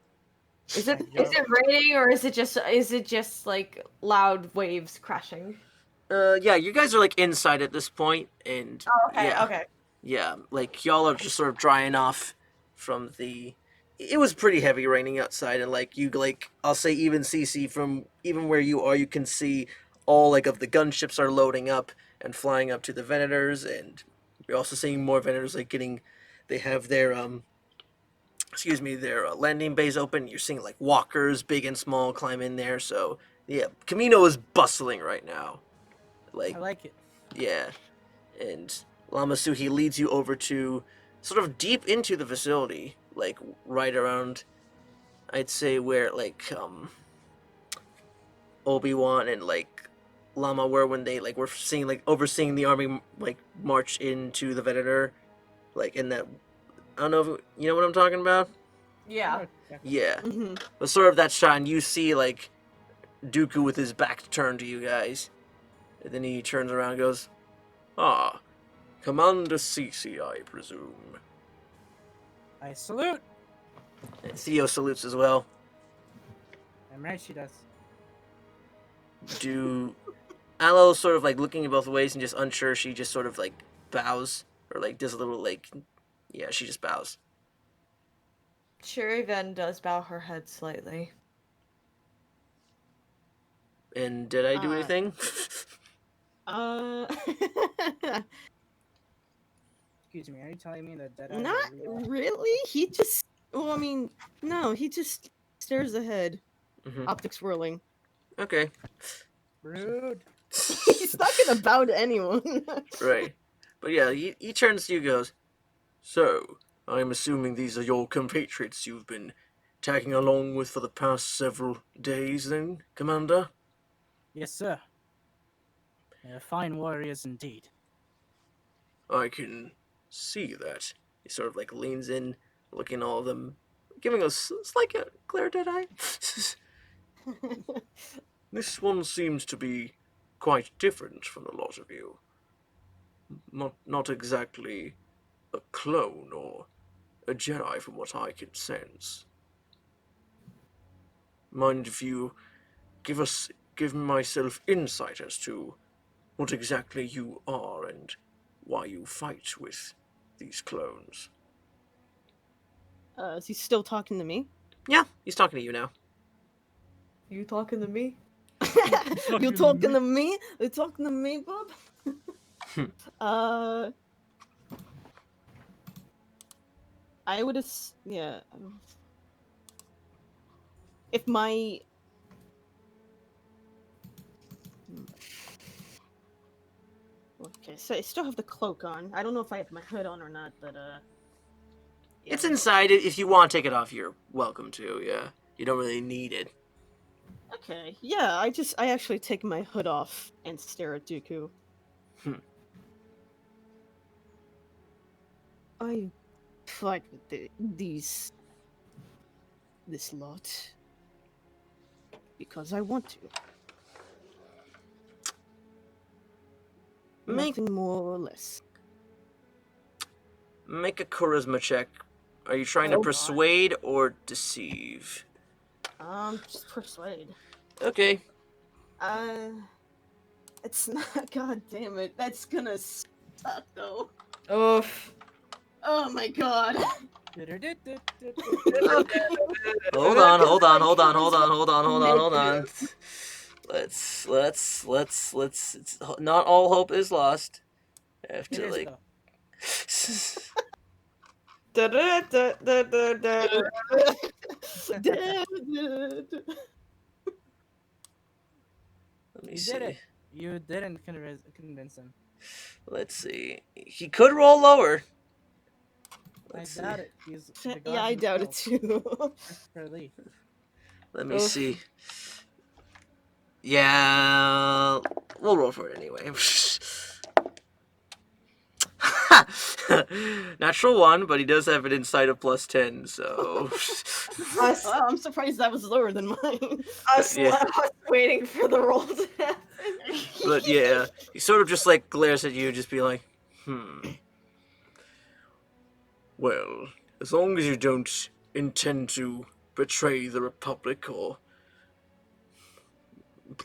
S7: Is it raining or is it just like loud waves crashing?
S1: Yeah, you guys are like inside at this point, and
S7: Oh, okay,
S1: yeah,
S7: okay.
S1: yeah, like y'all are just sort of drying off from the. It was pretty heavy raining outside, and like you like I'll say even Ceecee from even where you are, you can see all like of the gunships are loading up and flying up to the Venators, and you're also seeing more Venators like getting. They have their their landing bays open. You're seeing like walkers, big and small, climb in there. So yeah, Camino is bustling right now. Like
S2: I like it.
S1: yeah, and Lama Su, he leads you over to sort of deep into the facility, like right around, I'd say where like Obi-Wan and like Lama were when they like were seeing like overseeing the army like march into the Venator, like in that. I don't know if you know what I'm talking about.
S7: Yeah.
S1: Yeah,
S5: hmm
S1: but sort of that shot, and you see like Dooku with his back turned to you guys, and then he turns around and goes, "Ah, Commander Ceecee, I presume."
S2: I salute.
S1: And Thio salutes as well.
S2: I'm right, she does.
S1: Do Aloe sort of like looking both ways and just unsure, she just sort of like bows or like does a little like, yeah, she just bows.
S7: Shir'iven does bow her head slightly.
S1: And did I do anything?
S2: Excuse me, are you telling me that Deadeye
S5: Not
S2: is a real-
S5: really. He just. Well, I mean, no. He just stares ahead,
S1: Hmm.
S5: optics swirling.
S1: Okay,
S2: rude?
S5: He's not gonna bow to anyone.
S1: right. But yeah, he turns to you, goes, "So, I'm assuming these are your compatriots you've been tagging along with for the past several days, then, Commander?"
S2: Yes, sir. Fine warriors indeed.
S1: I can see that. He sort of like leans in, looking at all of them, giving us like a clear Deadeye. This one seems to be quite different from the lot of you. Not exactly a clone or a Jedi from what I can sense. Mind if you give myself insight as to what exactly you are and why you fight with these clones?
S5: Is he still talking to me?
S1: Yeah, he's talking to you now.
S8: You talking to me?
S5: You talking to me? You talking to me, bub? I would yeah. If my okay, so I still have the cloak on. I don't know if I have my hood on or not, but yeah.
S1: It's inside. If you want to take it off, you're welcome to. Yeah, you don't really need it.
S5: Okay, yeah. I actually take my hood off and stare at Dooku. I fight with this lot because I want to. Nothing more or less.
S1: Make a charisma check. Are you trying to persuade or deceive?
S5: Just persuade.
S1: Okay.
S5: It's not. God damn it! That's gonna suck though.
S8: Oof.
S5: Oh my god.
S1: Hold on. Let's. It's not all hope is lost. I have to like. Let me see.
S2: Did it. You didn't convince him.
S1: Let's see. He could roll lower.
S2: Let's doubt it. He's
S5: yeah, I doubt it too.
S1: Let me see. Yeah, we'll roll for it anyway. Natural 1, but he does have an insight of +10, so.
S5: Oh, I'm surprised that was lower than mine.
S8: Us waiting for the roll to happen.
S1: But yeah, he sort of just like glares at you, just be like, Well, as long as you don't intend to betray the Republic or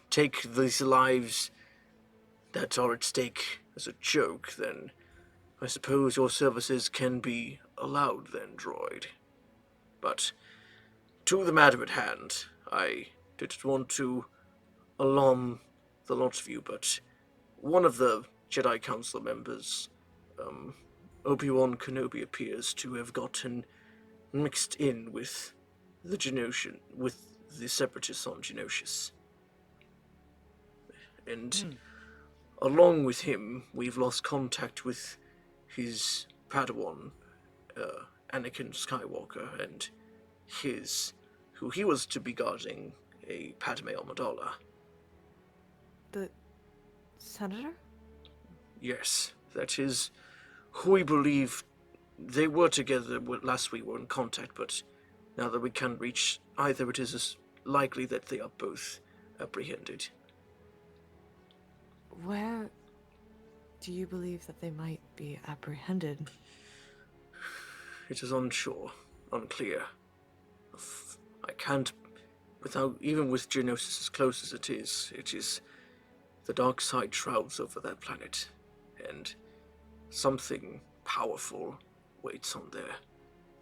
S1: take these lives that are at stake as a joke, then I suppose your services can be allowed then, droid. But to the matter at hand, I didn't want to alarm the lot of you, but one of the Jedi Council members, Obi-Wan Kenobi, appears to have gotten mixed in with the Genosian, with the Separatists on Geonosis. And along with him, we've lost contact with his Padawan, Anakin Skywalker, and who he was to be guarding, a Padme Amidala.
S7: The senator?
S1: Yes, that is who we believe. They were together last we were in contact, but now that we can't reach either, it is as likely that they are both apprehended.
S7: Where do you believe that they might be apprehended?
S1: It is unclear. I can't, even with Geonosis as close as it is the dark side shrouds over that planet, and something powerful waits on there.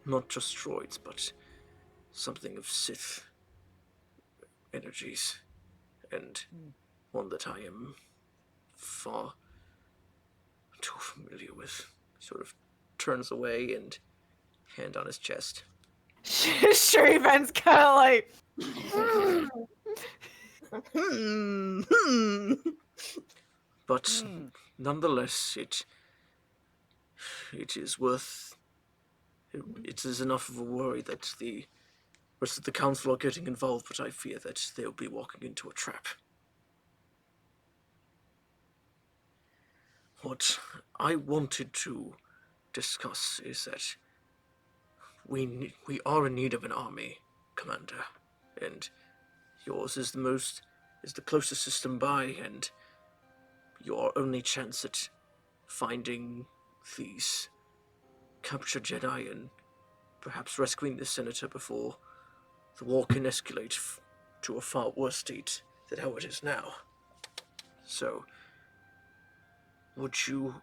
S1: Not just droids, but something of Sith energies, and one that I am far too familiar with. Sort of turns away and hand on his chest.
S7: Shir'iven's kind of like...
S1: But nonetheless, it is worth. It is enough of a worry that the rest of the council are getting involved, but I fear that they'll be walking into a trap. What I wanted to discuss is that we are in need of an army, Commander, and yours is the closest system by, and your only chance at finding these captured Jedi and perhaps rescuing the Senator before the war can escalate to a far worse state than how it is now. So, would you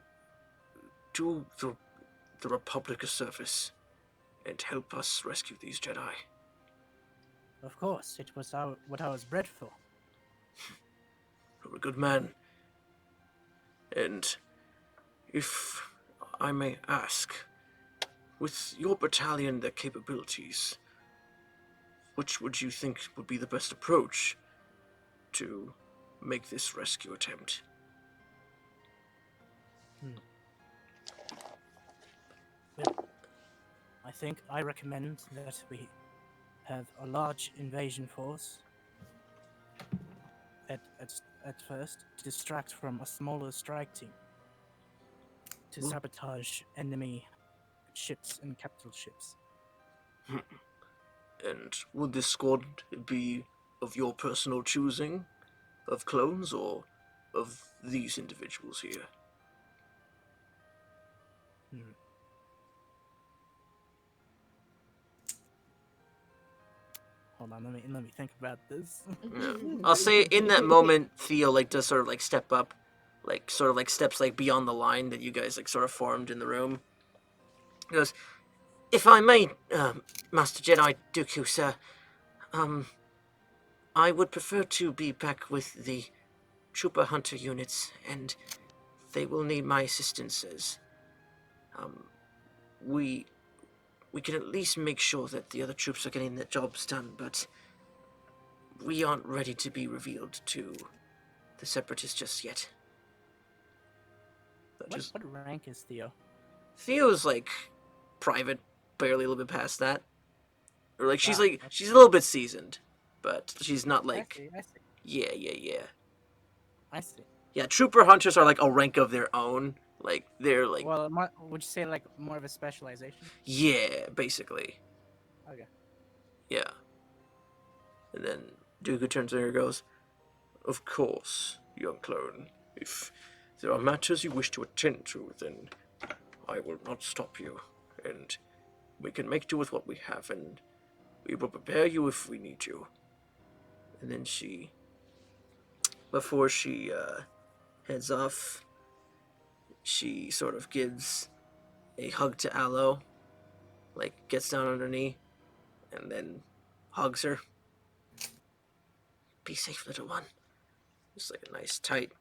S1: do the Republic a service and help us rescue these Jedi?
S2: Of course, it was what I was bred for.
S1: You're a good man. And if I may ask, with your battalion, their capabilities, which would you think would be the best approach to make this rescue attempt?
S2: Well, I recommend that we have a large invasion force at first to distract from a smaller strike team to sabotage enemy ships and capital ships.
S1: And would this squad be of your personal choosing, of clones, or of these individuals here?
S2: Hold on, let me think about this.
S1: Yeah. I'll say in that moment, Thio does sort of step up, steps beyond the line that you guys sort of formed in the room. He goes, "If I may, Master Jedi Dooku, sir, I would prefer to be back with the Trooper Hunter units, and they will need my assistance as we can at least make sure that the other troops are getting their jobs done, but we aren't ready to be revealed to the Separatists just yet."
S2: What rank is Thio?
S1: Theo's private, barely a little bit past that. Or she's
S2: Wow,
S1: she's a little bit seasoned, but she's not
S2: I see.
S1: yeah.
S2: I see.
S1: Yeah, Trooper Hunters are a rank of their own. They're
S2: Well, would you say more of a specialization?
S1: yeah, basically.
S2: Okay.
S1: Yeah. And then Dooku turns to her and goes, "Of course, young clone. If there are matters you wish to attend to, then I will not stop you. And we can make do with what we have, and we will prepare you if we need you." And then before she heads off, she sort of gives a hug to Aloe, gets down on her knee, and then hugs her. "Be safe, little one." Just a nice, tight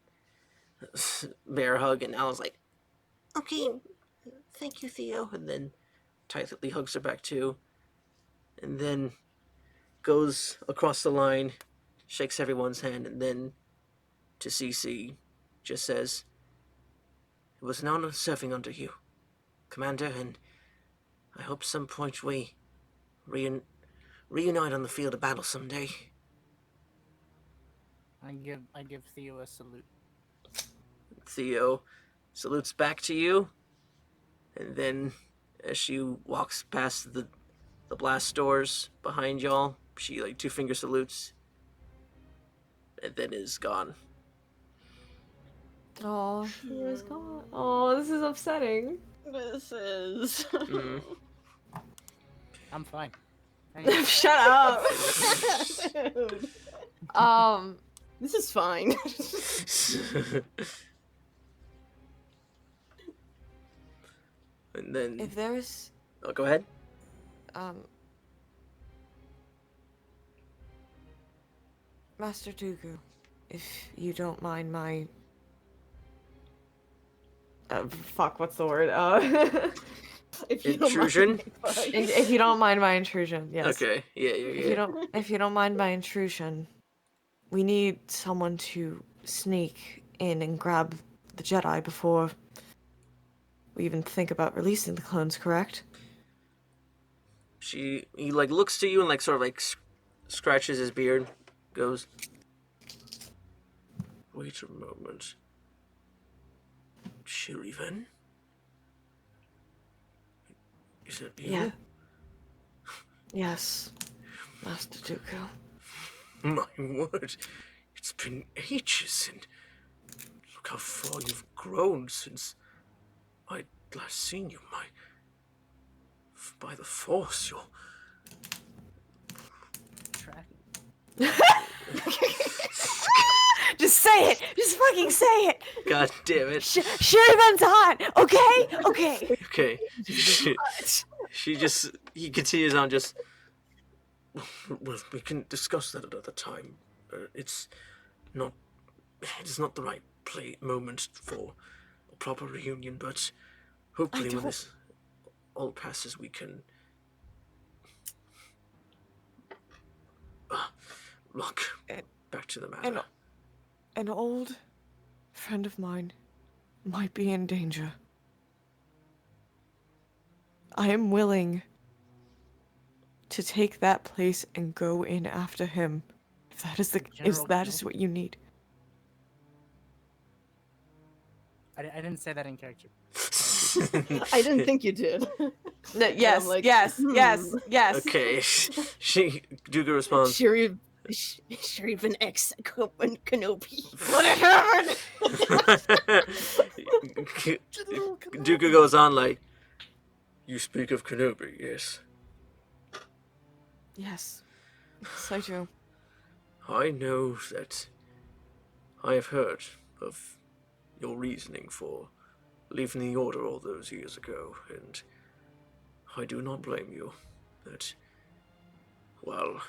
S1: bear hug, and Aloe's "Okay, thank you, Thio," and then tightly hugs her back too, and then goes across the line, shakes everyone's hand, and then to Ceecee just says, "It was an honor serving under you, Commander, and I hope some point we reunite on the field of battle someday."
S2: I give Thio a salute.
S1: Thio salutes back to you, and then as she walks past the blast doors behind y'all, she two-finger salutes, and then is gone.
S7: Oh, he was gone. Oh, this is upsetting.
S5: This is.
S1: Mm.
S2: I'm fine. Thank you.
S7: Shut up.
S5: Dude, this is fine.
S1: And then
S7: If there's
S1: go ahead.
S7: Master Dooku, if you don't mind my fuck, what's the word?
S5: If you don't
S1: Intrusion?
S5: mind, fine.
S7: If you don't mind my intrusion, yes.
S1: Okay. Yeah.
S7: If you don't mind my intrusion, we need someone to sneak in and grab the Jedi before we even think about releasing the clones, correct?
S1: He looks to you and sort of scratches his beard, goes, "Wait a moment.
S6: Shir'iven? Is it you?
S7: Yeah. Yes, Master Dooku.
S6: My word, it's been ages, and look how far you've grown since I last seen you. By the Force, you're...
S2: Track.
S7: Just say it! Just fucking say it!
S1: God damn it.
S7: Shir'iven's hot! Okay? Okay.
S1: Okay. He continues on just, well, we can discuss that another time. It's not the right moment for a proper reunion, but hopefully when this all passes, we can look back to the matter.
S7: An old friend of mine might be in danger. I am willing to take that place and go in after him. If that is what you need.
S2: I didn't say that in character.
S5: I didn't think you did.
S7: Yes,
S5: like,
S7: yes.
S1: Okay. Dooku responds.
S5: Shir'iven X Kenobi.
S1: Dooku goes on like, you speak of Kenobi, yes.
S7: Yes, I do.
S1: I know that I have heard of your reasoning for leaving the Order all those years ago, and I do not blame you. That, well,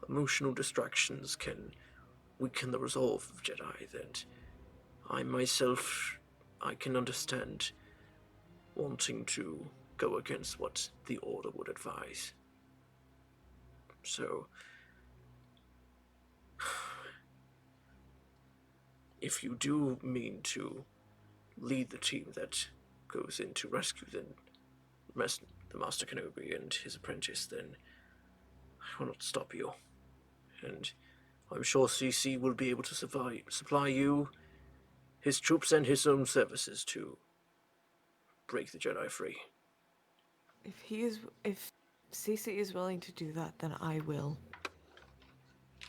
S1: emotional distractions can weaken the resolve of Jedi, that I myself, I can understand wanting to go against what the Order would advise. So, if you do mean to lead the team that goes in to rescue the Master Kenobi and his apprentice, then I will not stop you. And I'm sure Ceecee will be able to supply you, his troops, and his own services to break the Jedi free.
S7: If Ceecee is willing to do that, then I will.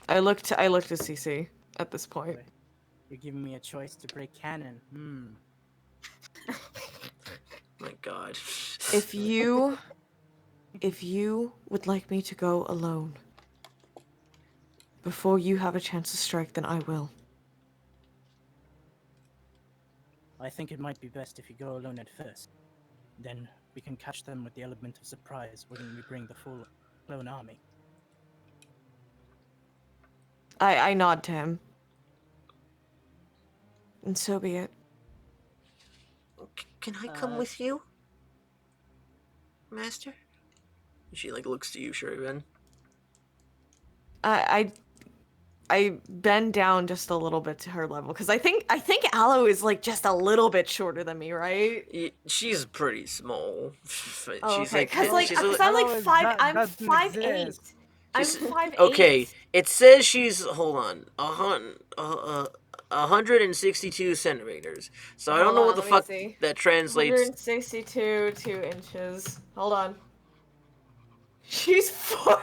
S7: I look to Ceecee at this point.
S2: You're giving me a choice to break canon.
S1: My God.
S7: If you would like me to go alone before you have a chance to strike, then I will.
S2: I think it might be best if you go alone at first. Then we can catch them with the element of surprise when we bring the full clone army.
S7: I nod to him. And so be it.
S6: Can I come with you, Master?
S1: She looks to you, Shir'iven.
S7: I bend down just a little bit to her level because I think Aloe is just a little bit shorter than me, right?
S1: She's pretty small.
S7: Oh,
S1: She's
S7: okay. Because I'm
S2: Aloe
S7: 5'8". I'm
S2: doesn't
S7: 5'8".
S2: exist.
S7: I'm 5'8".
S1: Okay, it says she's 162 centimeters. So I don't know what the fuck that translates.
S7: 162 inches. Hold on. She's 4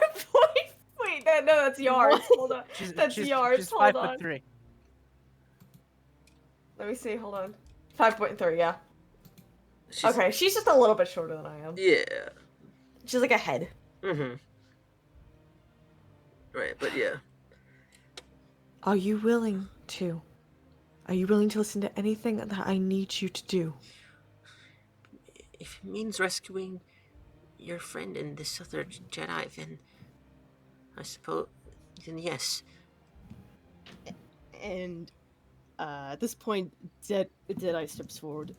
S7: Wait, no, that's yards. Hold on. That's yards.
S2: She's
S7: Hold
S2: 5'3".
S7: Let me see. Hold on. 5.3. Yeah. Okay, she's just a little bit shorter than I am.
S1: Yeah.
S7: She's like a head.
S1: Mm-hmm. Right, but yeah.
S7: Are you willing to listen to anything that I need you to do?
S6: If it means rescuing your friend and this other Jedi, then I suppose, then yes.
S5: And at this point, Deadeye steps forward.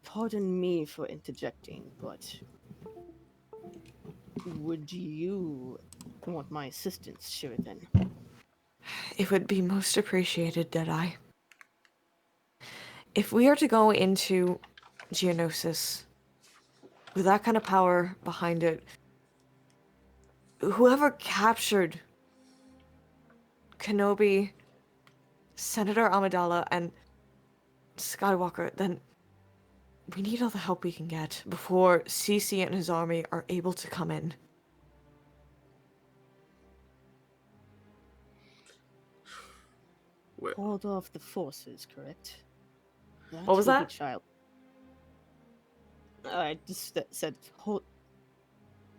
S5: Pardon me for interjecting, but would you want my assistance, Shir'iven?
S7: It would be most appreciated, Deadeye. If we are to go into Geonosis with that kind of power behind it, whoever captured Kenobi, Senator Amidala, and Skywalker, then we need all the help we can get before Ceecee and his army are able to come in.
S1: Well,
S5: Hold off the forces, correct?
S7: What was
S5: will be
S7: that?
S5: Child. I just said,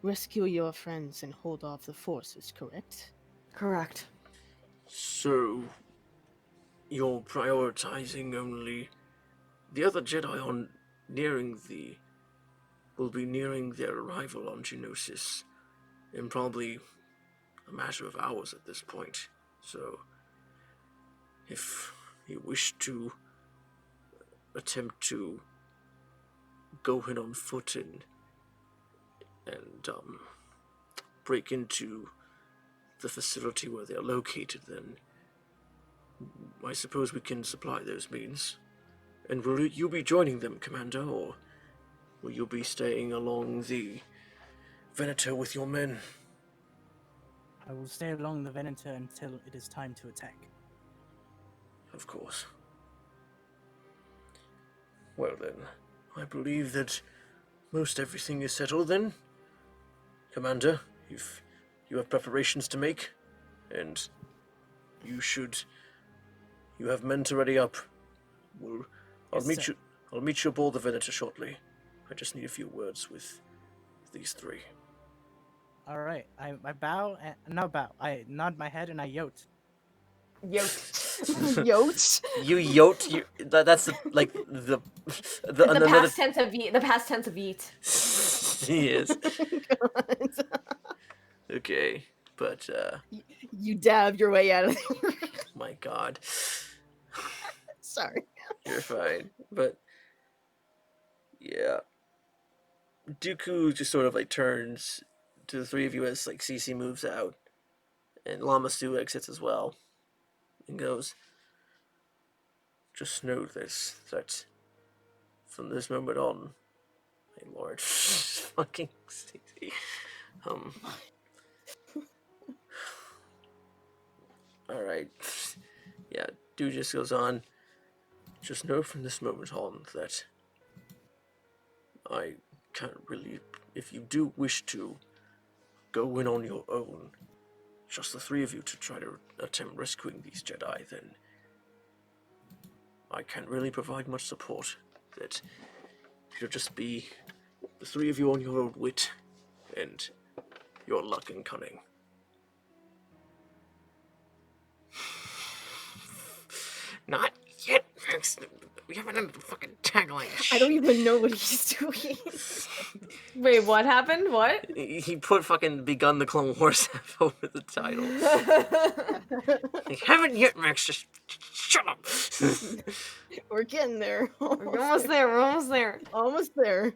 S5: rescue your friends and hold off the forces, correct?
S7: Correct.
S1: so you're prioritizing only the other Jedi on will be nearing their arrival on Geonosis in probably a matter of hours at this point. So, if you wish to attempt to go in on foot and break into the facility where they're located, then I suppose we can supply those means. And will you be joining them, Commander, or will you be staying along the Venator with your men?
S2: I will stay along the Venator until it is time to attack.
S1: Of course. Well then, I believe that most everything is settled then. Commander, if you have preparations to make, and you have men to ready up. I'll
S2: Yes, sir.
S1: meet you aboard the Venator shortly. I just need a few words with these three.
S2: All right. I bow and not bow. I nod my head and I yote.
S5: Yotes?
S1: You yote. That's the
S7: The past tense of eat.
S1: He is.
S5: God.
S1: Okay, but
S5: You dab your way out of there.
S1: my God,
S5: Sorry.
S1: you're fine. But yeah, Dooku just sort of like turns to the three of you as like Ceecee moves out, and Lama Su exits as well, and goes, "Just know this, that from this moment on, my lord, fucking Ceecee, all right, yeah." Dude just goes on. Just know from this moment on that I can't really, if you do wish to go in on your own, just the three of you to try to attempt rescuing these Jedi, then I can't really provide much support. That it'll just be the three of you on your own wit and your luck and cunning. Not yet, Max. We haven't done the fucking tagline.
S5: I don't even know what he's doing.
S7: Wait, what happened? What?
S1: He put fucking begun the Clone Wars over the title. Like, haven't yet, Max. Just shut up.
S5: We're getting there.
S7: We're almost there. We're almost there.
S5: Almost there.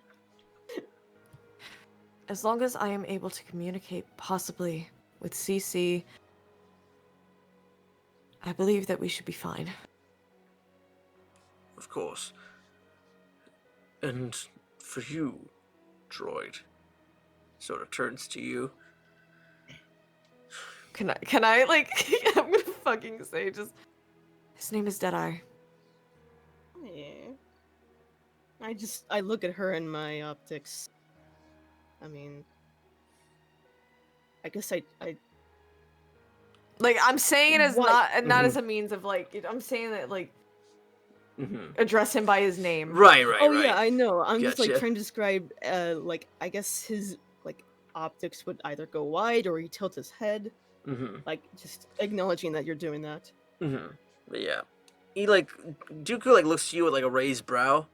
S7: As long as I am able to communicate, possibly with Ceecee, I believe that we should be fine.
S1: Of course. And for you, droid, sort of turns to you.
S7: Can I like, I'm gonna fucking say just, his name is Deadeye.
S5: Yeah. I look at her in my optics. I mean, I guess I
S7: Like, I'm saying it as
S5: What?
S7: not as a means of like, I'm saying that like,
S1: Mm-hmm.
S7: address him by his name.
S1: Right.
S5: Oh
S1: right.
S5: yeah, I know. I'm just like
S1: Gotcha.
S5: trying to describe like I guess his like optics would either go wide or he tilts his head.
S1: Mm-hmm.
S5: Like just acknowledging that you're doing that.
S1: Mm-hmm. But yeah. He like, Dooku like looks to you with like a raised brow,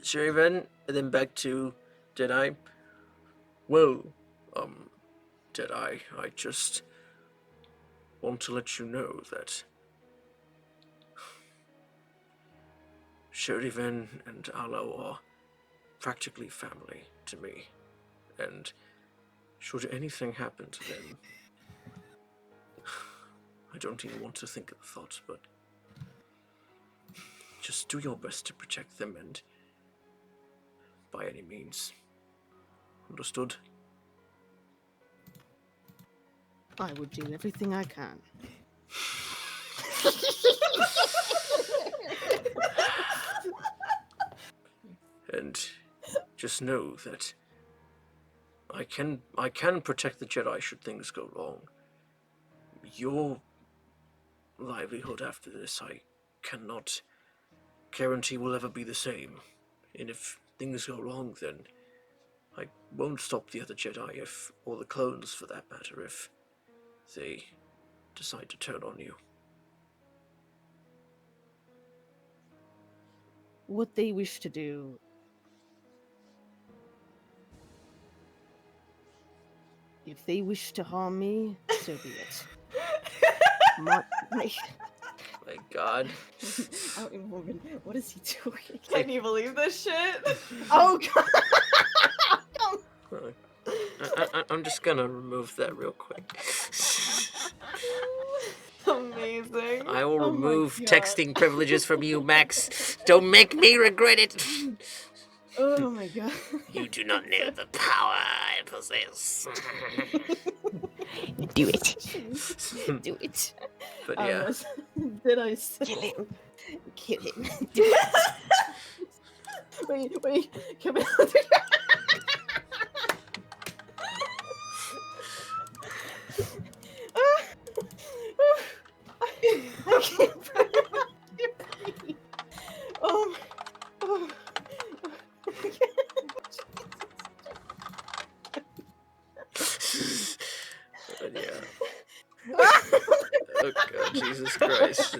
S1: Shir'iven, and then back to Deadeye. Well, Deadeye, I just want to let you know that Shir'iven and Alo are practically family to me, and should anything happen to them, I don't even want to think of the thought, but just do your best to protect them and by any means. Understood?
S5: I would do everything I can.
S1: And just know that I can protect the Jedi should things go wrong. Your livelihood after this, I cannot guarantee will ever be the same. And if things go wrong, then I won't stop the other Jedi, or the clones for that matter, if they decide to turn on you.
S5: What they wish to do. If they wish to harm me, so be it. My
S1: God.
S5: Oh, woman, what is he doing?
S8: Can you believe this shit?
S5: Oh God!
S1: I'm just gonna remove that real quick.
S8: Amazing.
S1: I will
S5: Oh my
S1: remove
S5: God.
S1: texting privileges from you, Max. Don't make me regret it.
S5: Oh my God!
S6: You do not know the power I possess.
S5: Do it. Do it.
S1: But yeah.
S5: Did I say?
S7: Kill him.
S5: Kill him. Do it. Wait, come on. I can't breathe. Oh.
S1: But yeah. Oh God, Jesus Christ.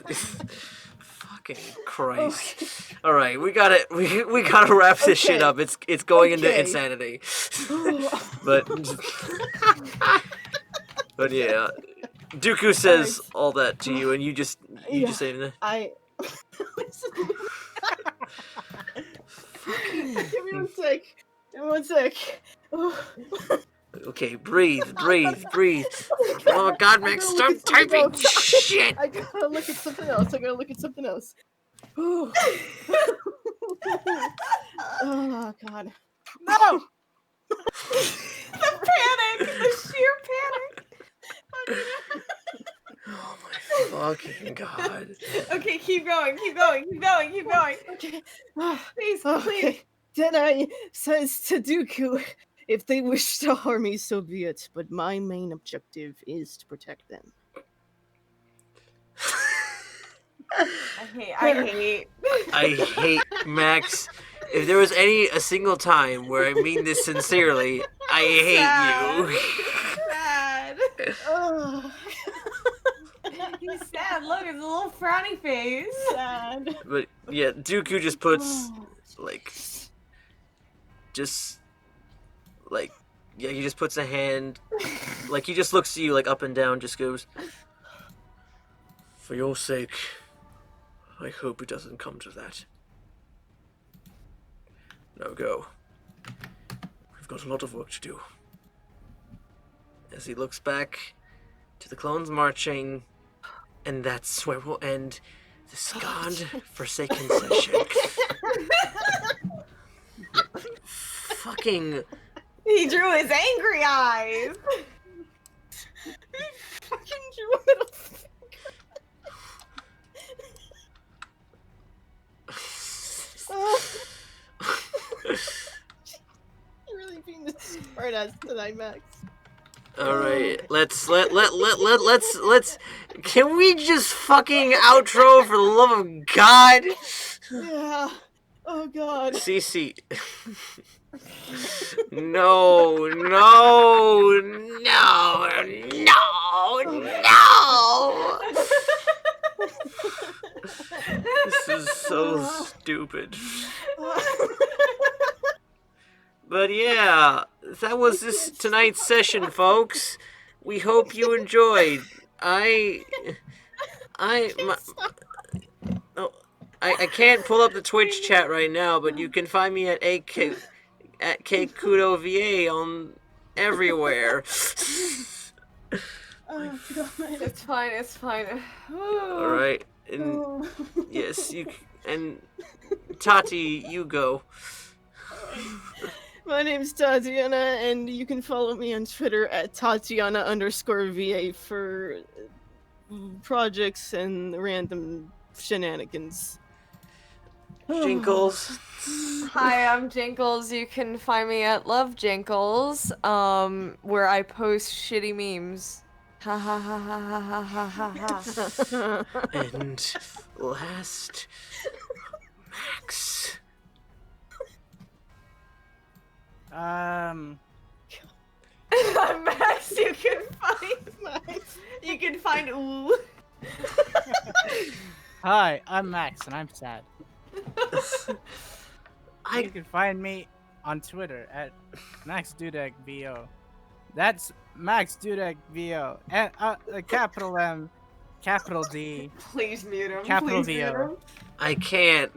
S1: Fucking Christ. Alright, we gotta wrap this shit up. It's going into
S5: Okay.
S1: insanity. But yeah. Dooku says all that to you and you just say
S5: Give me one sec. Give me one sec. Oh.
S1: okay, breathe. Oh God, Max, stop typing shit!
S5: I gotta look at something else. Oh, oh God. No!
S8: The panic! The sheer panic!
S1: Oh my fucking God.
S8: Okay, keep going.
S5: Okay.
S8: Please,
S5: Okay. Deadeye says to Dooku, if they wish to harm me, so be it. But my main objective is to protect them.
S8: I hate.
S1: Max. If there was a single time where I mean this sincerely, I hate
S8: Sad.
S5: Oh.
S8: He's sad. Look, it's a little frowny face.
S5: Sad.
S1: you. But yeah, Dooku just puts he just puts a hand, he just looks at you up and down, just goes, for your sake, I hope it doesn't come to that. Now go. We've got a lot of work to do. As he looks back to the clones marching, and that's where we'll end this God-forsaken session. Fucking...
S8: He drew his angry eyes.
S5: Fucking drew a little You're really being this smart ass tonight, Max.
S1: Alright, let's can we just fucking outro for the love of God?
S5: Yeah. Oh God.
S1: Ceecee. No. This is so stupid. But yeah, that was this tonight's session, folks. We hope you enjoyed. I can't pull up the Twitch chat right now, but you can find me at Couto VA on everywhere.
S5: Oh God.
S7: It's fine.
S1: All right, and yes, and Tati, you go.
S5: My name's Tatianna, and you can follow me on Twitter at Tatianna_VA for projects and random shenanigans.
S1: Jinkles.
S7: Hi, I'm Jinkles. You can find me at Love Jinkles, where I post shitty memes. Ha ha ha ha ha ha ha ha.
S1: And last, Max.
S8: Max, you can find ooh.
S2: Hi, I'm Max, and I'm sad.
S1: I
S2: You can find me on Twitter at MaxDudekVO. That's Max Dudek VO. And capital M, capital D.
S8: Please mute him.
S2: Capital
S8: Please mute
S2: VO.
S8: him.
S1: I can't.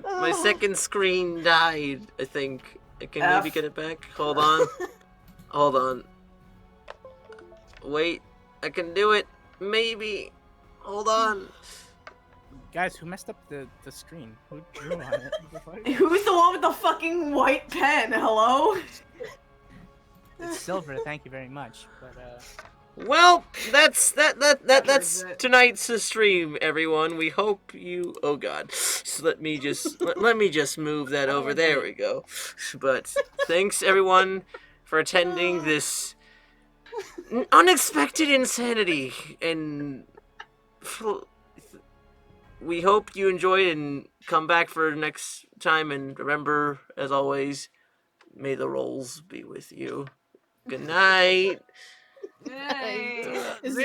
S1: My second screen died, I think. I can maybe
S8: F.
S1: get it back. Hold on. Hold on. Wait, I can do it. Maybe. Hold on.
S2: Guys, who messed up the screen? Who drew on it? What the fuck?
S8: Who's the one with the fucking white pen? Hello?
S2: It's silver, thank you very much. But
S1: Well, that's
S8: That's it.
S1: tonight's stream, everyone. We hope you. Oh God, so let me just let me just move that over. There we go. But thanks everyone for attending this unexpected insanity, and we hope you enjoyed and come back for next time. And remember, as always, may the rolls be with you. Good night.
S5: Is